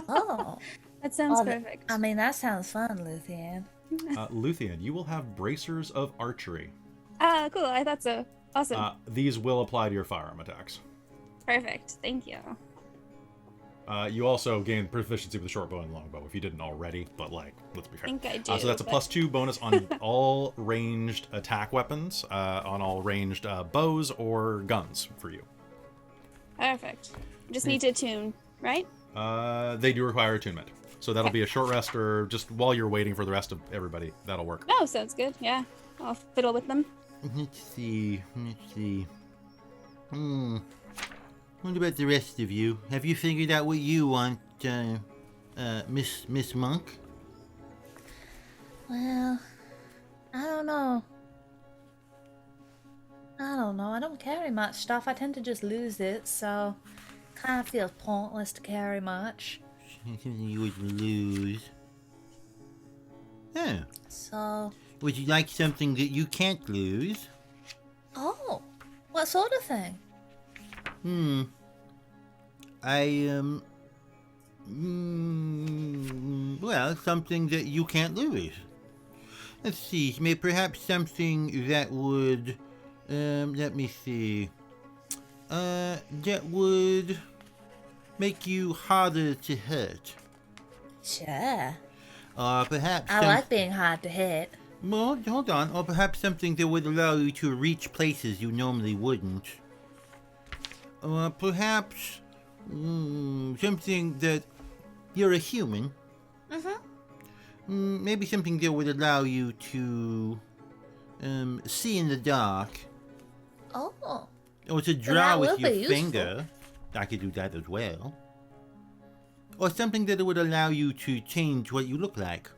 Oh. That sounds Oh, perfect. I mean, that sounds fun, Luthienne. Luthienne, you will have bracers of archery. Cool. I thought so. Awesome. These will apply to your firearm attacks. Perfect. Thank you. You also gain proficiency with the short bow and long bow if you didn't already, but like, let's be fair. I think I do. So that's a but- +2 bonus on all ranged attack weapons, on all ranged bows or guns for you. Perfect. Just need to attune, right? They do require attunement. So that'll be a short rest or just while you're waiting for the rest of everybody. That'll work. Oh, sounds good. Yeah. I'll fiddle with them. Let's see. What about the rest of you? Have you figured out what you want, Miss Monk? Well, I don't know. I don't carry much stuff. I tend to just lose it, so kind of feels pointless to carry much. Something you would lose. Huh. So, Would you like something that you can't lose? oh, what sort of thing? Well, something that you can't lose. Let's see, perhaps something that would, let me see, that would make you harder to hurt. Sure. Or perhaps I like being hard to hit. Well, hold on. Or perhaps something that would allow you to reach places you normally wouldn't. Or perhaps something that you're a human. Maybe something that would allow you to see in the dark. Oh. Or to draw with your finger. I could do that as well. Or something that would allow you to change what you look like.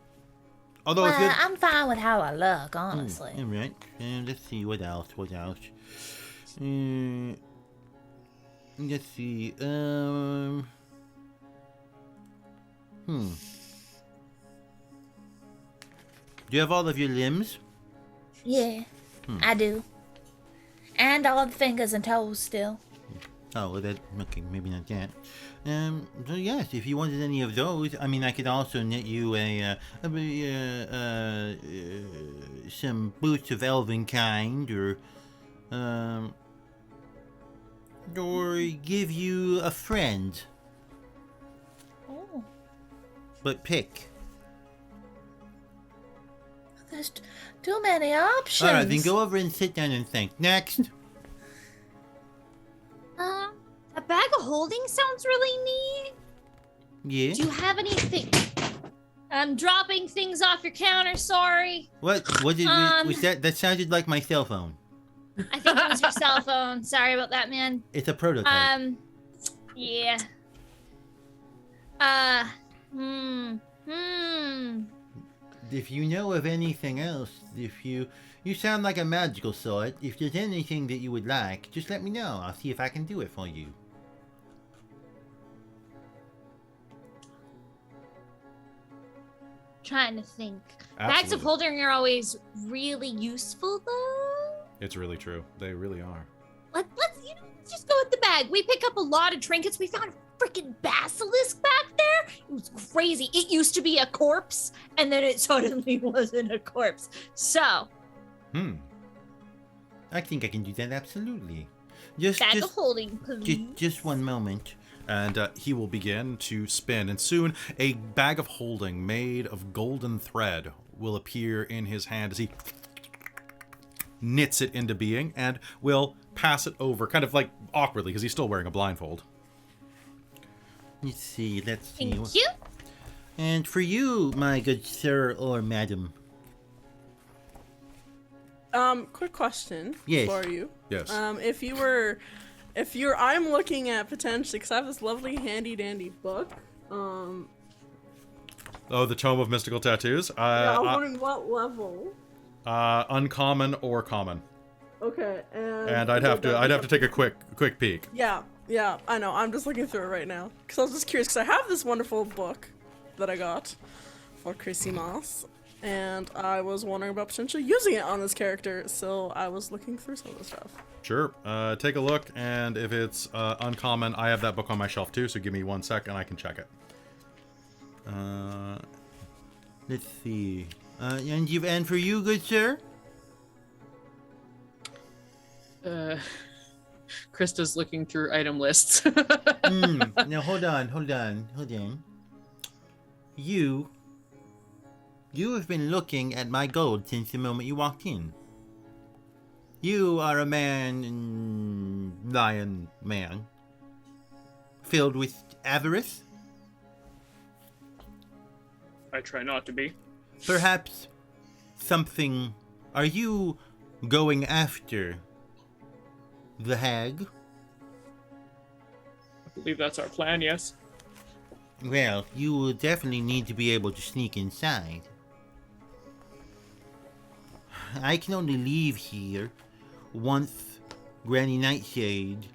Although if Well, I'm fine with how I look, honestly. Alright. Let's see, what else? Let's see, Do you have all of your limbs? Yeah, I do. And all the fingers and toes still. Oh, well, okay, maybe not that. So yes, if you wanted any of those, I mean, I could also knit you some boots of elven kind, or give you a friend. Oh, But pick. there's too many options. Alright, then go over and sit down and think. Next. A bag of holding sounds really neat. Yeah? Do you have anything? I'm dropping things off your counter, sorry. What did was that? That sounded like my cell phone. I think it was your cell phone. Sorry about that, man. It's a prototype. Yeah. If you know of anything else, if you sound like a magical sort, if there's anything that you would like, just let me know. I'll see if I can do it for you. Trying to think. Absolutely. Bags of holding are always really useful, though. It's really true. They really are. Let's just go with the bag. We pick up a lot of trinkets. We found a freaking basilisk back there. It was crazy. It used to be a corpse, and then it suddenly wasn't a corpse. So. I think I can do that, absolutely. Bag of holding, please. Just one moment. And he will begin to spin, and soon a bag of holding made of golden thread will appear in his hand as he knits it into being, and will pass it over, kind of like awkwardly, because he's still wearing a blindfold. Let's see. Thank you. And for you, my good sir or madam. Quick question Yes. for you. Yes. If you're, I'm looking at potentially, because I have this lovely handy dandy book. Oh, the Tome of Mystical Tattoos? Yeah, I was wondering what level. Uncommon or common. Okay, And I'd have to take a quick peek. Yeah, I know. I'm just looking through it right now. Because I was just curious, because I have this wonderful book that I got for Christmas, and I was wondering about potentially using it on this character, so I was looking through some of the stuff. Sure. Take a look, and if it's uncommon, I have that book on my shelf too, so give me 1 sec and I can check it. Let's see. And for you, good sir? Krista's looking through item lists. Now hold on. You have been looking at my gold since the moment you walked in. You are a lion man, filled with avarice. I try not to be. Perhaps something. Are you going after the hag? I believe that's our plan, yes. Well, you will definitely need to be able to sneak inside. I can only leave here once Granny Nightshade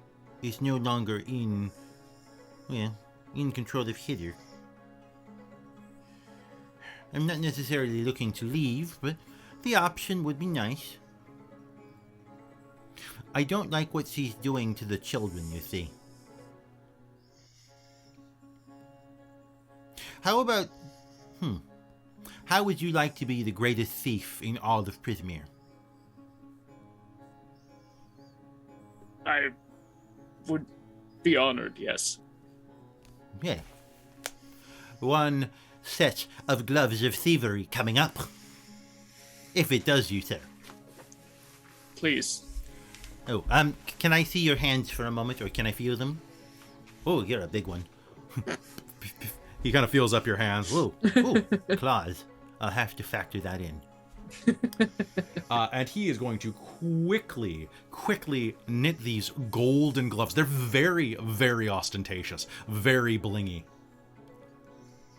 is no longer in control of Thither. I'm not necessarily looking to leave, but the option would be nice. I don't like what she's doing to the children, you see. How about, how would you like to be the greatest thief in all of Prismere? I would be honored, yes. Yeah. One set of gloves of thievery coming up. If it does you, sir. Please. Oh, can I see your hands for a moment, or can I feel them? Oh, you're a big one. He kind of feels up your hands. Whoa, claws. I'll have to factor that in. And he is going to quickly knit these golden gloves. They're very, very ostentatious, very blingy.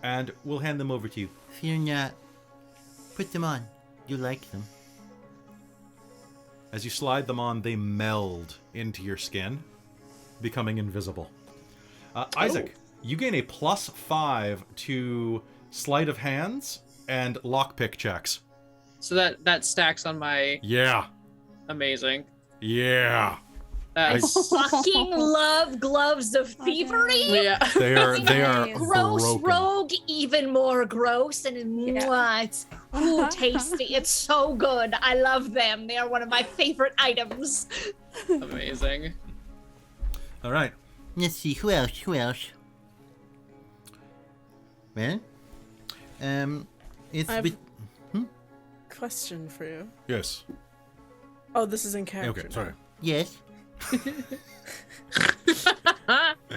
And we'll hand them over to you. Fear not. Put them on. You like them. As you slide them on, they meld into your skin, becoming invisible. Isaac, you gain a +5 to sleight of hands and lockpick checks. So that stacks on my Yeah. amazing. Yeah. I Fucking love gloves of thievery. Yeah. They are Gross broken. rogue, even more gross, and mwah, it's tasty. It's so good. I love them. They are one of my favorite items. Amazing. All right. Let's see, who else? Well, it's I have- bit... Question for you. Yes. Oh, this is in character. Okay, sorry. Yes?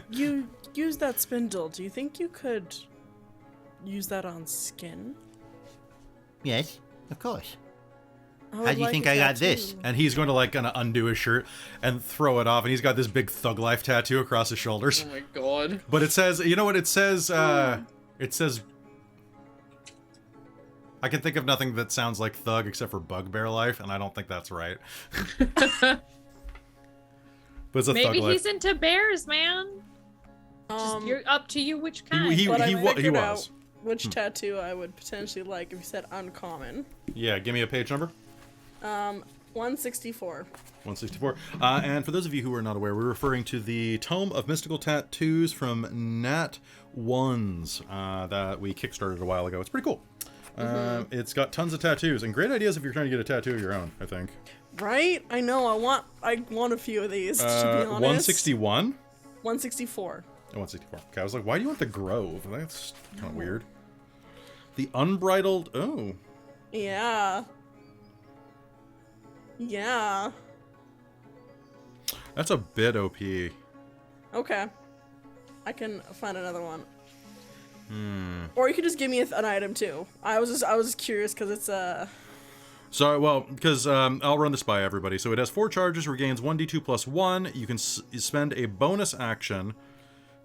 You use that spindle. Do you think you could use that on skin? Yes, of course. I would How do you like think a I got tattoo. this? And he's going to kind of undo his shirt and throw it off, and he's got this big Thug Life tattoo across his shoulders. Oh my god. But it says, you know what it says? It says, I can think of nothing that sounds like thug except for Bugbear Life, and I don't think that's right. But it's a Thug Maybe Life. he's into bears, man. Just you're up to you which kind. He But I figured was. out which tattoo I would potentially like if you said uncommon. Yeah, give me a page number. 164. 164. And for those of you who are not aware, we're referring to the Tome of Mystical Tattoos from Nat Ones that we kickstarted a while ago. It's pretty cool. It's got tons of tattoos and great ideas if you're trying to get a tattoo of your own, I think. Right? I know. I want a few of these, to be honest. 161? 164. Oh, 164. Okay, I was like, why do you want the Grove? That's kind of weird. The Unbridled... Oh. Yeah. Yeah. That's a bit OP. Okay. I can find another one. Or you could just give me an item too. I was curious because it's Sorry, well, because I'll run this by everybody. So it has 4 charges, regains 1d2 plus 1. You can spend a bonus action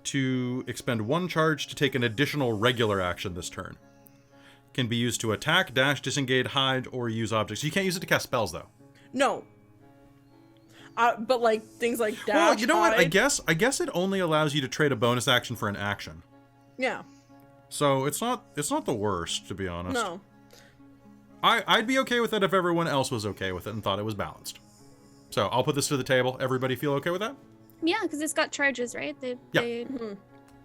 to expend 1 charge to take an additional regular action this turn. Can be used to attack, dash, disengage, hide, or use objects. You can't use it to cast spells, though. no. But like things like dash. Well, you know what? I hide- guess it only allows you to trade a bonus action for an action. Yeah. So it's not the worst, to be honest. No. I'd be okay with it if everyone else was okay with it and thought it was balanced. So I'll put this to the table. Everybody feel okay with that? Yeah, because it's got charges, right? Yeah. They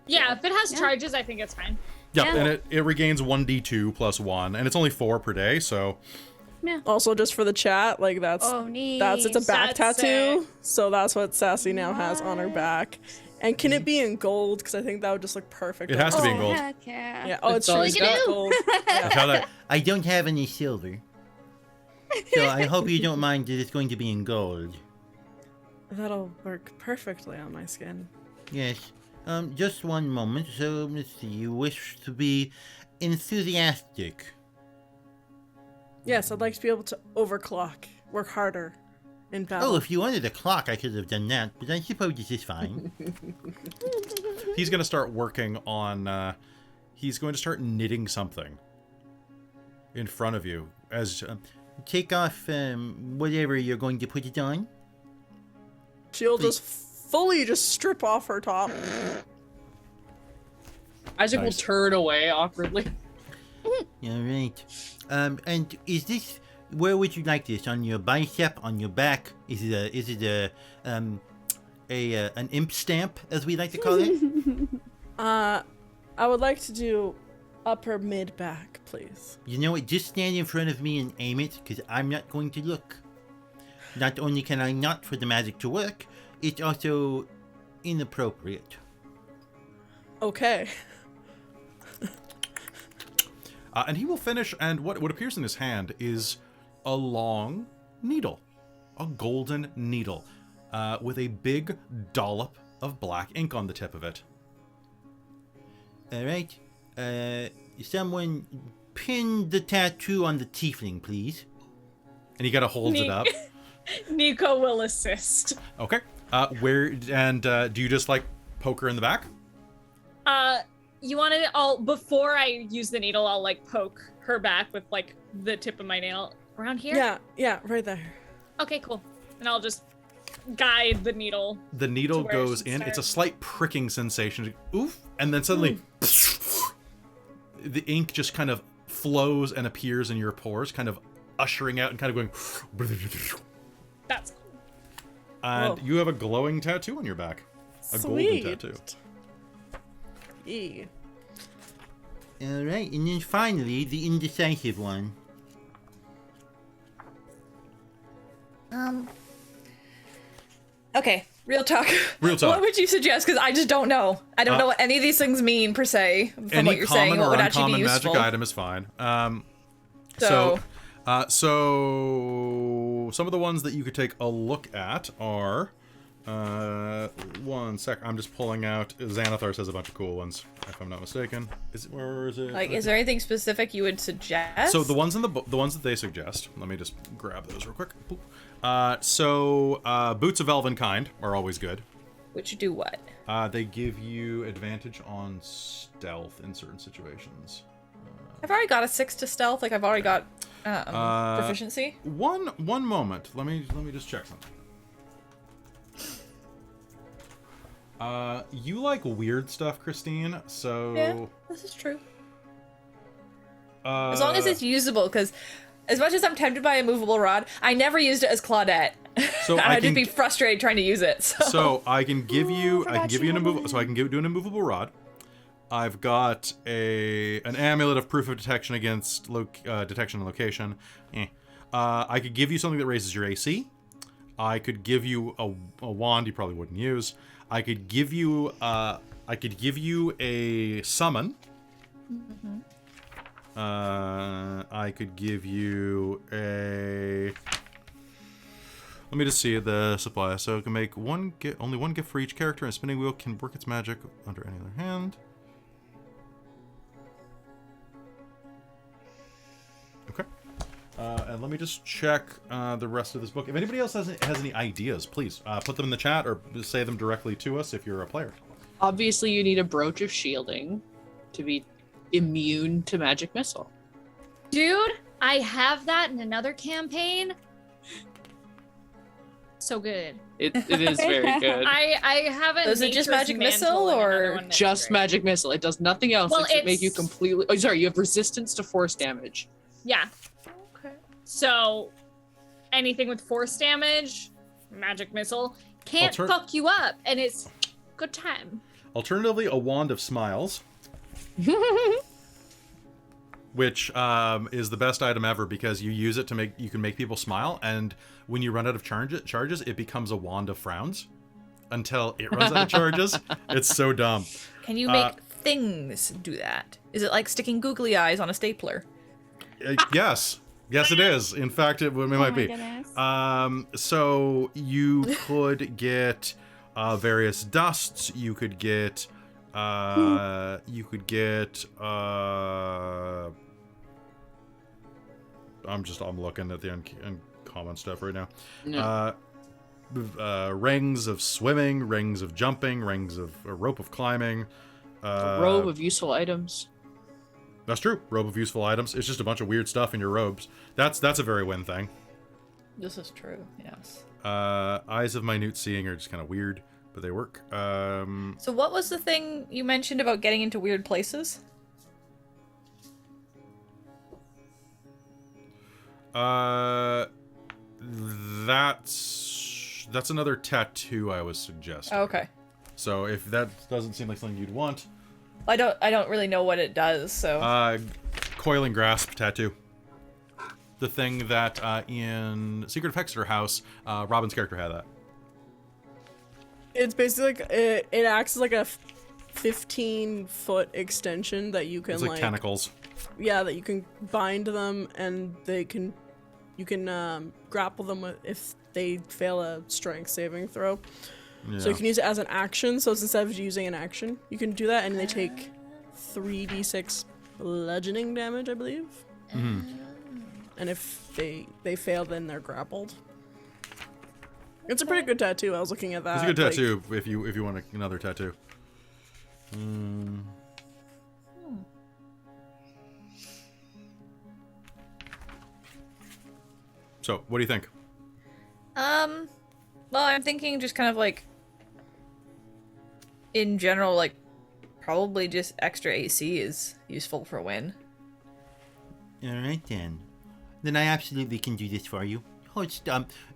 Yeah, if it has Yeah. charges, I think it's fine. Yep, Yeah. and it regains 1d2 plus 1, and it's only 4 per day, so... Also, just for the chat, like it's a back That's tattoo, sick. so that's what Sassy now has on her back. And can it be in gold? Because I think that would just look perfect. It has to be in Oh, gold. heck yeah. Yeah. Oh, it's all really he's got. gold. Yeah. Tell her, I don't have any silver. So I hope you don't mind that it's going to be in gold. That'll work perfectly on my skin. Yes. Just one moment. So, let's see. You wish to be enthusiastic. Yes, I'd like to be able to overclock, work harder in battle. Oh, if you wanted a clock, I could have done that, but I suppose this is fine. He's going to start working on... he's going to start knitting something in front of you as... Take off whatever you're going to put it on. She'll just fully just strip off her top. Isaac Nice. will turn away awkwardly. All right. And is this... Where would you like this? On your bicep? On your back? Is it an imp stamp, as we like to call it? I would like to do upper mid back, please. You know what? Just stand in front of me and aim it, because I'm not going to look. Not only can I not for the magic to work, it's also inappropriate. Okay. And he will finish, and what appears in his hand is a long needle. A golden needle. With a big dollop of black ink on the tip of it. All right. Someone pin the tattoo on the tiefling, please. And he kind of holds it up. Nico will assist. Okay. Do you just, like, poke her in the back? You wanted it all before I use the needle, I'll like poke her back with like the tip of my nail around here. Yeah, right there. Okay, cool. And I'll just guide the needle. The needle To where it goes should in. It's a start. slight pricking sensation. Oof. And then suddenly, the ink just kind of flows and appears in your pores, kind of ushering out and kind of going. That's cool. And Whoa. you have a glowing tattoo on your back. A golden tattoo. Yeah. All right. And then finally, the indecisive one. Okay, real talk. Real talk. What would you suggest? Because I just don't know. I don't know what any of these things mean per se. From Any what you're common saying, what or would actually be uncommon useful. magic item is fine. So- So some of the ones that you could take a look at are. One sec. I'm just pulling out. Xanathar says a bunch of cool ones, if I'm not mistaken. Where is it? Like, is there anything specific you would suggest? So the ones in the ones that they suggest. Let me just grab those real quick. Boop. Boots of Elven Kind are always good. Which do what? They give you advantage on stealth in certain situations. I've already got a 6 to stealth. Like I've already got proficiency. One moment. Let me just check something. You like weird stuff, Christine. So Yeah, this is true. As long as it's usable, because as much as I'm tempted by a movable rod, I never used it as Claudette. So and I I'd can- just be frustrated trying to use it. So I can give you, I forgot you an had immovable. one. So I can do an immovable rod. I've got an amulet of proof of detection against detection and location. I could give you something that raises your AC. I could give you a wand you probably wouldn't use. I could give you a summon. Mm-hmm. I could give you a. Let me just see the supply. So it can make only one gift for each character, and a spinning wheel can work its magic under any other hand. Okay. And let me just check the rest of this book. If anybody else has any ideas, please put them in the chat or say them directly to us if you're a player. Obviously, you need a brooch of shielding to be immune to magic missile. Dude, I have that in another campaign. So good. It is very good. I haven't. Is it just magic missile or Just magic missile. It does nothing else Well, except make you it's- completely. Oh, sorry. You have resistance to force damage. Yeah. Okay. So anything with force damage, magic missile can't Alter- fuck you up, and it's good time. Alternatively, a wand of smiles. Which is the best item ever because you use it to you can make people smile, and when you run out of charges, it becomes a wand of frowns until it runs out of charges. It's so dumb. Can you make things do that? Is it like sticking googly eyes on a stapler? Yes. Yes, it is. In fact, it might be. Goodness. So you could get various dusts. You could get. I'm looking at the uncommon stuff right now. No. Rings of swimming, rings of jumping, rings of a rope of climbing. A robe of useful items. That's true. Robe of useful items. It's just a bunch of weird stuff in your robes. That's a very Win thing. This is true, yes. Eyes of minute seeing are just kind of weird, but they work. So what was the thing you mentioned about getting into weird places? That's another tattoo I was suggesting. Oh, okay. So if that doesn't seem like something you'd want, I don't really know what it does, so. Coiling Grasp tattoo. The thing that in Secret of Exeter House, Robin's character had that. It's basically like it acts as like a 15-foot extension that you can It's like tentacles. Yeah, that you can bind them, and you can grapple them if they fail a strength saving throw. Yeah. So you can use it as an action. So it's instead of using an action, you can do that, and they take 3d6 bludgeoning damage, I believe. Mm-hmm. And if they fail, then they're grappled. It's a pretty good tattoo. I was looking at that. It's a good tattoo if you want another tattoo. So, what do you think? Well, I'm thinking just kind of like, in general, like, probably just extra AC is useful for Win. Alright then. Then I absolutely can do this for you.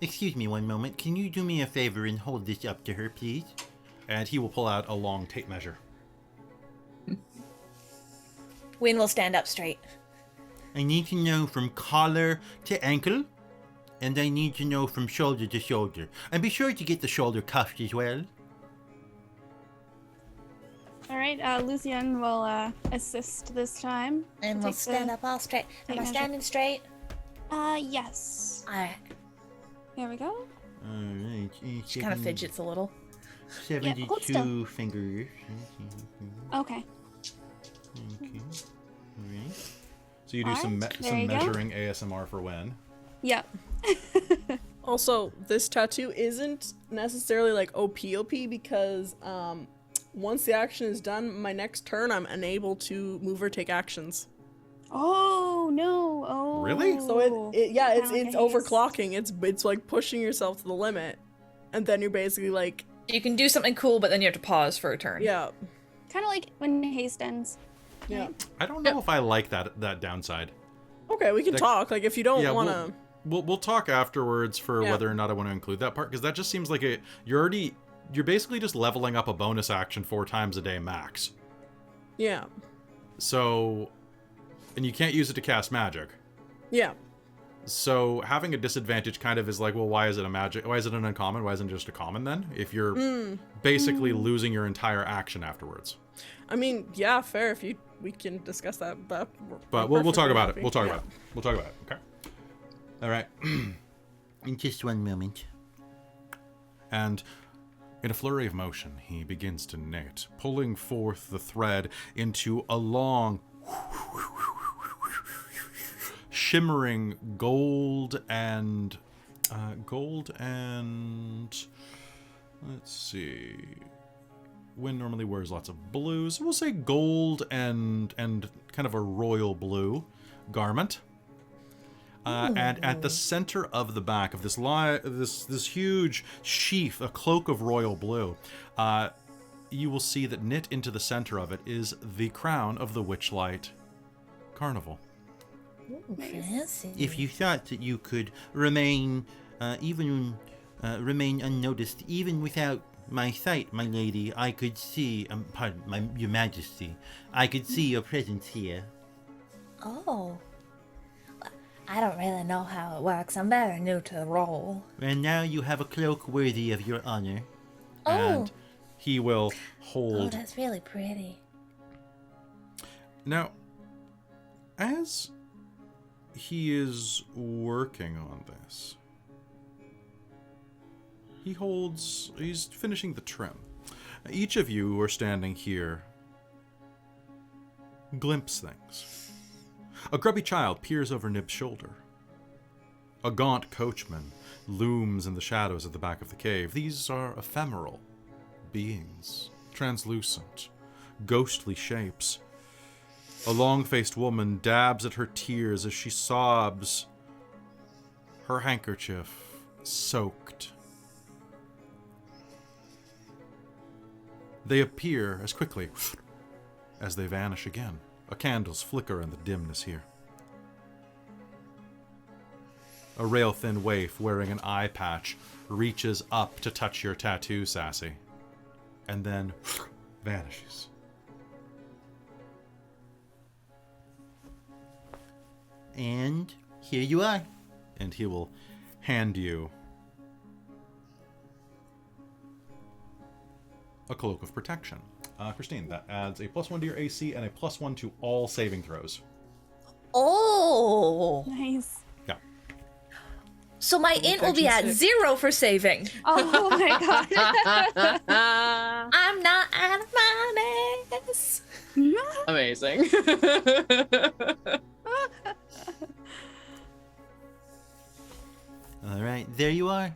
Excuse me one moment. Can you do me a favor and hold this up to her, please? And he will pull out a long tape measure. Win will stand up straight. I need to know from collar to ankle, and I need to know from shoulder to shoulder. And be sure to get the shoulder cuffed as well. All right, Luthienne will assist this time. And we'll stand up all straight. Am I measure. standing straight? Yes. Alright. There we go. Alright. She kind of fidgets a little. 72 hold still. fingers. Okay. Okay. Alright. So you do some Alright, there you go. measuring ASMR for Win. Yep. Also, this tattoo isn't necessarily like OP because once the action is done, my next turn I'm unable to move or take actions. Oh no! Oh. Really? So it's Kinda like overclocking. It's like pushing yourself to the limit, and then you're basically like, You can do something cool, but then you have to pause for a turn. yeah, Kind of like when haste ends. yeah. I don't know if I like that downside. Okay, we can talk. Like if you don't want to. We'll talk afterwards for whether or not I want to include that part, because that just seems like you're basically just leveling up a bonus action 4 times a day max. Yeah. So, and you can't use it to cast magic. Yeah. So having a disadvantage kind of is like, well, why is it a magic? Why is it an uncommon? Why isn't it just a common then? If you're basically losing your entire action afterwards. I mean, yeah, fair. We can discuss that, but We'll talk about it. happy. We'll talk about it. We'll talk about it. Okay. All right. In just one moment. And in a flurry of motion, he begins to knit, pulling forth the thread into a long, shimmering gold and let's see. Wynn normally wears lots of blues. We'll say gold and kind of a royal blue garment. And at the center of the back of this huge sheath, a cloak of royal blue, you will see that knit into the center of it is the crown of the Witchlight Carnival. Ooh, fancy. If you thought that you could remain unnoticed, even without my sight, my lady, I could see, your majesty, I could see your presence here. Oh. I don't really know how it works. I'm very new to the role. And now you have a cloak worthy of your honor. Oh. And he will Oh, hold. that's really pretty. Now, as he is working on this, he's finishing the trim. Each of you who are standing here glimpse things. A grubby child peers over Nib's shoulder. A gaunt coachman looms in the shadows at the back of the cave. These are ephemeral beings, translucent, ghostly shapes. A long-faced woman dabs at her tears as she sobs, her handkerchief soaked. They appear as quickly as they vanish again. A candle's flicker in the dimness here. A rail-thin waif wearing an eye patch reaches up to touch your tattoo, Sassy, and then vanishes. And here you are. And he will hand you a cloak of protection. Christine, that adds a +1 to your AC and a +1 to all saving throws. Oh. Nice. Yeah. So my int will be at 0 for saving. Oh my god. I'm not out of my mess. Amazing. All right, there you are.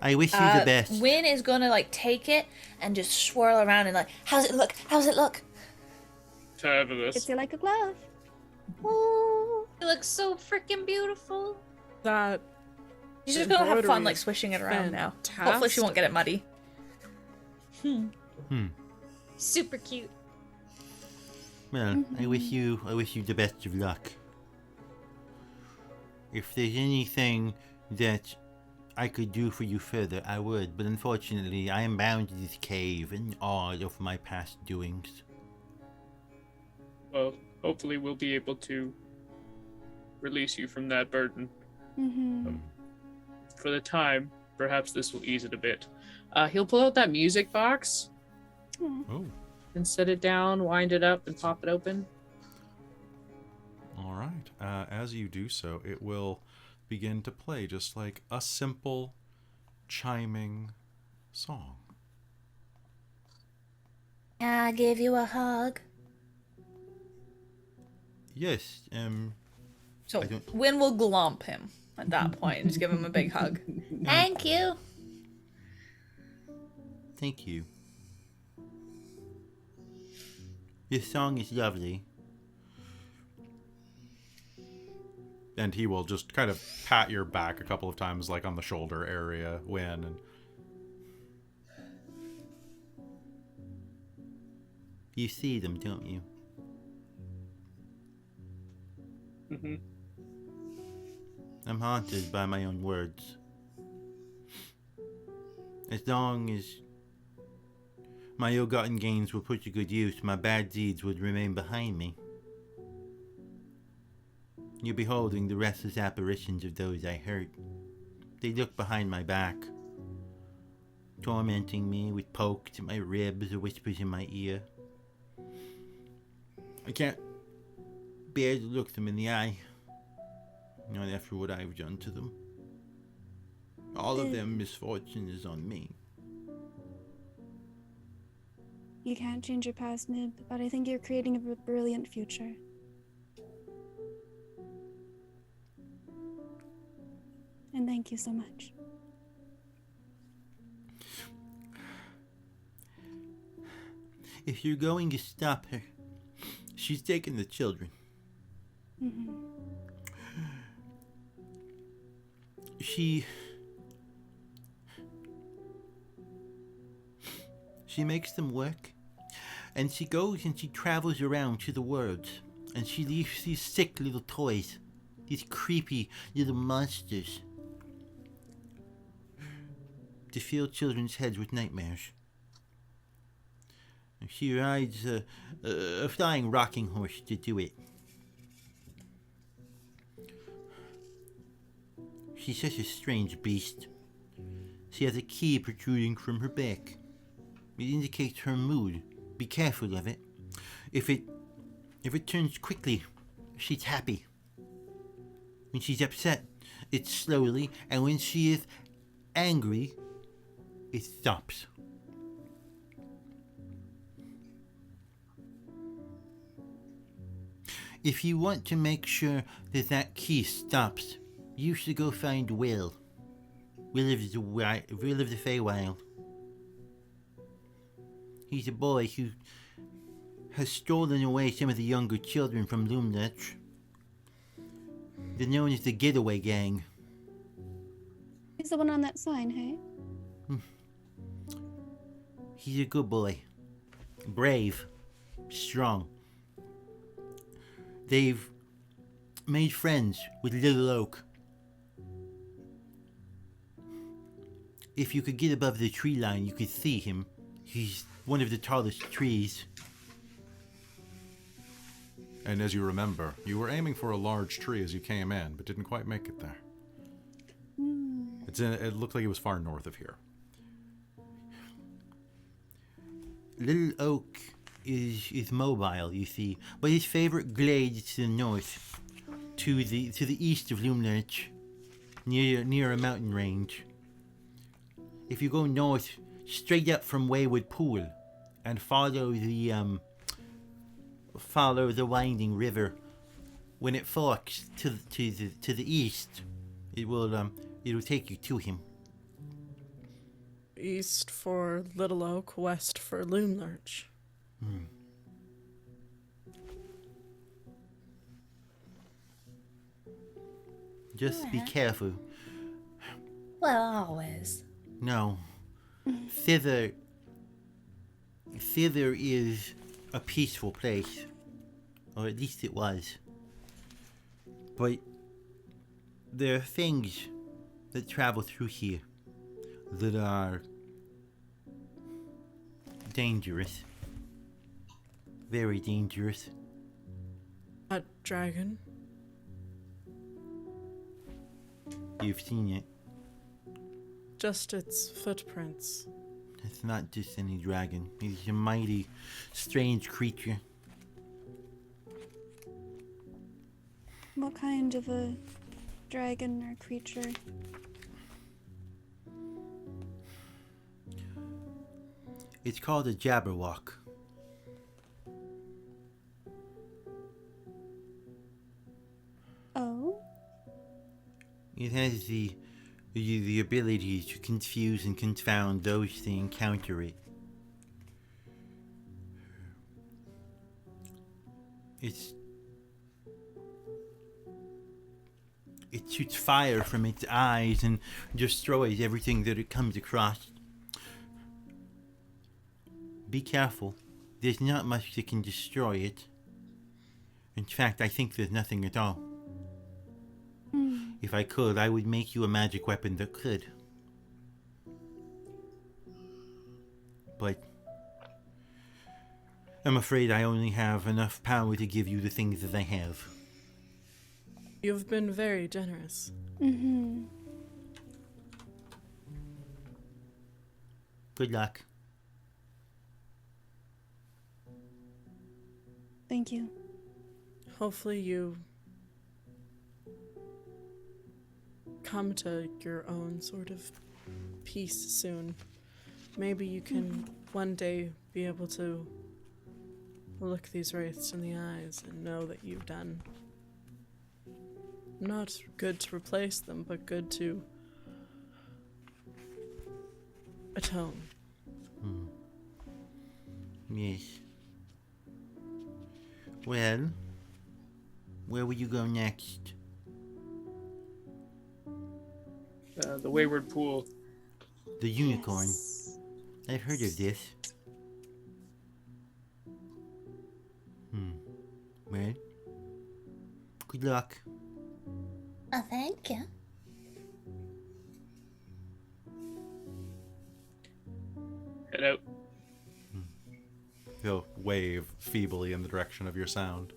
I wish you the best. Win is gonna like take it and just swirl around and like, how's it look? How's it look? Fabulous. Fits you like a glove. Ooh. It looks so freaking beautiful. That She's just gonna have fun embroidery like is swishing it around now. Hopefully she won't get it muddy. Super cute. Well, I wish you the best of luck. If there's anything that I could do for you further, I would, but unfortunately, I am bound to this cave and all of my past doings. Well, hopefully we'll be able to release you from that burden. Mm-hmm. For the time, perhaps this will ease it a bit. He'll pull out that music box Oh, and set it down, wind it up, and pop it open. all right. As you do so, it will begin to play just like a simple, chiming song. Can I give you a hug? Yes, So I don't- Win will glomp him at that point and just give him a big hug. Thank you. thank you. This song is lovely. And he will just kind of pat your back a couple of times, like on the shoulder area, Win, and You see them, don't you? Mm-hmm. I'm haunted by my own words. As long as my ill-gotten gains were put to good use, my bad deeds would remain behind me. You're beholding the restless apparitions of those I hurt. They look behind my back, tormenting me with pokes at my ribs or whispers in my ear. I can't bear to look them in the eye, not after what I've done to them. All of their misfortune is on me. You can't change your past, Nib, but I think you're creating a brilliant future. And thank you so much. If you're going to stop her, she's taking the children. Mm-hmm. She makes them work, and she goes and she travels around to the world, and she leaves these sick little toys, these creepy little monsters, to fill children's heads with nightmares. She rides a flying rocking horse to do it. She's such a strange beast. She has a key protruding from her back. It indicates her mood. Be careful of it. If it turns quickly, she's happy. When she's upset, it's slowly, and when she is angry, it stops. If you want to make sure that that key stops, you should go find Will. Will of the Feywild. He's a boy who has stolen away some of the younger children from Loomlurch. They're known as the Getaway Gang. He's the one on that sign, hey? He's a good boy. Brave. Strong. They've made friends with Little Oak. If you could get above the tree line, you could see him. He's one of the tallest trees. And as you remember, you were aiming for a large tree as you came in, but didn't quite make it there. It looked like it was far north of here. Little Oak is mobile, you see, but his favorite glade is to the north, to the east of Loomlurch, near a mountain range. If you go north, straight up from Wayward Pool, and follow the winding river, when it forks to the east, it'll take you to him. East for Little Oak, west for Loomlurch. Just be careful. Well, always. No. Thither is a peaceful place. Or at least it was. But there are things that travel through here that are dangerous. Very dangerous. A dragon? You've seen it. Just its footprints. It's not just any dragon. He's a mighty, strange creature. What kind of a dragon or creature? It's called a Jabberwock. Oh? It has the ability to confuse and confound those that encounter it. It shoots fire from its eyes and destroys everything that it comes across. Be careful. There's not much that can destroy it. In fact, I think there's nothing at all. If I could, I would make you a magic weapon that could. But I'm afraid I only have enough power to give you the things that I have. You've been very generous. Good luck. Thank you. Hopefully you come to your own sort of peace soon. Maybe you can one day be able to look these wraiths in the eyes and know that you've done not good to replace them, but good to atone. Yes. Well, where will you go next? The Wayward Pool. The unicorn. I've heard of this. Well, good luck. Thank you. head out. He'll wave feebly in the direction of your sound.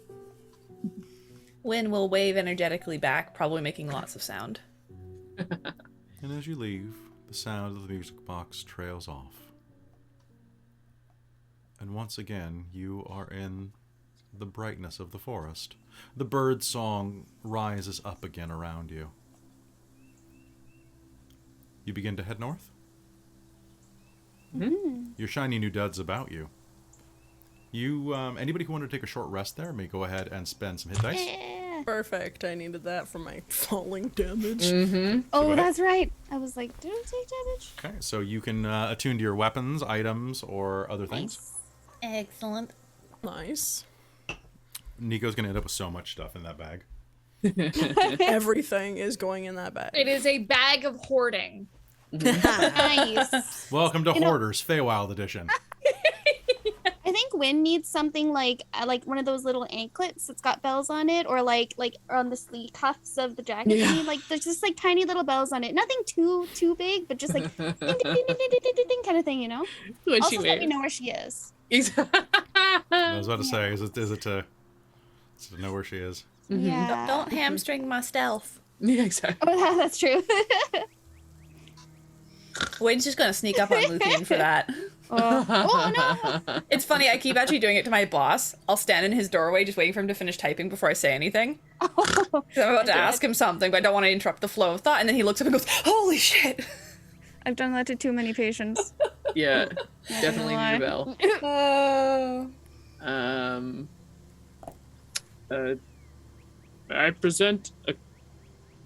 Wynn will wave energetically back, probably making lots of sound. And as you leave, the sound of the music box trails off. And once again, you are in the brightness of the forest. The bird song rises up again around you. You begin to head north? Your shiny new duds about you. You, anybody who wanted to take a short rest there may go ahead and spend some hit dice. Yeah. Perfect. I needed that for my falling damage. Oh, ahead. that's right. I was like, did I take damage? Okay, so you can attune to your weapons, items, or other things. Excellent. Nice. Nico's going to end up with so much stuff in that bag. Everything is going in that bag. It is a bag of hoarding. Nice. Welcome to You know- Hoarders, Feywild Edition. I think Wynn needs something like one of those little anklets that's got bells on it, or like on the sleeve cuffs of the jacket. Yeah. Like there's just like tiny little bells on it. Nothing too big, but just like ding, ding, ding, ding, ding, ding, ding, kind of thing, you know. When Also, she let me waves. know where she is. I was about to say, is it to know where she is? Yeah. Don't hamstring my stealth. Yeah, exactly. Oh, that's true. Wynn's just gonna sneak up on Luthienne for that. Oh no. It's funny, I keep actually doing it to my boss. I'll stand in his doorway just waiting for him to finish typing before I say anything. 'Cause I'm about to ask him something, but I don't want to interrupt the flow of thought, and then he looks up and goes, holy shit! I've done that to too many patients. Yeah, definitely lie. need a bell. I present a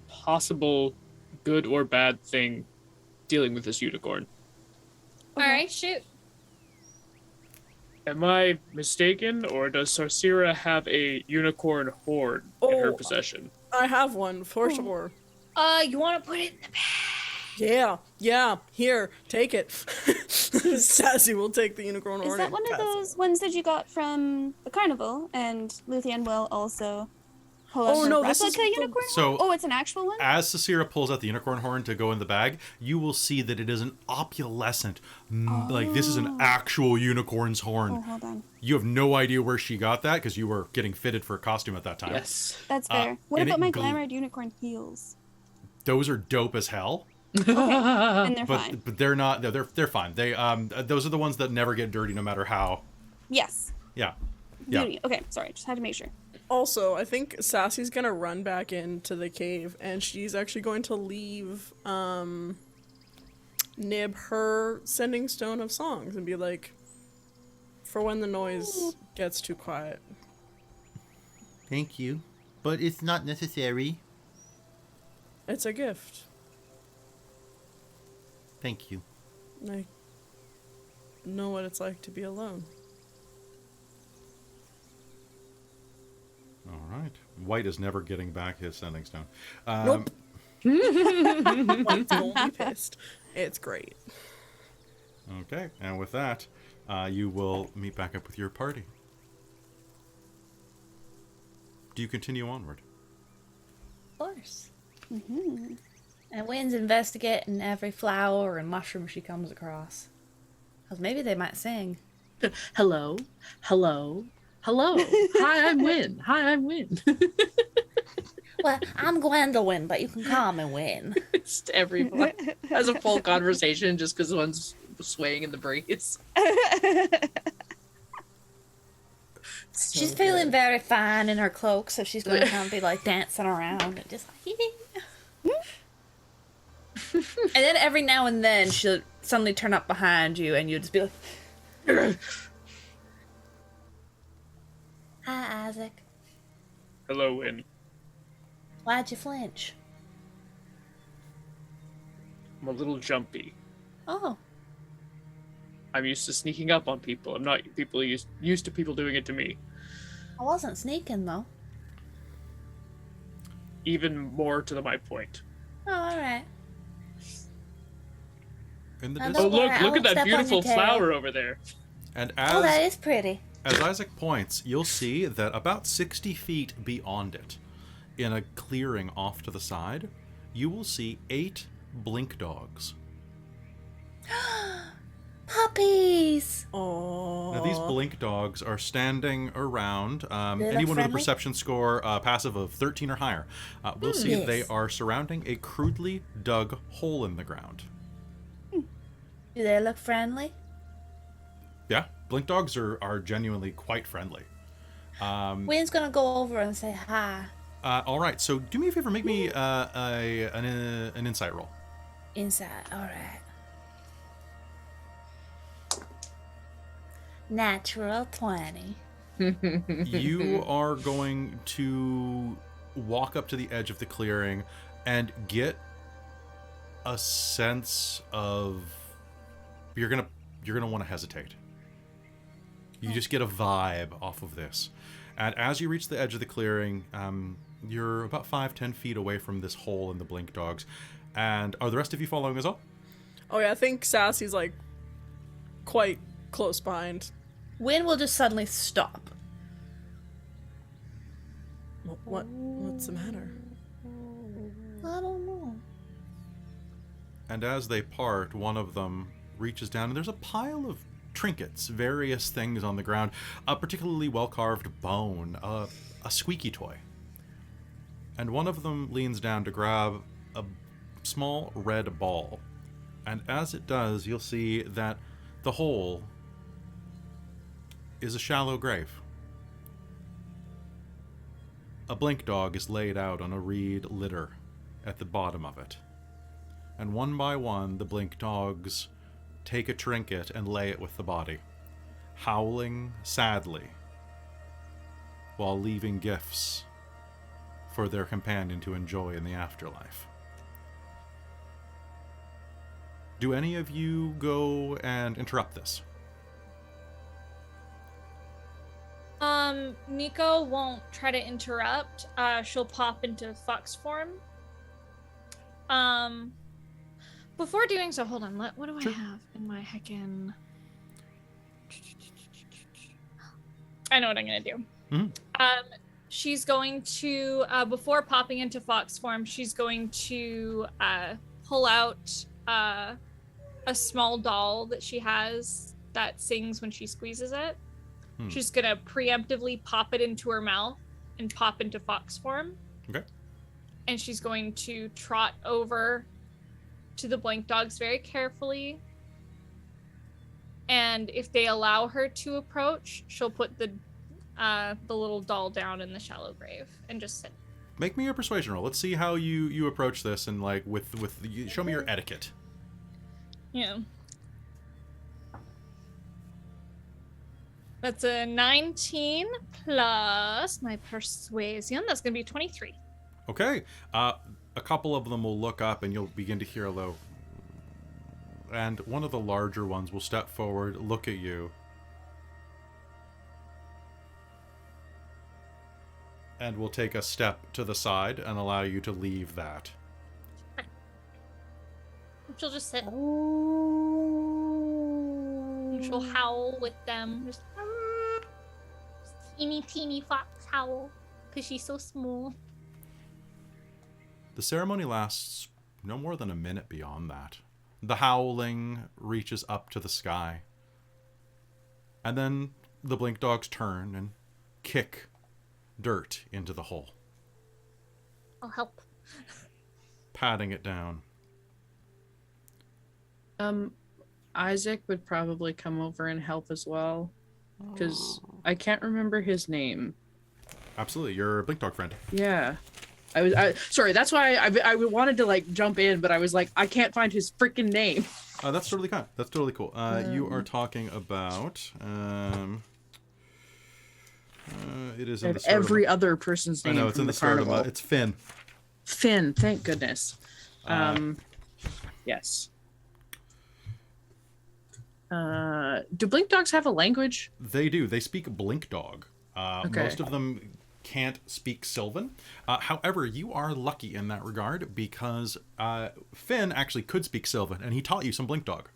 possible good or bad thing dealing with this unicorn. All right, shoot. Am I mistaken, or does Sarcyra have a unicorn horde in her Oh. possession? I have one for sure. You want to put it in the bag? Yeah. Here, take it. Sassy will take the unicorn Is horn. that and one of pass it. those ones that you got from the carnival? And Luthienne will also pull out Oh, her no, this is replica the- unicorn. So- oh, it's an actual one. As Sarcyra pulls out the unicorn horn to go in the bag, you will see that it is an opulescent, like this is an actual unicorn's horn. Oh, hold on. You have no idea where she got that because you were getting fitted for a costume at that time. Yes. That's fair. What and about it my gl- glamored unicorn heels? Those are dope as hell, And they're but fine. but they're not. No, they're fine. They those are the ones that never get dirty no matter how. Yes. Yeah. Beauty. Okay, sorry. Just had to make sure. Also, I think Sassy's gonna run back into the cave, and she's actually going to leave Nib her sending stone of songs and be like, for when the noise gets too quiet. Thank you. But it's not necessary. It's a gift. Thank you. I know what it's like to be alone. All right. White is never getting back his sending stone. Nope. White's gonna be pissed. It's great. Okay. And with that, you will meet back up with your party. Do you continue onward? Of course. And Wynn's investigating every flower and mushroom she comes across. Because maybe they might sing. Hello. Hi, I'm Wynn. Well, I'm Gwendolwyne, but you can call me Wynn. Just everyone has a full conversation just because one's swaying in the breeze. So She's good. feeling very fine in her cloak, so she's going to kind of be like dancing around and just like, And then every now and then she'll suddenly turn up behind you and you'll just be like, hi, Isaac. Hello, Wynn. Why'd you flinch? I'm a little jumpy. oh, I'm used to sneaking up on people. I'm not used to people doing it to me. I wasn't sneaking, though. Even more to my point. Oh, alright. In the Now distance, Oh, Don't worry, look I won't at that step on your beautiful tail. flower over there. and Oh, that as is pretty. Isaac points, you'll see that about 60 feet beyond it, in a clearing off to the side, you will see 8 blink dogs. Puppies! Oh. Now, these blink dogs are standing around. look Anyone with a friendly? perception score passive of 13 or higher will see Yes. they are surrounding a crudely dug hole in the ground. Do they look friendly? Yeah, blink dogs are genuinely quite friendly. Wynn's gonna go over and say hi. All right, so do me a favor, make me an insight roll. Inside, alright. Natural 20. You are going to walk up to the edge of the clearing and get a sense of you're gonna want to hesitate. You just get a vibe off of this, and as you reach the edge of the clearing, you're about 5-10 feet away from this hole in the blink dogs. And are the rest of you following as well? Oh yeah, I think Sassy's like quite close behind. Wynn will just suddenly stop. What's the matter? I don't know. And as they part, one of them reaches down, and there's a pile of trinkets, various things on the ground, a particularly well-carved bone, a squeaky toy. And one of them leans down to grab a small red ball. And as it does, you'll see that the hole is a shallow grave. A blink dog is laid out on a reed litter at the bottom of it. And one by one, the blink dogs take a trinket and lay it with the body, howling sadly, while leaving gifts for their companion to enjoy in the afterlife. Do any of you go and interrupt this? Nico won't try to interrupt. She'll pop into fox form. Before doing so, hold on. What do I have in my heckin'? I know what I'm gonna do. Mm-hmm. She's going to, before popping into fox form, she's going to pull out a small doll that she has that sings when she squeezes it. She's gonna preemptively pop it into her mouth and pop into fox form. Okay. And she's going to trot over to the blink dogs very carefully. And if they allow her to approach, she'll put the little doll down in the shallow grave and just sit. Make me a persuasion roll. Let's see how you approach this, and like show me your etiquette. Yeah. That's a 19 plus my persuasion. That's going to be 23. Okay. A couple of them will look up, and you'll begin to hear a low. And one of the larger ones will step forward, look at you, and will take a step to the side and allow you to leave that. She'll just sit. And she'll howl with them. Just teeny fox howl. Because she's so small. The ceremony lasts no more than a minute beyond that. The howling reaches up to the sky. And then the blink dogs turn and kick dirt into the hole, I'll help. patting it down. Isaac would probably come over and help as well, because I can't remember his name. Absolutely, you're a blink dog friend. Yeah, sorry. That's why I wanted to like jump in, but I was like, I can't find his freaking name. That's totally kind. That's totally cool. You are talking about. It is in the start Every of, other person's name. I know it's from in the start carnival. of. It's Finn. Finn, thank goodness. Yes. Do blink dogs have a language? They do. They speak blink dog. Okay. Most of them can't speak Sylvan. However, you are lucky in that regard because Finn actually could speak Sylvan, and he taught you some blink dog.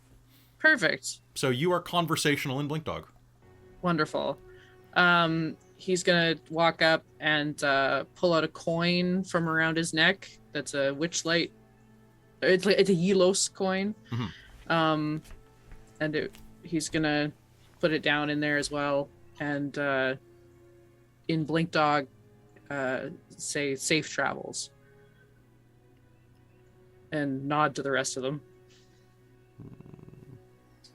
Perfect. So you are conversational in blink dog. Wonderful. He's gonna walk up and pull out a coin from around his neck. That's a witchlight. It's a Yelos coin. Mm-hmm. And he's gonna put it down in there as well, and in Blink Dog, say safe travels, and nod to the rest of them.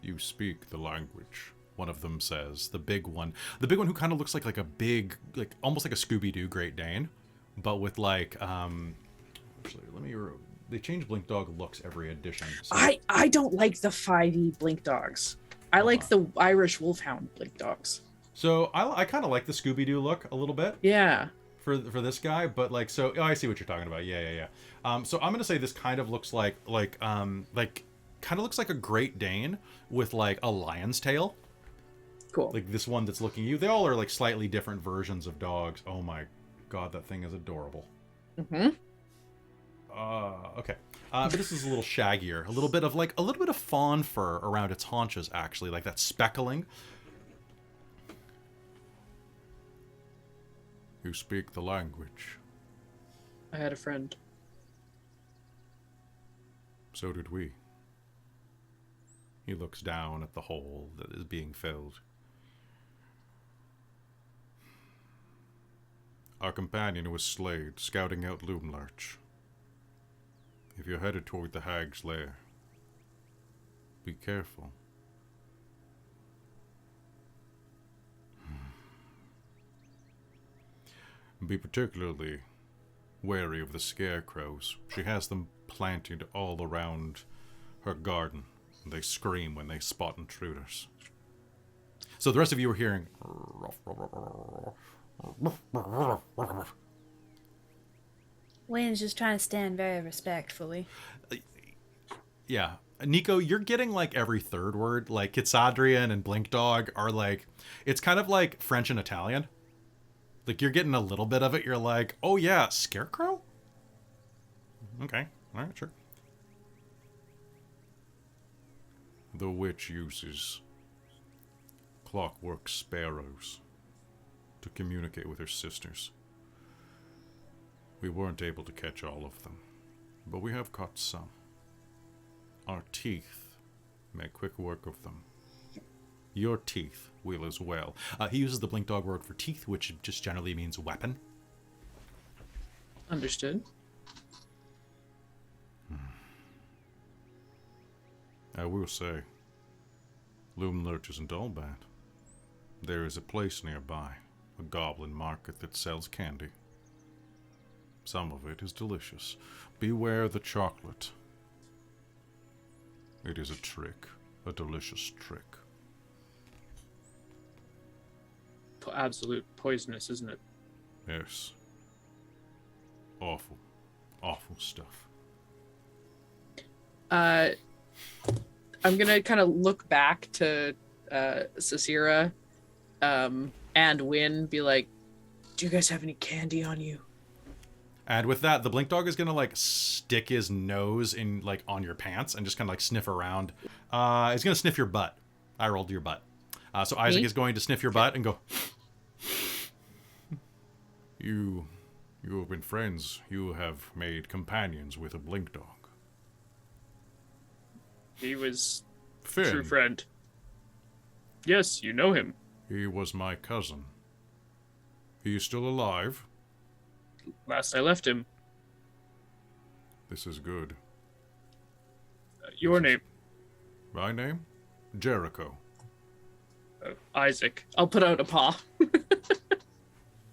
You speak the language, one of them says. The big one who kind of looks like a big, like almost like a Scooby-Doo Great Dane, but with like actually they change Blink Dog looks every edition. So. I don't like the 5e Blink Dogs. I like the Irish Wolfhound Blink Dogs. So I kind of like the Scooby-Doo look a little bit. Yeah. For this guy, but like, so I see what you're talking about. Yeah. So I'm gonna say this kind of looks like kind of looks like a Great Dane with like a lion's tail. Cool. Like this one that's looking at you. They all are like slightly different versions of dogs. Oh my god, that thing is adorable. Mm-hmm. Okay. But this is a little shaggier, a little bit of fawn fur around its haunches, actually, like that speckling. You speak the language. I had a friend. So did we. He looks down at the hole that is being filled. Our companion was slayed, scouting out Loomlarch. If you're headed toward the Hag's lair, be careful. Be particularly wary of the scarecrows. She has them planted all around her garden. They scream when they spot intruders. So the rest of you are hearing... Wayne's just trying to stand very respectfully. Yeah. Nico, you're getting like every third word. Like Kitsadrian and Blink Dog are like... It's kind of like French and Italian. Like you're getting a little bit of it. You're like, oh yeah, scarecrow? Okay. All right, sure. The witch uses clockwork sparrows to communicate with her sisters. We weren't able to catch all of them, but we have caught some. Our teeth make quick work of them. Your teeth will as well. He uses the Blink Dog word for teeth, which just generally means weapon. Understood. I will say, Loomlarch isn't all bad. There is a place nearby, a goblin market that sells candy. Some of it is delicious. Beware the chocolate. It is a trick, a delicious trick. Absolute poisonous, isn't it? Yes. Awful, awful stuff. I'm gonna kind of look back to Sarcyra and Wynn, be like, do you guys have any candy on you? And with that, the Blink Dog is gonna like stick his nose in like on your pants and just kind of like sniff around. He's gonna sniff your butt. I rolled your butt. So Isaac is going to sniff your butt and go. You have been friends. You have made companions with a Blink Dog. He was Finn. a true friend. Yes, you know him. He was my cousin. He is still alive. Last I left him. This is good. Your name? My name? Jericho. Isaac. I'll put out a paw.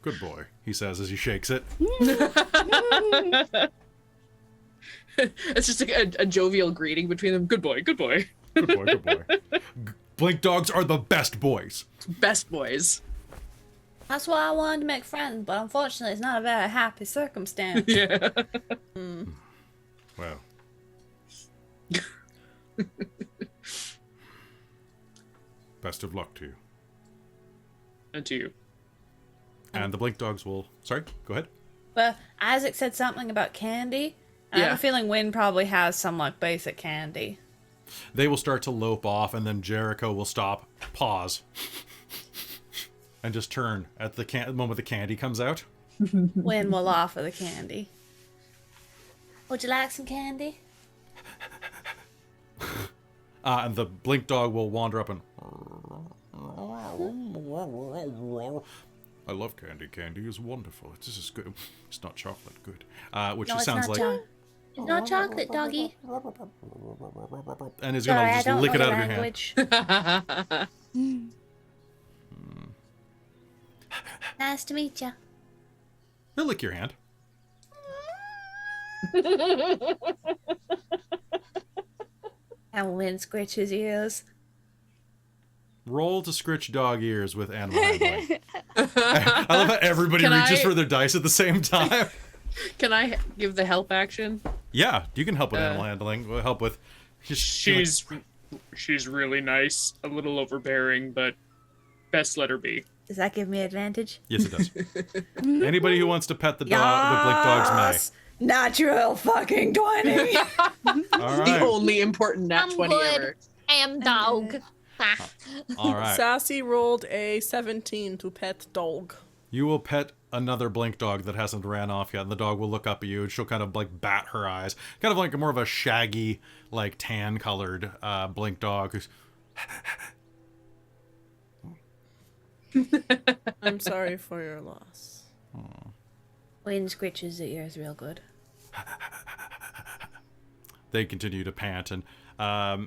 Good boy, he says as he shakes it. It's just a jovial greeting between them. Good boy, good boy. Good boy, good boy. Blink Dogs are the best boys. Best boys. That's why I wanted to make friends, but unfortunately it's not a very happy circumstance. Yeah. Well. Best of luck to you. And to you. And the Blink Dogs will... Sorry, go ahead. Well, Isaac said something about candy. And I have a feeling Wynn probably has some like basic candy. They will start to lope off, and then Jericho will stop, pause, and just turn at the moment the candy comes out. Wynn will offer the candy. Would you like some candy? And the blink dog will wander up and... I love candy. Candy is wonderful. This is good. It's not chocolate. Good. Which No, just it's sounds not like... It's not chocolate, doggy. And is Sorry, going to I just don't lick know it the out of your hand. language. Nice to meet you. He'll lick your hand. And Win scritch his ears. Roll to scritch dog ears with animal handling. I love how everybody Can reaches I- for their dice at the same time. Can I give the help action? Yeah, you can help with animal handling. We'll help with... She's really nice, a little overbearing, but best let her be. Does that give me advantage? Yes, it does. Anybody who wants to pet the dog, the blink dogs Natural fucking 20. may. All The right. only important nat I'm 20 good. ever. I am dog. All right. Sassy rolled a 17 to pet dog. You will pet another blink dog that hasn't ran off yet, and the dog will look up at you, and she'll kind of like bat her eyes. Kind of like more of a shaggy, like tan-colored blink dog. Who's... I'm sorry for your loss. Win scritches the ears real good. They continue to pant, and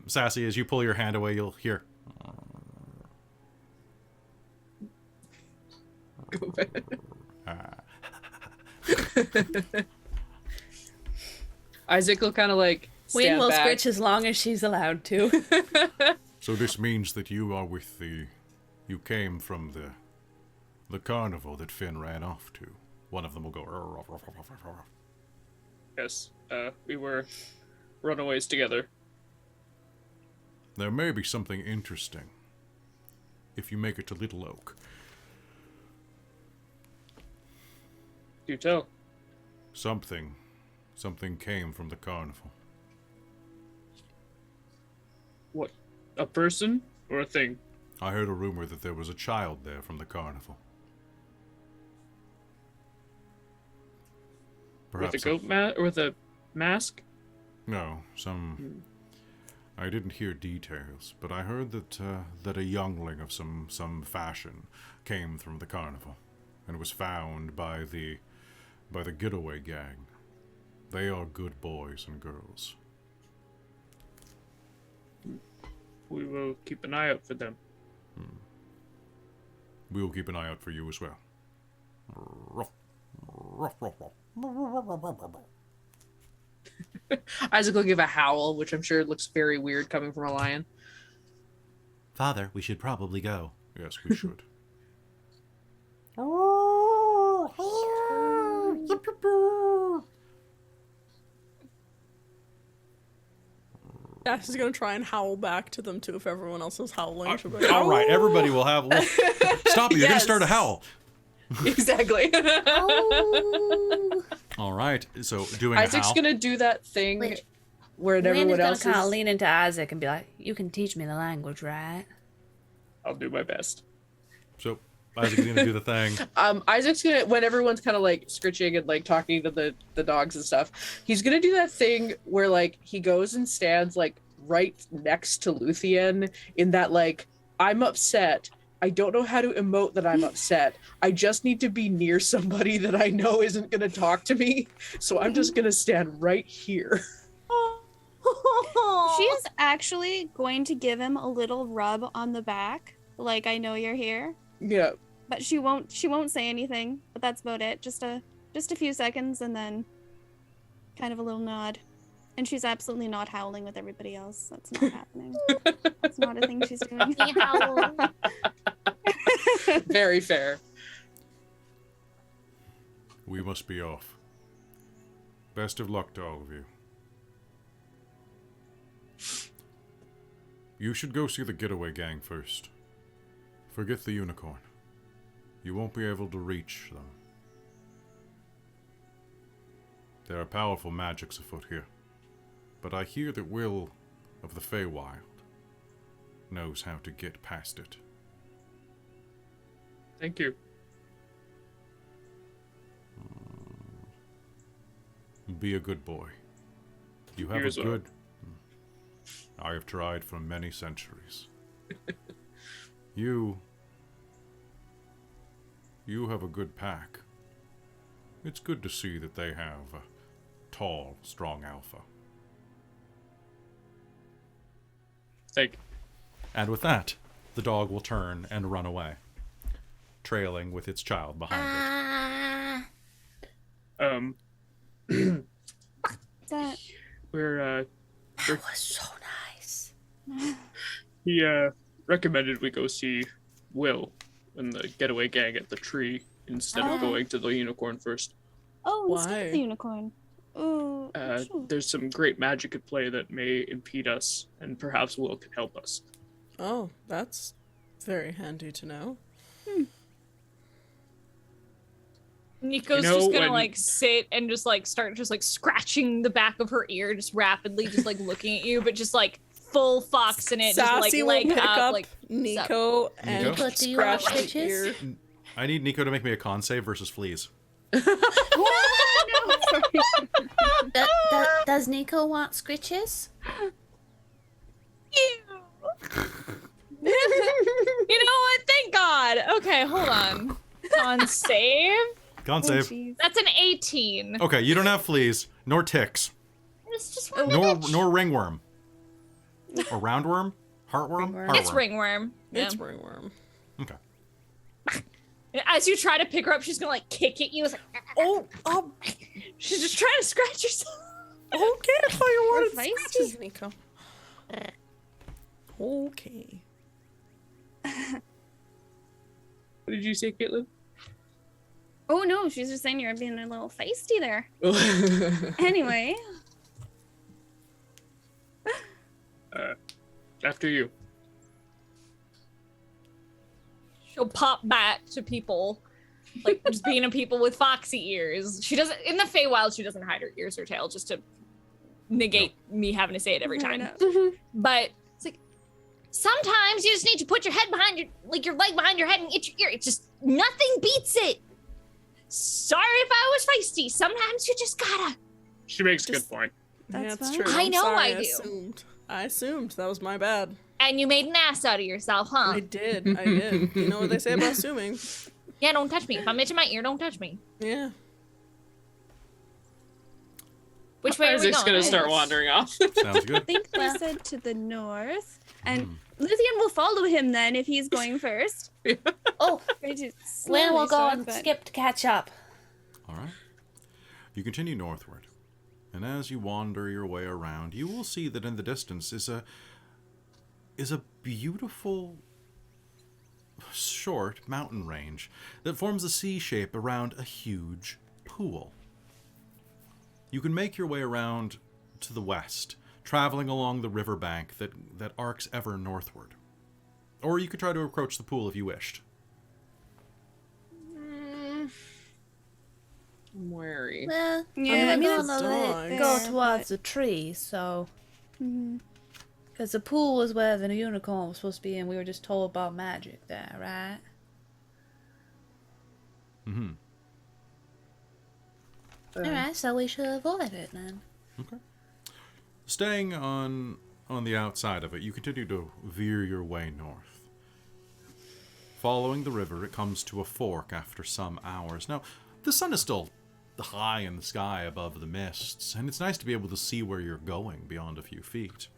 Sassy, as you pull your hand away, you'll hear... Go ahead. Isaac will kind of like Win stand will back. scritch as long as she's allowed to. So this means that you are with the... You came from the carnival that Finn ran off to. One of them will go... Yes, we were runaways together. There may be something interesting if you make it to Little Oak. Do tell. Something came from the carnival. What? A person or a thing? I heard a rumor that there was a child there from the carnival. With a Perhaps goat with a mask? No, some... I didn't hear details, but I heard that a youngling of some fashion came from the carnival, and was found by the getaway gang. They are good boys and girls. We will keep an eye out for them. We will keep an eye out for you as well. Isaac will give a howl, which I'm sure looks very weird coming from a lion. Father, we should probably go. Yes, we should. Sassy is gonna try and howl back to them too if everyone else is howling. She'll be like, All right, everybody will have... Well, stop it, you're going to Yes. start a howl. Exactly. All right, so doing Isaac's a howl. gonna do that thing Wait. where Win is everyone gonna else kind of is. lean into Isaac and be like, "You can teach me the language, right?" I'll do my best. So Isaac's going to do the thing. Isaac's gonna, when everyone's kind of like scritching and like talking to the dogs and stuff, he's gonna do that thing where like he goes and stands like right next to Luthienne in that like, I'm upset. I don't know how to emote that I'm upset. I just need to be near somebody that I know isn't gonna talk to me. So I'm just gonna stand right here. She is actually going to give him a little rub on the back, like I know you're here. Yeah. But she won't say anything. But that's about it. Just a few seconds, and then kind of a little nod. And she's absolutely not howling with everybody else. That's not happening. That's not a thing she's doing. He howl. Very fair. We must be off. Best of luck to all of you. You should go see the getaway gang first. Forget the unicorn. You won't be able to reach them. There are powerful magics afoot here, but I hear that Will of the Feywild knows how to get past it. Thank you. Be a good boy. You have You a as well. good... I have tried for many centuries. You have a good pack. It's good to see that they have a tall, strong alpha. Thank you. And with that, the dog will turn and run away, trailing with its child behind it. That We're That was so nice. he recommended we go see Will and the getaway gang at the tree instead of going to the unicorn first. instead Why? of the unicorn. Oh, sure. There's some great magic at play that may impede us, and perhaps Will can help us. Oh, that's very handy to know. Nico's You know, just gonna when- like sit and just like start just like scratching the back of her ear, just rapidly, just like looking at you, but just like full fox in it, Sassy just will like pick leg up like Nico and Nico? Nico, do you want scratch the stitches? ear. I need Nico to make me a con save versus fleas. Does Nico want scritches? You know what? Thank God. Okay, hold on. Con save. Con Oh, save. jeez. That's an 18. Okay, you don't have fleas, nor ticks, It's just one nor ringworm. Or roundworm? Heartworm? Ringworm. Heartworm. It's ringworm. Yeah. It's ringworm. Okay. As you try to pick her up, she's gonna like kick at you. It's like, Oh, she's just trying to scratch herself. okay. I thought you wanted We're feisty. scratches, Nico. Okay. What did you say, Caitlin? Oh no, she's just saying you're being a little feisty there. Anyway, After you. She'll pop back to people, like just being a people with foxy ears. She doesn't in the Feywild. She doesn't hide her ears or tail just to negate me having to say it every Fair time. enough. But it's like sometimes you just need to put your head behind your leg behind your head and itch your ear. It's just nothing beats it. Sorry if I was feisty. Sometimes you just gotta. She makes a Just- good point. That's That's fine. true. I I'm know sorry, I do. I assumed. That was my bad. And you made an ass out of yourself, huh? I did. I did. You know what they say about assuming. Yeah, don't touch me. If I'm itching my ear, don't touch me. Yeah. Which way are we Isaac's going? gonna start wandering off. Sounds I good. think they said to the north, and Luthienne will follow him then if he's going first. Oh, Right, just when we'll slowly go start, and but- skip to catch up. All right. You continue northward, and as you wander your way around, you will see that in the distance is a beautiful, short mountain range that forms a C shape around a huge pool. You can make your way around to the west, traveling along the riverbank that arcs ever northward. Or you could try to approach the pool if you wished. I'm wary. Well, Yeah, I mean, we're it's gonna lit go there, towards the tree, so. Mhm. Because the pool was where the unicorn was supposed to be, and we were just told about magic there, right? Mm-hmm. Alright, so we should avoid it then. Okay. Staying on the outside of it, you continue to veer your way north. Following the river, it comes to a fork after some hours. Now, the sun is still high in the sky above the mists, and it's nice to be able to see where you're going beyond a few feet.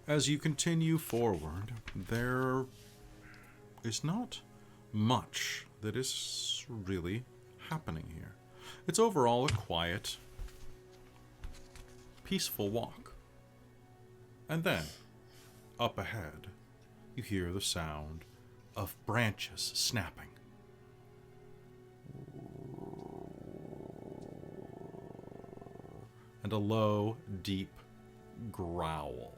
As you continue forward, there is not much that is really happening here. It's overall a quiet, peaceful walk. And then, up ahead, you hear the sound of branches snapping. And a low, deep growl.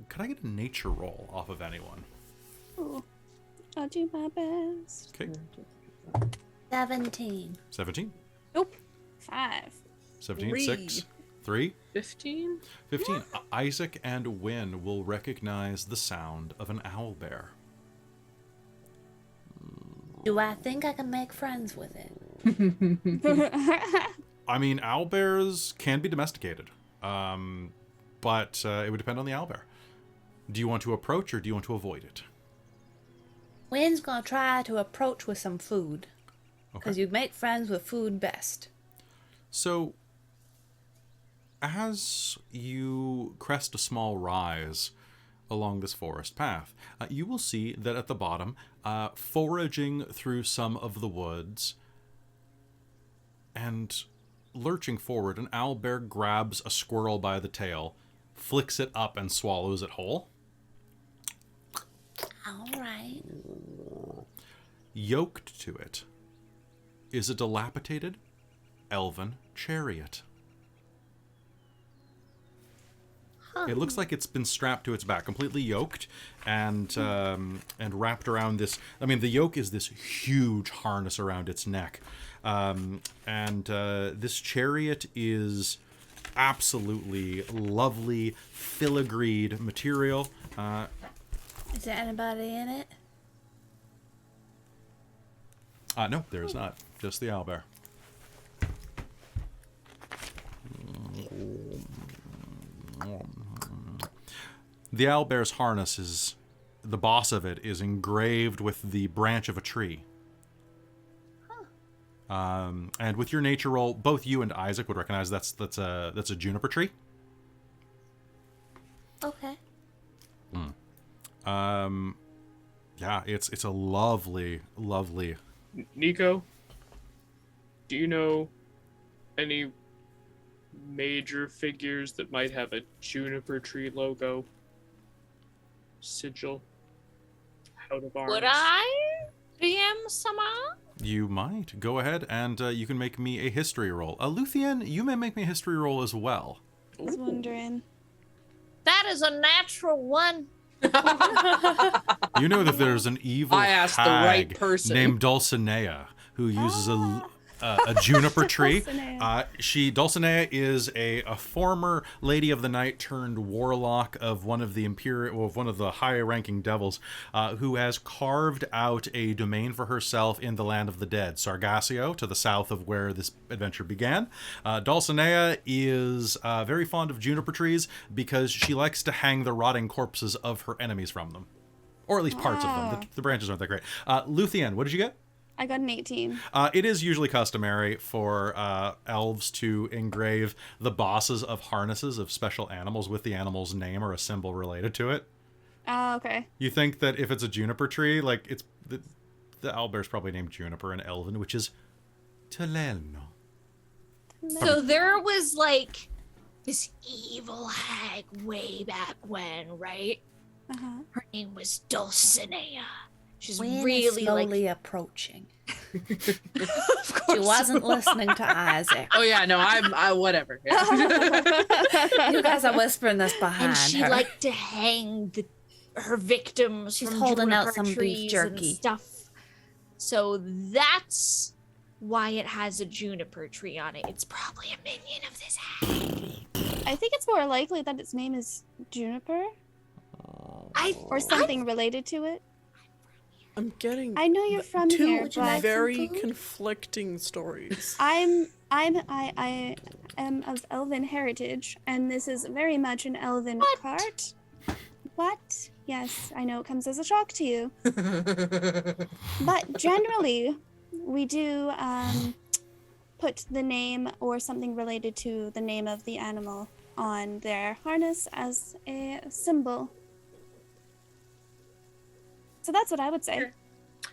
Could I get a nature roll off of anyone? Ooh, I'll do my best. Okay. 17. 17? Nope. 5. 17, Three. 6, 3, 15? 15. Isaac and Wynn will recognize the sound of an owlbear. Do I think I can make friends with it? I mean, owlbears can be domesticated. but it would depend on the owlbear. Do you want to approach or do you want to avoid it? Wynn's gonna try to approach with some food. Because Okay. you make friends with food best. So, as you crest a small rise along this forest path, you will see that at the bottom, foraging through some of the woods and lurching forward, an owlbear grabs a squirrel by the tail, flicks it up, and swallows it whole. Alright. Yoked to it is a dilapidated elven chariot. It looks like it's been strapped to its back, completely yoked and wrapped around this. I mean, the yoke is this huge harness around its neck, this chariot is absolutely lovely filigreed material. Is there anybody in it? No, there is not. Just the owlbear. The owlbear's harness is, the boss of it is engraved with the branch of a tree. And with your nature roll, both you and Isaac would recognize that's a juniper tree. Okay. Yeah, it's a lovely, lovely. Nico, do you know any major figures that might have a juniper tree logo sigil out of arms? Would I? DM Sama? You might go ahead and you can make me a history roll. Luthienne, you may make me a history roll as well. I was wondering. That is a natural one. You know that there's an evil I asked the hag right person. named Dulcinea who uses a juniper tree. Dulcinea is a former lady of the night turned warlock of one of the high-ranking devils, who has carved out a domain for herself in the land of the dead, Sargassio, to the south of where this adventure began. Dulcinea is very fond of juniper trees because she likes to hang the rotting corpses of her enemies from them, or at least parts of them. The branches aren't that great. Luthienne, what did you get? I got an 18. It is usually customary for elves to engrave the bosses of harnesses of special animals with the animal's name or a symbol related to it. Oh, okay. You think that if it's a juniper tree, like it's the owlbear's probably named Juniper in Elven, which is Teleno. So there was like this evil hag way back when, right? Uh-huh. Her name was Dulcinea. She's Wynn is really slowly like approaching. She wasn't listening to Isaac. Oh yeah, no, I whatever. Yeah. You guys are whispering this behind and she her. liked to hang her victims She's from holding out juniper some beef trees jerky. and stuff. So that's why it has a juniper tree on it. It's probably a minion of this hag. I think it's more likely that its name is Juniper or something related to it. I'm getting I know you're from two here, but very conflicting stories. I am of elven heritage, and this is very much an elven cart. What? Yes, I know it comes as a shock to you. But generally, we do put the name or something related to the name of the animal on their harness as a symbol. So that's what I would say.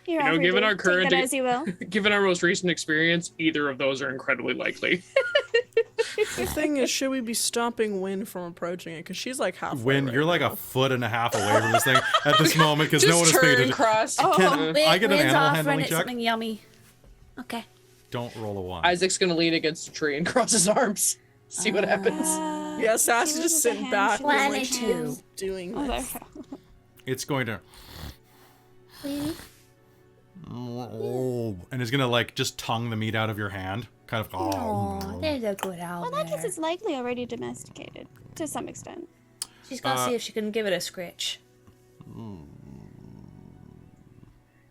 You're You know, given our current, take it as you will. given our most recent experience, either of those are incredibly likely. The thing is, should we be stopping Wynn from approaching it? Because she's like halfway. Wynn, right you're like now. a foot and a half away from this thing at this moment because no one Just is paying turn attention. cross. Can I get an Wynn's animal offering handling it check? something yummy. Okay. Don't roll a 1. Isaac's gonna lean against a tree and cross his arms. See what happens. Yeah, Sassy she just loses a sitting hand, back she and loses like a hand. she's doing Oh, there this. we go. It's going to. Please. And it's going to like just tongue the meat out of your hand. Kind of. Oh, there's a good owl Well, that means there. it's likely already domesticated to some extent. She's gonna see if she can give it a scritch.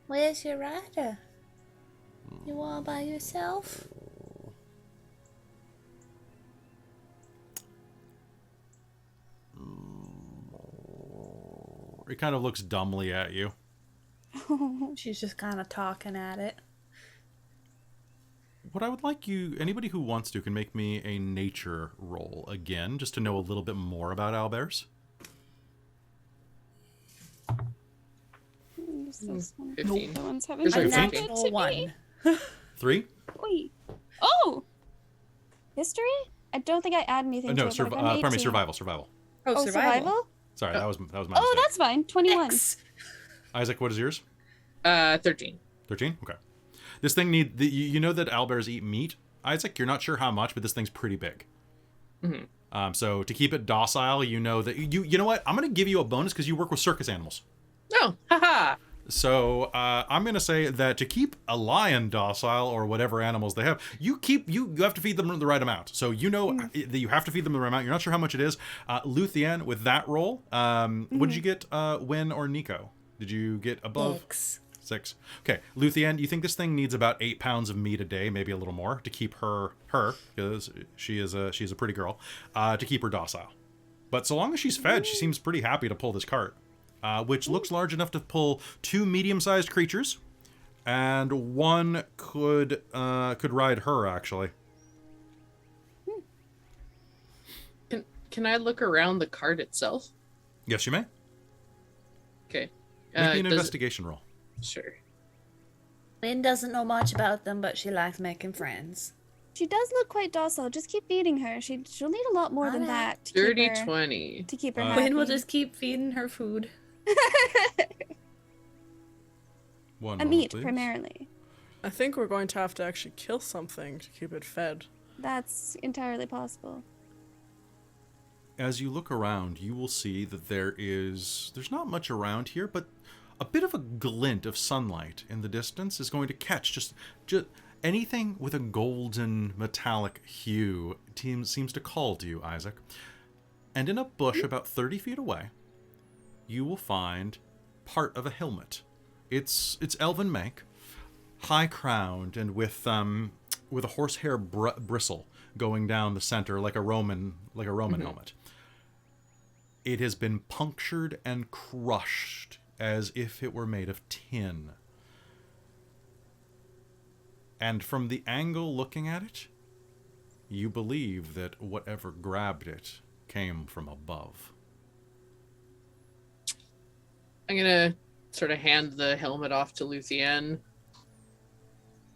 Where's your rider? You all by yourself? He kind of looks dumbly at you. She's just kind of talking at it. What I would like anybody who wants to can make me a nature roll again, just to know a little bit more about owlbears. 15. The ones There's haven't like been 15. to One. me. 3? Wait. Oh! History? I don't think I add anything No, to it. but I got an pardon me, 18. survival. Oh, survival? Sorry, that was my Oh, mistake. that's fine. 21. Isaac, what is yours? 13. 13? Okay. This thing you know that owlbears eat meat, Isaac? You're not sure how much, but this thing's pretty big. Mm-hmm. So to keep it docile, you know that you know what? I'm going to give you a bonus because you work with circus animals. Oh, haha. So I'm going to say that to keep a lion docile or whatever animals they have, you have to feed them the right amount. So you know that you have to feed them the right amount. You're not sure how much it is. Luthienne, with that roll, what did you get, Win or Nico? Did you get above? 6. Okay, Luthienne, you think this thing needs about 8 pounds of meat a day, maybe a little more, to keep her, because she's a pretty girl, to keep her docile. But so long as she's fed, she seems pretty happy to pull this cart, which looks large enough to pull 2 medium-sized creatures, and one could ride her actually. Can I look around the cart itself? Yes, you may. Okay. Make me an investigation roll. Sure. Lynn doesn't know much about them, but she likes making friends. She does look quite docile. Just keep feeding her. She'll need a lot more than that. To Dirty keep her, 20. To keep her happy. Lynn will just keep feeding her food. One A moment, meat, please. primarily. I think we're going to have to actually kill something to keep it fed. That's entirely possible. As you look around, you will see that there's not much around here, but a bit of a glint of sunlight in the distance is going to catch just anything with a golden metallic hue seems to call to you, Isaac. And in a bush about 30 feet away, you will find part of a helmet. It's elven make, high crowned and with a horsehair bristle going down the center like a Roman helmet. It has been punctured and crushed as if it were made of tin. And from the angle looking at it, you believe that whatever grabbed it came from above. I'm gonna sort of hand the helmet off to Luthienne.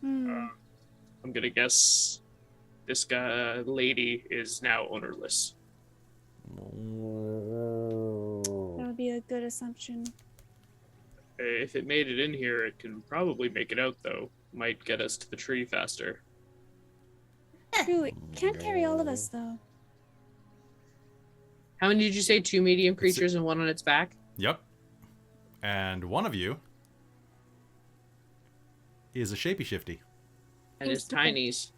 I'm gonna guess this lady is now ownerless. That would be a good assumption. If it made it in here, it can probably make it out, though. Might get us to the tree faster. True, it can't carry all of us, though. How many did you say? 2 medium creatures and 1 on its back? Yep. And one of you is a shapey shifty. And it's tinies.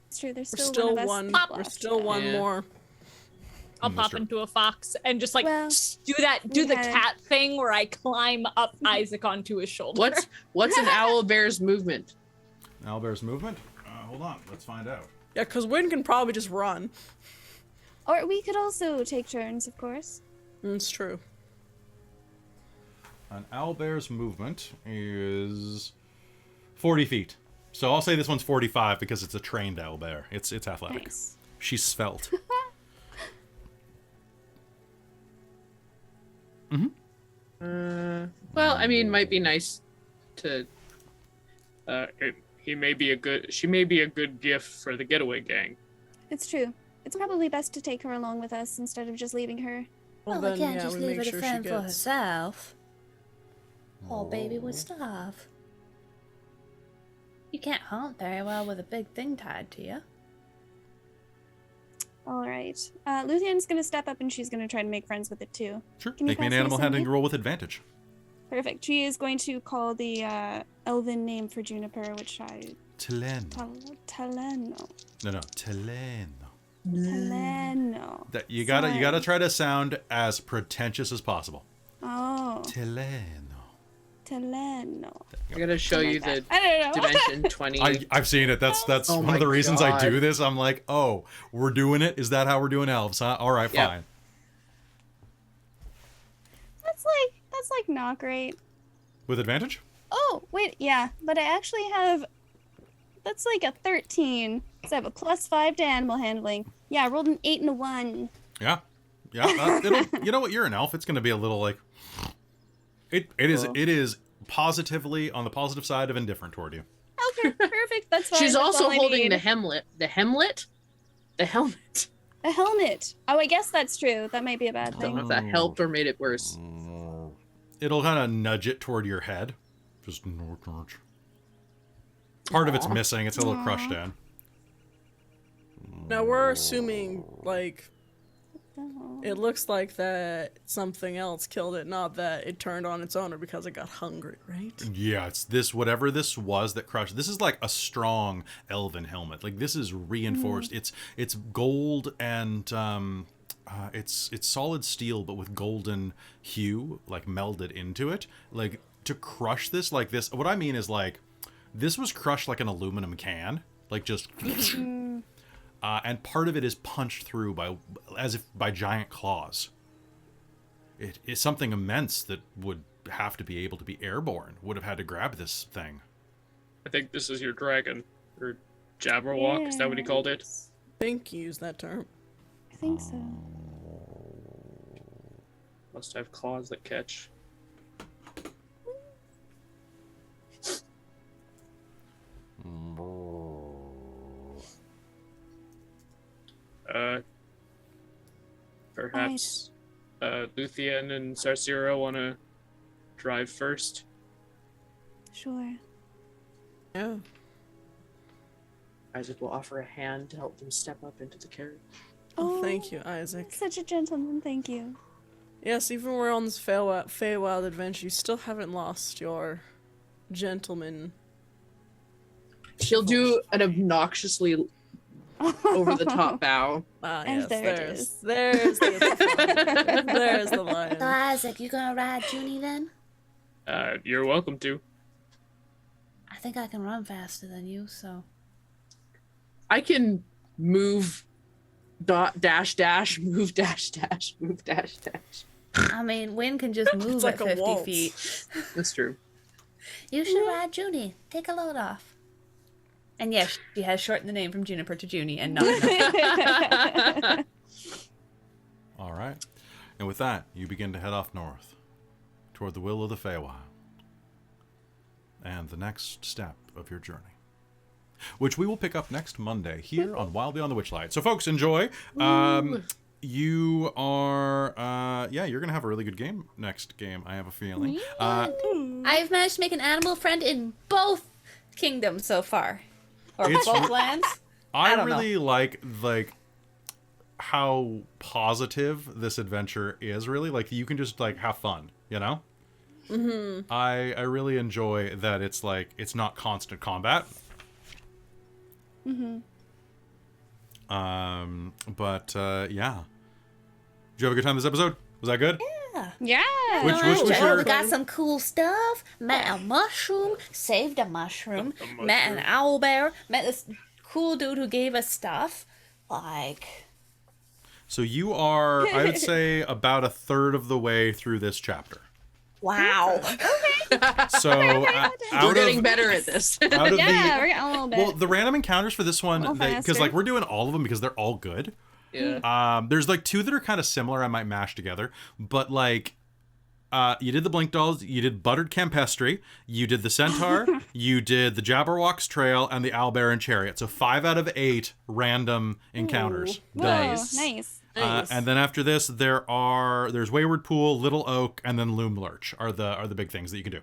It's true, there's We're still, still one of us one. left. We're still one Yeah. more. I'll That's pop true. into a fox and just like Well, do the yeah. cat thing where I climb up Isaac onto his shoulder. What's an owl bear's movement? Owlbear's movement? Hold on, let's find out. Yeah, because Wynn can probably just run. Or we could also take turns, of course. It's true. An owlbear's movement is 40 feet. So I'll say this one's 45 because it's a trained owlbear. It's athletic. Nice. She's svelte. Well, I mean, might be nice to. She may be a good gift for the getaway gang. It's true. It's probably best to take her along with us instead of just leaving her. Well, then, we can't yeah, just we leave make her to sure she fend for gets- herself. Poor baby would starve. You can't hunt very well with a big thing tied to you. All right. Luthienne's going to step up and she's going to try to make friends with it too. Sure. Can you Make me an pass me animal some handling meat? roll with advantage. Perfect. She is going to call the elven name for Juniper, which Teleno. Taleno. No, Teleno. Taleno. That you gotta try to sound as pretentious as possible. Oh, Teleno. Taleno. I gotta show you the I don't know. dimension 20. I've seen it. That's Oh one my of the reasons I God. do this. I'm like, oh, we're doing it. Is that how we're doing elves? Huh? All right, Yep. fine. That's like not great. With advantage? Oh, wait, yeah, but I actually have, that's like a 13. So I have a +5 to animal handling. Yeah, I rolled an 8 and a 1. Yeah. Yeah. It'll, you know what? You're an elf. It's going to be a little like, it is positively on the positive side of indifferent toward you. Okay, perfect. That's fine. She's That's also all I holding need. the helmet. The helmet? The helmet. A helmet. Oh, I guess that's true. That might be a bad I don't thing. know if that helped or made it worse. It'll kind of nudge it toward your head. Just nudge. Part of it's missing. It's a little crushed in. Now we're assuming, like, Oh. it looks like that something else killed it, not that it turned on its owner because it got hungry, right? Yeah, it's this, whatever this was that crushed. This is like a strong elven helmet. Like, this is reinforced. It's gold and it's solid steel, but with golden hue, like, melded into it. Like, to crush this like this, what I mean is, like, this was crushed like an aluminum can. Like, just... and part of it is punched through as if by giant claws. It is something immense that would have to be able to be airborne. Would have had to grab this thing. I think this is your dragon. Or Jabberwock, is that what he called it? I think you used that term. I think so. Must have claws that catch. Perhaps Luthienne and Sarcyra want to drive first. Sure. Yeah. Isaac will offer a hand to help them step up into the carriage. Oh, thank you, Isaac. Such a gentleman, thank you. Yes, even we're on this Feywild adventure, you still haven't lost your gentleman. She'll do an obnoxiously over-the-top bow. Ah, And yes, there it is. there's the So lion. Isaac, you gonna ride Junie then? You're welcome to. I think I can run faster than you, so. I can move dash dash, move dash dash, move dash dash. I mean, Wynn can just move like at a 50 waltz. feet. That's true. You should ride Junie. Take a load off. And yes, she has shortened the name from Juniper to Junie and not enough. All right. And with that, you begin to head off north toward the will of the Feywild and the next step of your journey, which we will pick up next Monday here on Wild Beyond the Witchlight. So, folks, enjoy. You are, you're going to have a really good game next game, I have a feeling. I've managed to make an animal friend in both kingdoms so far. Or It's both lands. I don't know. really like how positive this adventure is, really. Like, you can just, like, have fun, you know? Mm-hmm. I really enjoy that it's, like, it's not constant combat. Mm-hmm. Yeah. Did you have a good time this episode? Was that good? Yeah. Which was Oh, your... we got some cool stuff. Met a mushroom, saved a mushroom, met an owlbear, met this cool dude who gave us stuff. Like, So you are, I would say, about a third of the way through this chapter. wow. So We're getting better at this. out of Yeah, the, we're getting a little bit. well, the random encounters for this one, little because faster. like we're doing all of them because they're all good. Yeah. There's like two that are kind of similar I might mash together, but like you did the Blink Dolls, you did Buttered Campestry, you did the Centaur, you did the Jabberwock's Trail, and the Owlbear and Chariot. So 5 out of 8 random encounters. Whoa, Nice. nice. And then after this, there's Wayward Pool, Little Oak, and then Loom Lurch are the big things that you can do.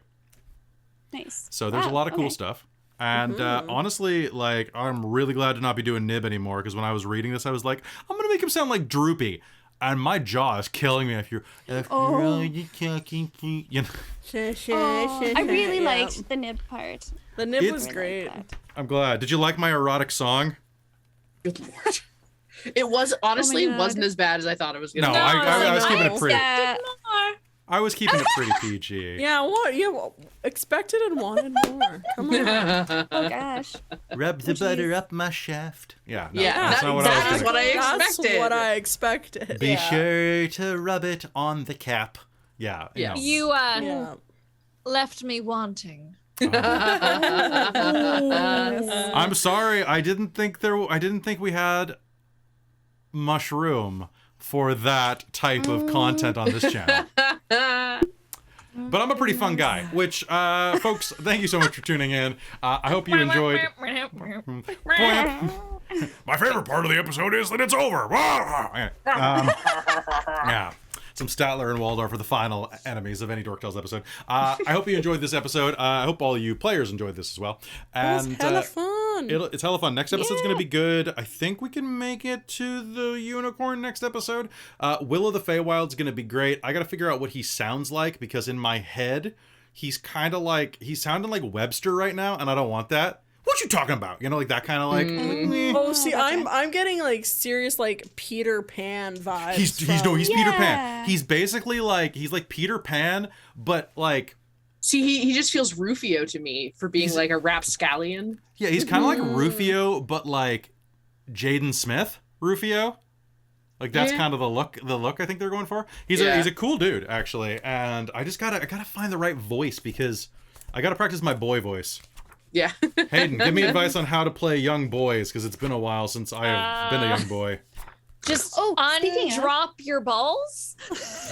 Nice. So there's a Wow, lot of cool okay. stuff. And honestly, like, I'm really glad to not be doing Nib anymore, because when I was reading this, I was like, I'm gonna make him sound like Droopy, and my jaw is killing me. After all you talking, you know. Oh, I really Yeah. liked the nib part. The nib It's- was I great. liked that. I'm glad. Did you like my erotic song? Good lord. It was honestly God. wasn't as bad as I thought it was gonna No, be. I was keeping it pretty. Yeah. I was keeping it pretty PG. Yeah, what? Yeah, expected and wanted more. Come on. Oh gosh. Rub the butter up my shaft. Yeah, no, Yeah, that's that- not what that I was is doing. what I That's expected. what I expected. Be Yeah. sure to rub it on the cap. Yeah. Yes. You Yeah. left me wanting. I'm sorry. I didn't think we had mushroom for that type of content on this channel. But I'm a pretty fun guy, which, folks, thank you so much for tuning in. I hope you enjoyed. My favorite part of the episode is that it's over. Yeah. Some Statler and Waldorf are the final enemies of any Dork Tales episode. I hope you enjoyed this episode. I hope all you players enjoyed this as well. And It was hella fun. it's hella fun. Next episode's going to be good. I think we can make it to the unicorn next episode. Will of the Feywild's going to be great. I got to figure out what he sounds like, because in my head, he's sounding like Webster right now, and I don't want that. What you talking about? You know, like that kind of like. Oh, see, I'm getting like serious like Peter Pan vibes. He's Peter Pan. Yeah. He's basically like Peter Pan, but like. See, he just feels Rufio to me for being like a rapscallion. Yeah, he's kind of like Rufio, but like Jaden Smith Rufio. Like that's kind of the look I think they're going for. He's a cool dude actually, and I gotta find the right voice, because I gotta practice my boy voice. Yeah. Hayden, give me advice on how to play young boys, because it's been a while since I have been a young boy. Just speaking of- undrop your balls.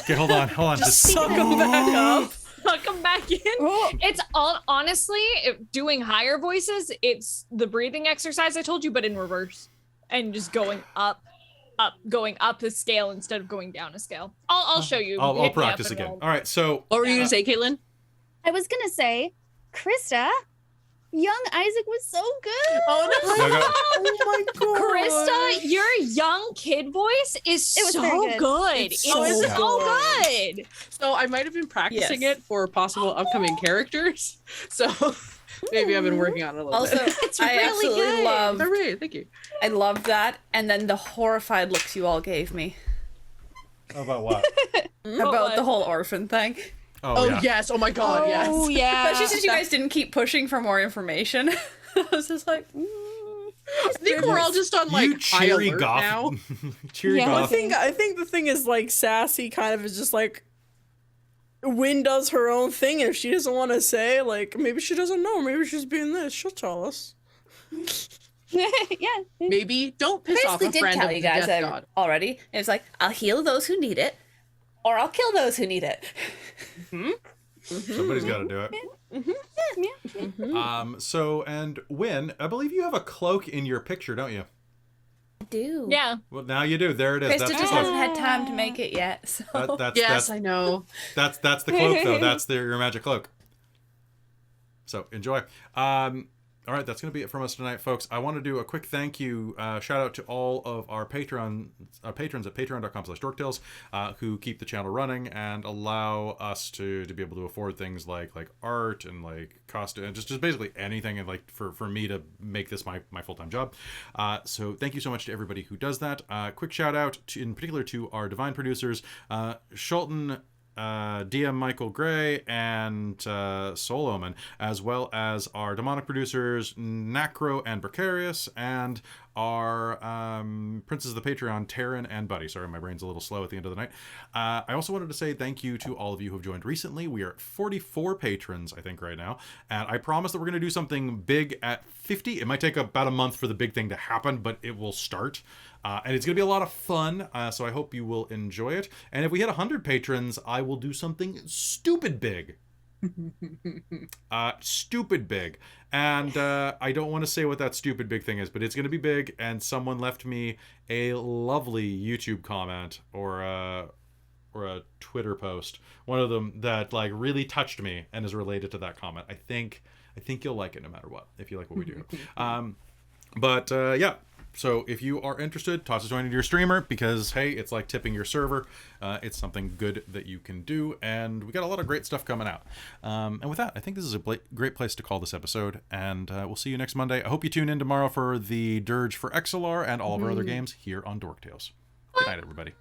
Okay, hold on. Just suck them back up. Suck them back in. It's all honestly doing higher voices. It's the breathing exercise I told you, but in reverse, and just going up the scale instead of going down a scale. I'll show you. I'll Hit me up practice and again. we'll- All right, so What were you gonna say, Caitlan? I was gonna say, Christa, young Isaac was so good. Oh no, go- Oh my god. Krista, your young kid voice is It was so very good. good. It's It's so so good. So I might have been practicing Yes. it for possible upcoming characters. So maybe I've been working on it a little Also, bit. I really absolutely good. love. Hooray, thank you. I love that, and then the horrified looks you all gave me about what? about the whole orphan thing. Oh yes, oh my god, yes. Oh yeah. Especially since you guys didn't keep pushing for more information. I was just like, I think we're all just on like You high cheery alert goth. now. Cheery Yeah. goth. I think the thing is like Sassy kind of is just like Wynn does her own thing, and if she doesn't want to say, like maybe she doesn't know, maybe she's being this, she'll tell us. Yeah. Maybe don't piss off basically a did friend tell of you the guys death god. already. It was like, I'll heal those who need it, or I'll kill those who need it. Somebody's got to do it. So, and Wynn, I believe you have a cloak in your picture, don't you? I do. Yeah. Well, now you do. There it is. Krista That's the just cloak. hasn't had time to make it yet. So. Yes, I know. That's the cloak, though. That's your magic cloak. So enjoy. All right, that's going to be it from us tonight, folks. I want to do a quick thank you, shout out to all of our patrons at patreon.com/dorktales who keep the channel running and allow us to be able to afford things like art and like costume and just basically anything, and like for me to make this my full-time job. So thank you so much to everybody who does that. Quick shout out in particular to our divine producers, Shulton, DM Michael Gray, and Soul Omen, as well as our demonic producers Nacro and Precarious, and our Princes of the Patreon, Taryn and Buddy. Sorry, my brain's a little slow at the end of the night. I also wanted to say thank you to all of you who have joined recently. We are at 44 patrons, I think, right now, and I promise that we're going to do something big at 50. It might take about a month for the big thing to happen, but it will start. And it's going to be a lot of fun, so I hope you will enjoy it. And if we hit 100 patrons, I will do something stupid big. Stupid big. And I don't want to say what that stupid big thing is, but it's going to be big, and someone left me a lovely YouTube comment or a Twitter post, one of them that like really touched me and is related to that comment. I think you'll like it no matter what, if you like what we do. Yeah. So if you are interested, toss a join into your streamer, because hey, it's like tipping your server. It's something good that you can do, and we got a lot of great stuff coming out. And with that, I think this is a great place to call this episode, and we'll see you next Monday. I hope you tune in tomorrow for the Dirge for XLR and all of our other games here on Dork Tales. Good night, everybody.